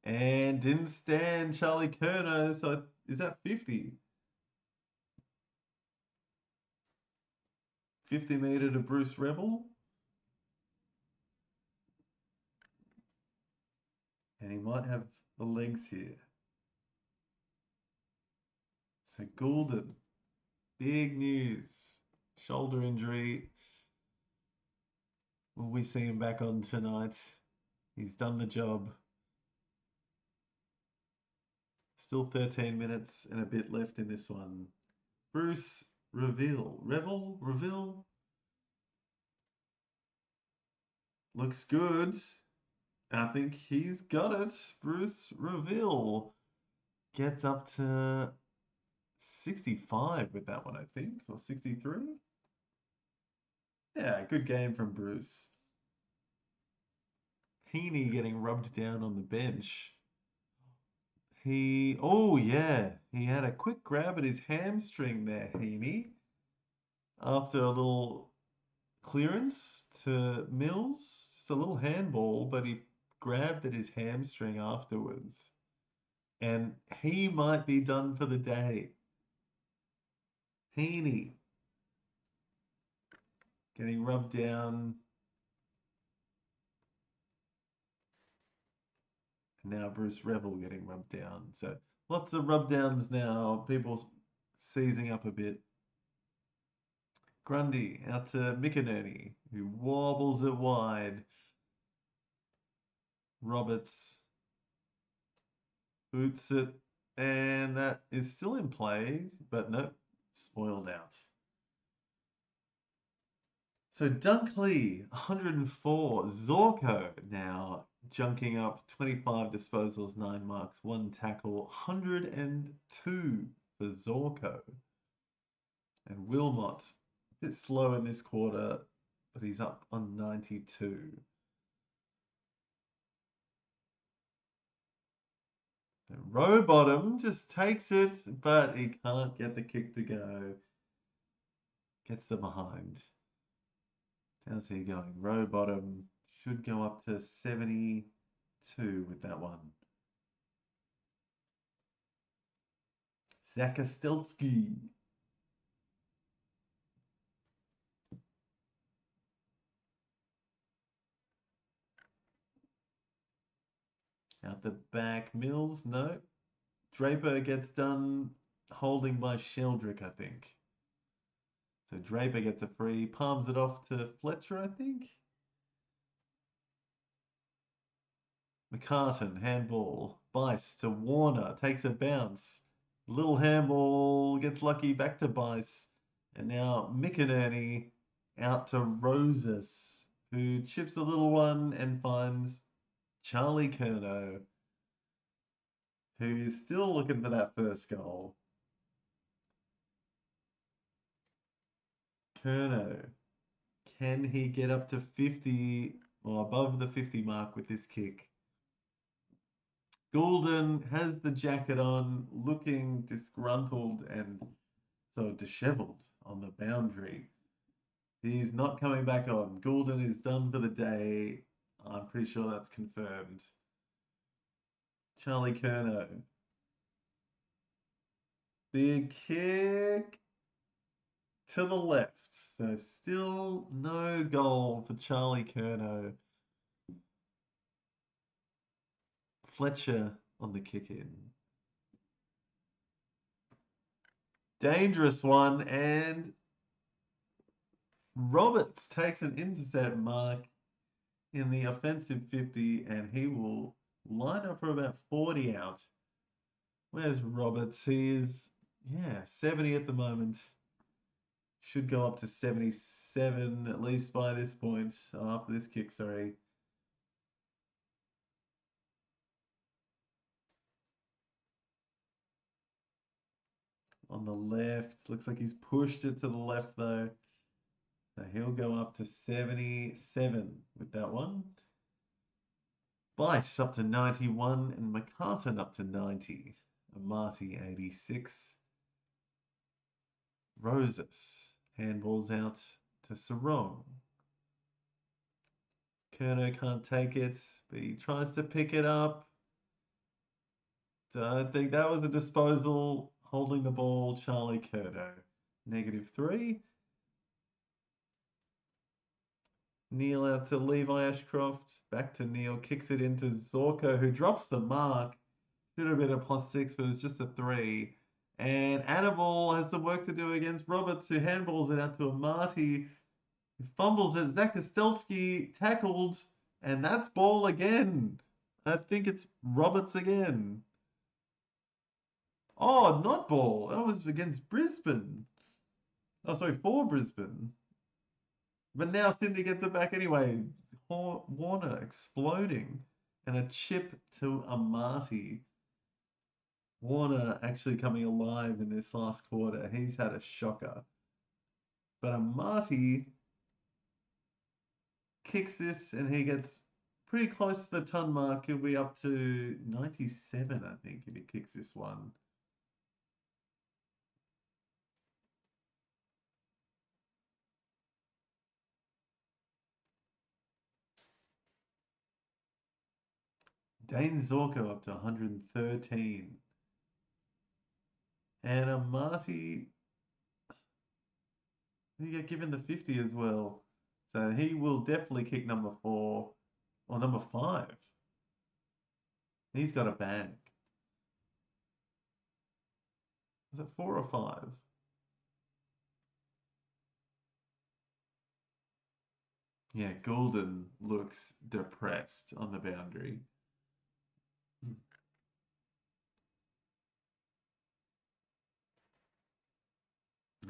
And didn't stand Charlie Kerner. So is that 50? 50 metre to Bruce Rebel. And he might have the legs here. So Goulden, big news. Shoulder injury. Will we see him back on tonight? He's done the job. Still 13 minutes and a bit left in this one. Bruce Reveal. Looks good. I think he's got it. Bruce Reveal gets up to 65 with that one, I think, or 63. Yeah, good game from Bruce. Heaney getting rubbed down on the bench. Oh yeah, he had a quick grab at his hamstring there, Heaney. After a little clearance to Mills. Just a little handball, but he grabbed at his hamstring afterwards. And he might be done for the day. Heaney getting rubbed down. And now Bruce Revel getting rubbed down. So lots of rub downs now. People seizing up a bit. Grundy out to McInerney, who wobbles it wide. Roberts Boots it. And that is still in play, but nope, spoiled out. So Dunkley, 104. Zorko now junking up 25 disposals, 9 marks, 1 tackle, 102 for Zorko. And Wilmot, a bit slow in this quarter, but he's up on 92. Rowbottom just takes it, but he can't get the kick to go. Gets the behind. How's he going? Rowbottom should go up to 72 with that one. Zakastelski. Out the back. Mills, no. Draper gets done holding by Sheldrick, I think. So Draper gets a free, palms it off to Fletcher, I think. McCartan, handball. Bice to Warner, takes a bounce. Little handball, gets lucky, back to Bice. And now McInerney out to Roses, who chips a little one and finds Charlie Curnow, who is still looking for that first goal. Curnow, can he get up to 50 or above the 50 mark with this kick? Goulden has the jacket on, looking disgruntled and so disheveled on the boundary. He's not coming back on. Goulden is done for the day. I'm pretty sure that's confirmed. Charlie Curnow. Big kick to the left. So still no goal for Charlie Curnow. Fletcher on the kick in. Dangerous one, and Roberts takes an intercept mark in the offensive 50, and he will line up for about 40 out. Where's Roberts? He is, 70 at the moment. Should go up to 77 at least by this point, after this kick, sorry. On the left, looks like he's pushed it to the left though. So he'll go up to 77 with that one. Bice up to 91 and McCartan up to 90. Marty 86. Roses. Handballs out to Sarong. Curnow can't take it, but he tries to pick it up. I think that was a disposal. Holding the ball, Charlie Curnow. -3. Neil out to Levi Ashcroft. Back to Neil. Kicks it into Zorko, who drops the mark. Should have been a +6, but it was just a 3. And Annabelle has some work to do against Roberts, who handballs it out to a Marty, who fumbles it. Zakastelski tackled, and that's ball again. I think it's Roberts again. Oh, not ball. That was against Brisbane. Oh, sorry, for Brisbane. But now Sydney gets it back anyway. Warner exploding. And a chip to a Marty. Warner actually coming alive in this last quarter. He's had a shocker. But a Marty kicks this and he gets pretty close to the ton mark. He'll be up to 97, I think, if he kicks this one. Dane Zorko up to 113. And a Marty, he got given the 50 as well. So he will definitely kick number 4 or number 5. He's got a bag. Is it 4 or 5? Yeah, Goulden looks depressed on the boundary.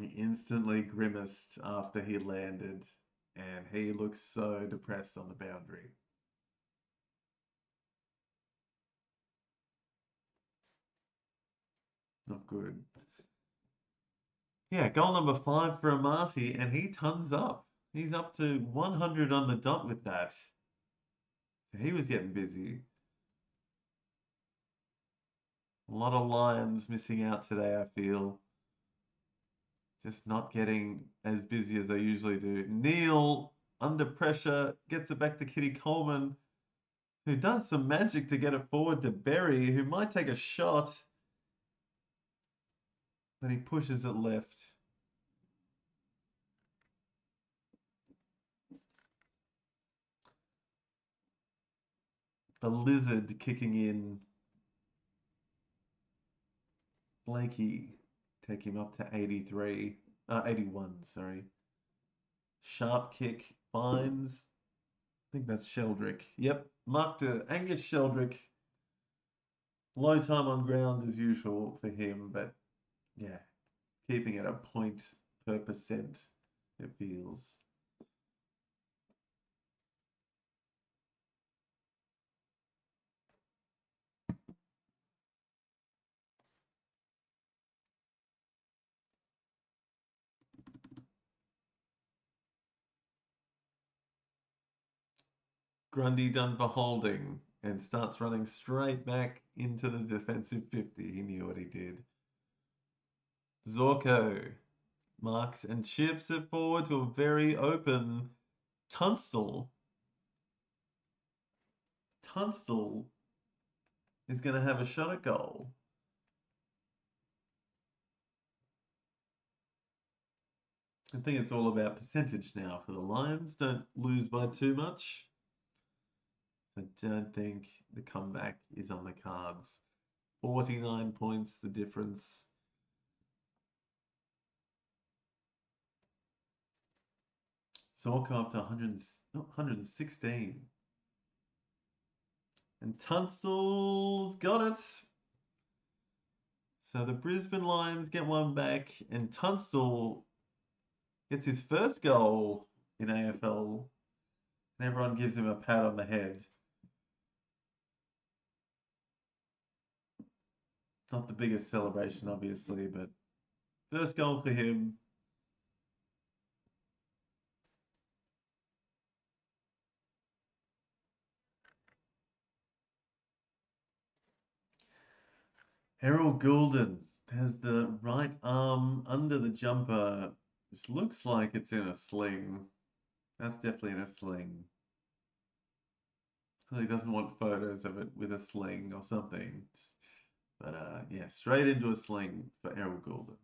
He instantly grimaced after he landed, and he looks so depressed on the boundary. Not good. Yeah, goal number 5 for Amati, and he tons up. He's up to 100 on the dot with that. He was getting busy. A lot of Lions missing out today, I feel. Just not getting as busy as they usually do. Neil, under pressure, gets it back to Kitty Coleman, who does some magic to get it forward to Berry, who might take a shot, but he pushes it left. The Lizard kicking in. Blakey take him up to 81, sorry. Sharp kick finds. I think that's Sheldrick. Yep, marked to Angus Sheldrick. Low time on ground as usual for him, but yeah, keeping it a point per percent, it feels. Grundy done for holding and starts running straight back into the defensive 50. He knew what he did. Zorko marks and chips it forward to a very open Tunstall. Tunstall is going to have a shot at goal. I think it's all about percentage now for the Lions. Don't lose by too much. I don't think the comeback is on the cards. 49 points, the difference. Zorko up to 116. And Tunstall's got it. So the Brisbane Lions get one back, and Tunstall gets his first goal in AFL, and everyone gives him a pat on the head. Not the biggest celebration, obviously, but first goal for him. Harold Goulden has the right arm under the jumper. This looks like it's in a sling. That's definitely in a sling. He doesn't want photos of it with a sling or something. But yeah, straight into a sling for Errol Goulden.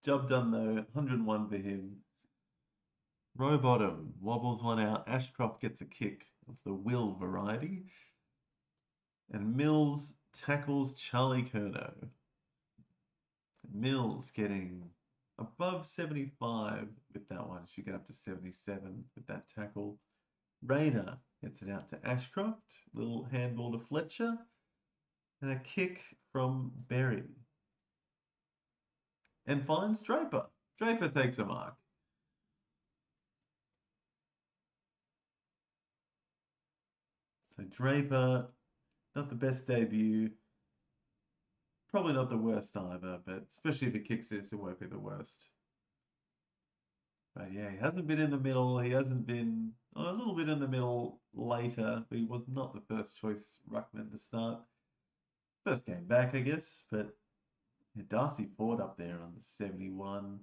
Job done though, 101 for him. Rowbottom wobbles one out. Ashcroft gets a kick of the Will variety. And Mills tackles Charlie Curnow. Mills getting above 75 with that one. Should get up to 77 with that tackle. Rayner gets it out to Ashcroft. Little handball to Fletcher. And a kick from Berry. And finds Draper. Draper takes a mark. So Draper, not the best debut. Probably not the worst either, but especially if he kicks this, it won't be the worst. But yeah, he hasn't been in the middle. He hasn't been a little bit in the middle later, but he was not the first choice ruckman to start. First game back, I guess, but yeah, Darcy Ford up there on the 71.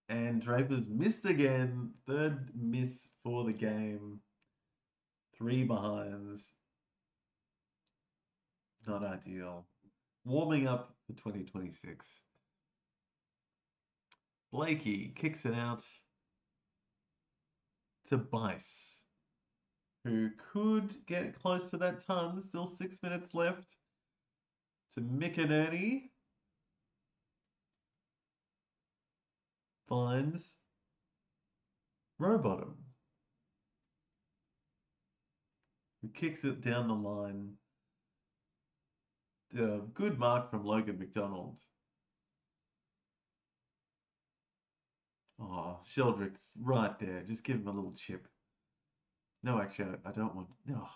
And Draper's missed again. Third miss for the game. 3 behinds. Not ideal. Warming up for 2026. Blakey kicks it out to Bice, who could get close to that ton. Still 6 minutes left. To McInerney. Finds Rowbottom, who kicks it down the line. Good mark from Logan McDonald. Oh, Sheldrick's right there. Just give him a little chip. No, actually, I don't want. No,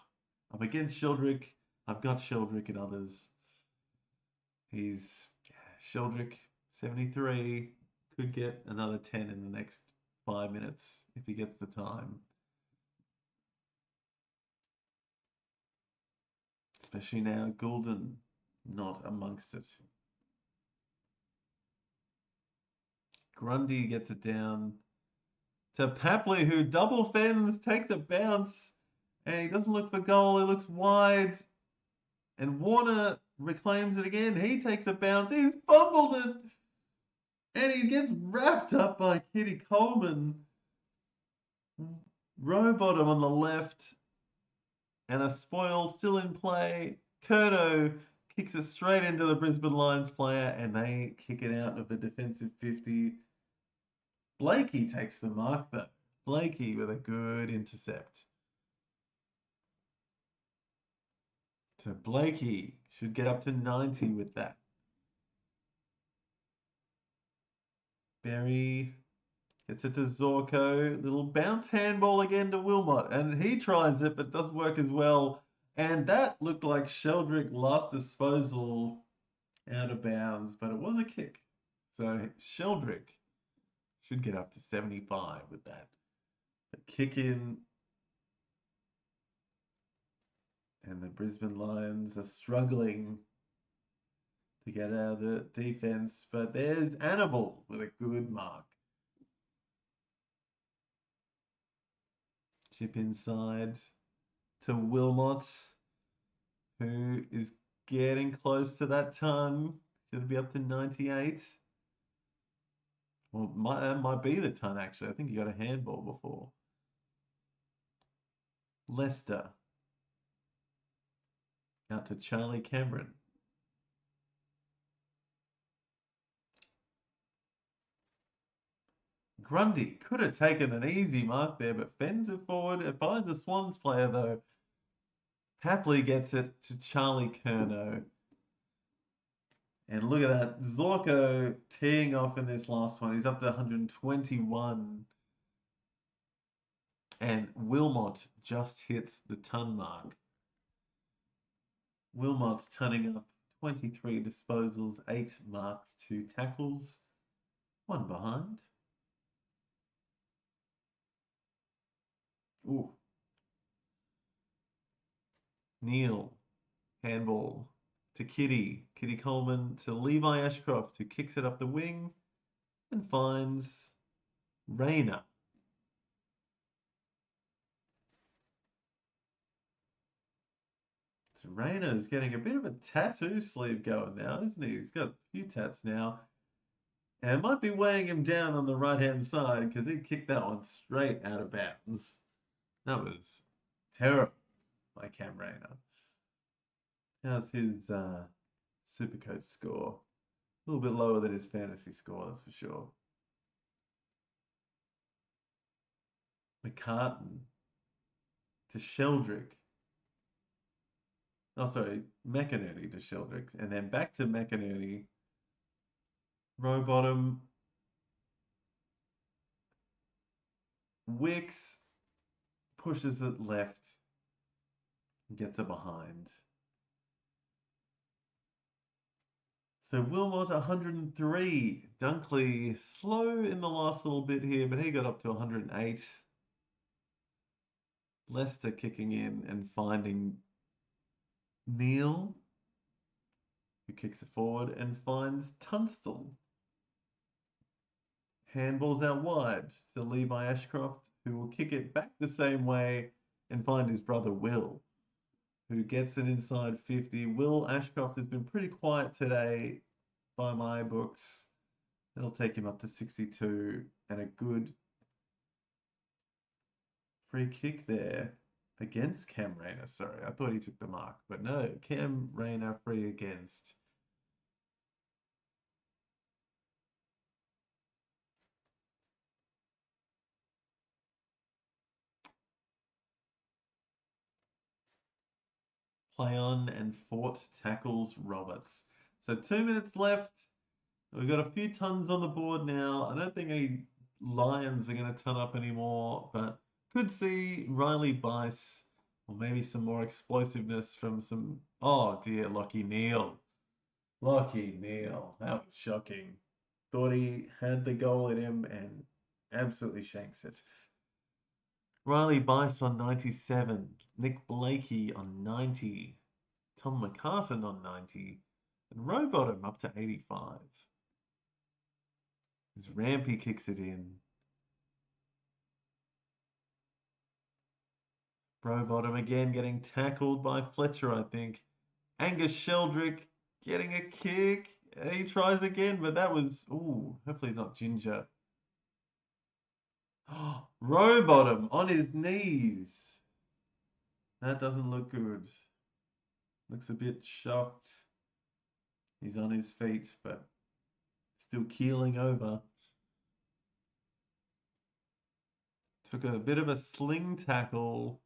I'm against Sheldrick. I've got Sheldrick and others. He's Sheldrick 73. Could get another 10 in the next 5 minutes if he gets the time. Especially now, Goulden not amongst it. Grundy gets it down to Papley, who double fends, takes a bounce, and he doesn't look for goal. He looks wide, and Warner reclaims it again. He takes a bounce. He's fumbled it, and he gets wrapped up by Kitty Coleman. Row bottom on the left, and a spoil still in play. Curto kicks it straight into the Brisbane Lions player, and they kick it out of the defensive 50. Blakey takes the mark, though. Blakey with a good intercept. So Blakey should get up to 90 with that. Berry gets it to Zorko. Little bounce handball again to Wilmot. And he tries it, but doesn't work as well. And that looked like Sheldrick last disposal out of bounds, but it was a kick. So Sheldrick should get up to 75 with that. A kick in. And the Brisbane Lions are struggling to get out of the defense, but there's Annabelle with a good mark. Chip inside to Wilmot, who is getting close to that ton. Should be up to 98. Well, that might be the ton, actually. I think he got a handball before. Leicester. Out to Charlie Cameron. Grundy could have taken an easy mark there, but fends it forward. It finds a Swans player, though. Happily gets it to Charlie Curnow. And look at that. Zorko teeing off in this last one. He's up to 121. And Wilmot just hits the ton mark. Wilmot's turning up 23 disposals, 8 marks, 2 tackles, 1 behind. Ooh. Neil, handball to Kitty. Kitty Coleman to Levi Ashcroft, who kicks it up the wing and finds Rayner. So Rayner's getting a bit of a tattoo sleeve going now, isn't he? He's got a few tats now. And it might be weighing him down on the right-hand side because he kicked that one straight out of bounds. That was terrible by Cam Rayner. How's his Supercoach score? A little bit lower than his fantasy score, that's for sure. McCartan to Sheldrick. Oh, sorry, McInerney to Sheldrick. And then back to McInerney. Row bottom. Wicks pushes it left. Gets it behind. So Wilmot 103. Dunkley slow in the last little bit here, but he got up to 108. Leicester kicking in and finding Neil, who kicks it forward and finds Tunstall. Handballs out wide to Levi Ashcroft, who will kick it back the same way and find his brother Will, who gets it inside 50. Will Ashcroft has been pretty quiet today by my books. It'll take him up to 62 and a good free kick there against Cam Rayner. Sorry, I thought he took the mark, but no, Cam Rayner free against. play on and Fort tackles Roberts. So 2 minutes left. We've got a few tons on the board now. I don't think any Lions are going to ton up anymore, but could see Riley Bice or maybe some more explosiveness from some. Oh dear, Lockie Neal. Lockie Neal. That was shocking. Thought he had the goal in him and absolutely shanks it. Riley Bice on 97. Nick Blakey on 90. Tom McCartan on 90. And Rowbottom up to 85. As Rampy kicks it in. Rowbottom again getting tackled by Fletcher, I think. Angus Sheldrick getting a kick. He tries again, but that was... Ooh, hopefully it's not Ginger. Rowbottom on his knees. That doesn't look good. Looks a bit shocked. He's on his feet, but still keeling over. Took a bit of a sling tackle.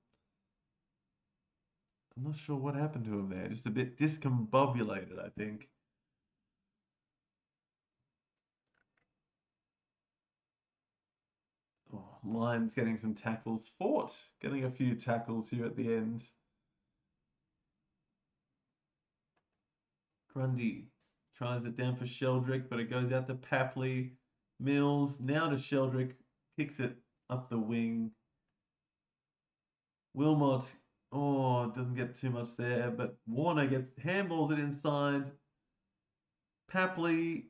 I'm not sure what happened to him there. Just a bit discombobulated, I think. Oh, Lions getting some tackles. Fort getting a few tackles here at the end. Grundy tries it down for Sheldrick, but it goes out to Papley. Mills now to Sheldrick. Kicks it up the wing. Wilmot, oh, doesn't get too much there, but Warner handballs it inside. Papley,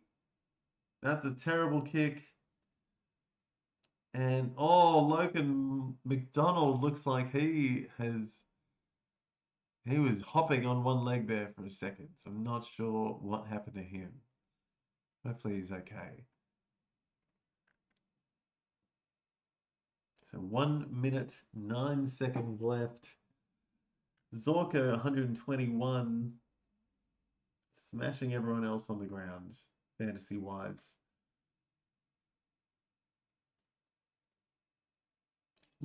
that's a terrible kick. And oh, Logan McDonald looks like he was hopping on one leg there for a second. So I'm not sure what happened to him. Hopefully he's okay. So 1 minute, 9 seconds left. Zorko 121. Smashing everyone else on the ground, fantasy-wise.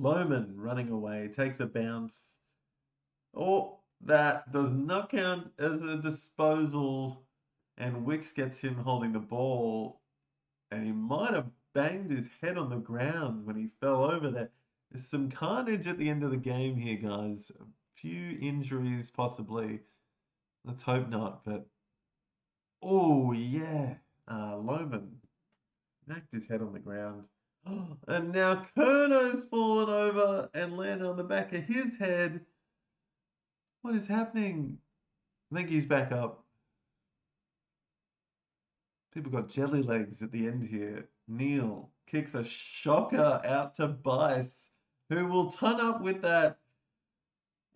Lohman running away, takes a bounce. Oh, that does not count as a disposal. And Wicks gets him holding the ball. And he might have banged his head on the ground when he fell over there. There's some carnage at the end of the game here, guys. A few injuries, possibly. Let's hope not, but... Oh, yeah. Lohman smacked his head on the ground. And now Kerno's fallen over and landed on the back of his head. What is happening? I think he's back up. People got jelly legs at the end here. Neil kicks a shocker out to Bice, who will ton up with that.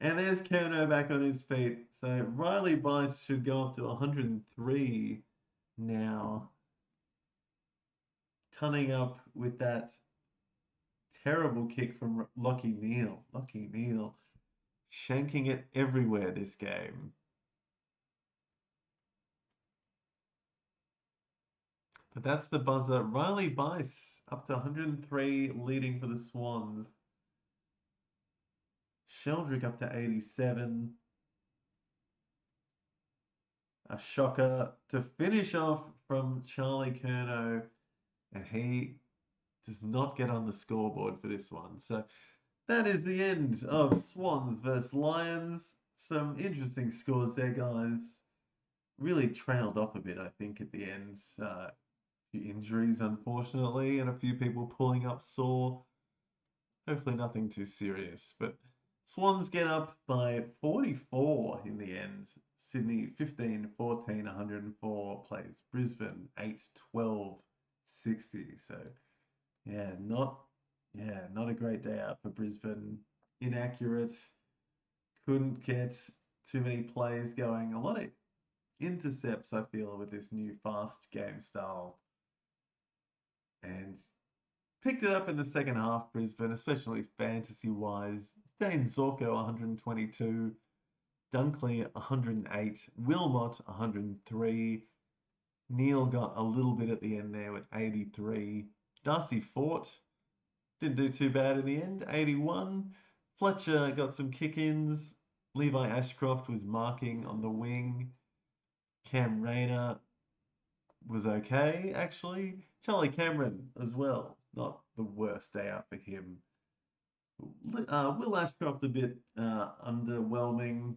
And there's Kerno back on his feet. So Riley Bice should go up to 103 now. Tunning up with that terrible kick from Lockie Neal. Lockie Neal shanking it everywhere this game. But that's the buzzer. Riley Bice up to 103, leading for the Swans. Sheldrick up to 87. A shocker to finish off from Charlie Curnow. And he does not get on the scoreboard for this one. So that is the end of Swans versus Lions. Some interesting scores there, guys. Really trailed off a bit, I think, at the end. A few injuries, unfortunately, and a few people pulling up sore. Hopefully nothing too serious. But Swans get up by 44 in the end. Sydney 15-14, 104 plays Brisbane 8-12, 60. So yeah, not a great day out for Brisbane. Inaccurate. Couldn't get too many plays going. A lot of intercepts, I feel, with this new fast game style. And picked it up in the second half, Brisbane, especially fantasy-wise. Dane Zorko, 122. Dunkley, 108. Wilmot, 103. Neil got a little bit at the end there with 83. Darcy Fort didn't do too bad in the end, 81. Fletcher got some kick-ins. Levi Ashcroft was marking on the wing. Cam Rayner was okay, actually. Charlie Cameron as well. Not the worst day out for him. Will Ashcroft a bit underwhelming,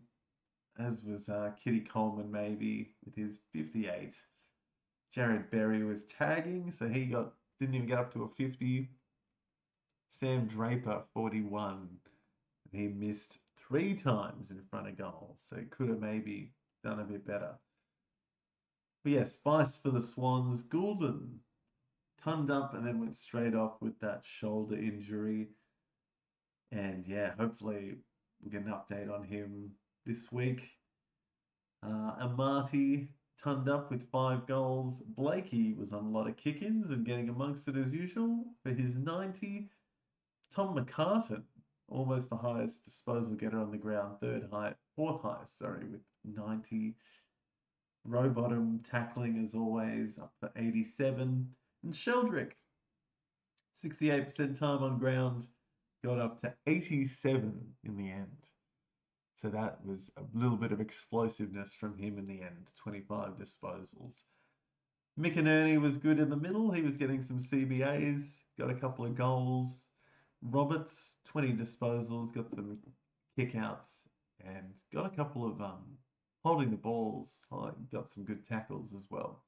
as was Kitty Coleman maybe with his 58. Jared Berry was tagging, so he didn't even get up to a 50. Sam Draper 41. And he missed 3 times in front of goal, so he could have maybe done a bit better. But yeah, Spice for the Swans. Goulden turned up and then went straight off with that shoulder injury. And yeah, hopefully we'll get an update on him this week. Amati turned up with 5 goals. Blakey was on a lot of kick-ins and getting amongst it as usual for his 90. Tom McCartan, almost the highest disposal getter on the ground, fourth highest, sorry, with 90. Rowbottom tackling as always, up for 87. And Sheldrick, 68% time on ground, got up to 87 in the end. So that was a little bit of explosiveness from him in the end, 25 disposals. Mick and Ernie was good in the middle. He was getting some CBAs, got a couple of goals. Roberts, 20 disposals, got some kickouts, and got a couple of holding the balls. Got some good tackles as well.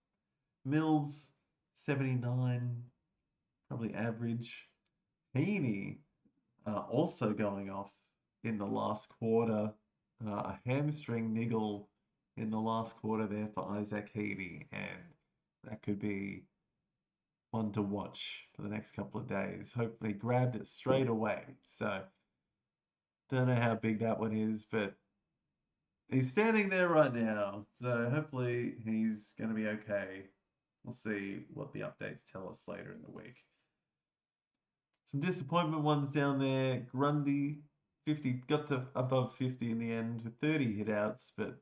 Mills, 79, probably average. Heaney, also going off in the last quarter. A hamstring niggle in the last quarter there for Isaac Heaney, and that could be one to watch for the next couple of days. Hopefully grabbed it straight away. So don't know how big that one is, but he's standing there right now. So hopefully he's going to be okay. We'll see what the updates tell us later in the week. Some disappointment ones down there. Grundy, 50, got to above 50 in the end with 30 hitouts, but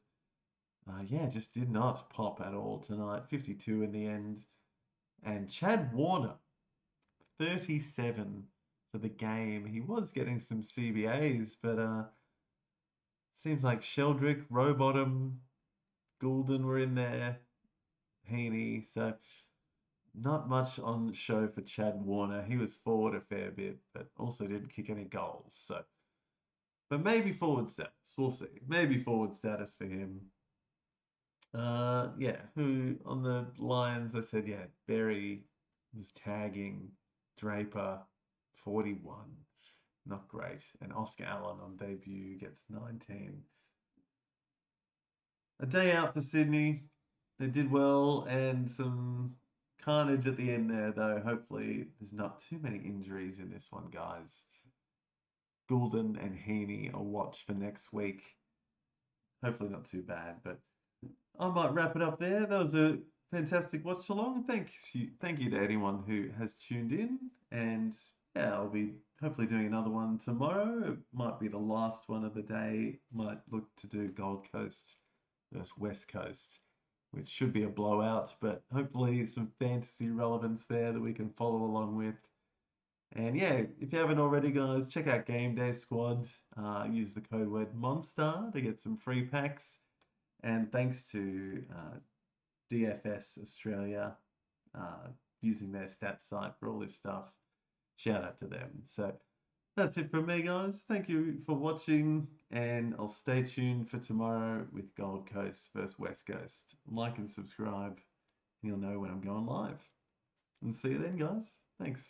yeah, just did not pop at all tonight. 52 in the end. And Chad Warner, 37 for the game. He was getting some CBAs, but seems like Sheldrick, Rowbottom, Goulden were in there, Heaney. So not much on show for Chad Warner. He was forward a fair bit, but also didn't kick any goals. So, but maybe forward status. We'll see. Maybe forward status for him. Yeah, who on the Lions? I said, yeah, Berry was tagging Draper, 41. Not great. And Oscar Allen on debut gets 19. A day out for Sydney. They did well, and some carnage at the end there, though. Hopefully, there's not too many injuries in this one, guys. Goulden and Heaney a watch for next week. Hopefully, not too bad, but I might wrap it up there. That was a fantastic watch along. Thank you to anyone who has tuned in, and yeah, I'll be hopefully doing another one tomorrow. It might be the last one of the day. Might look to do Gold Coast versus West Coast, which should be a blowout, but hopefully some fantasy relevance there that we can follow along with. And yeah, if you haven't already, guys, check out Game Day Squad. Use the code word MONSTAR to get some free packs. And thanks to DFSAustralia using their stats site for all this stuff. Shout out to them. So that's it from me, guys. Thank you for watching, and I'll stay tuned for tomorrow with Gold Coast versus West Coast. Like and subscribe, and you'll know when I'm going live. And see you then, guys. Thanks.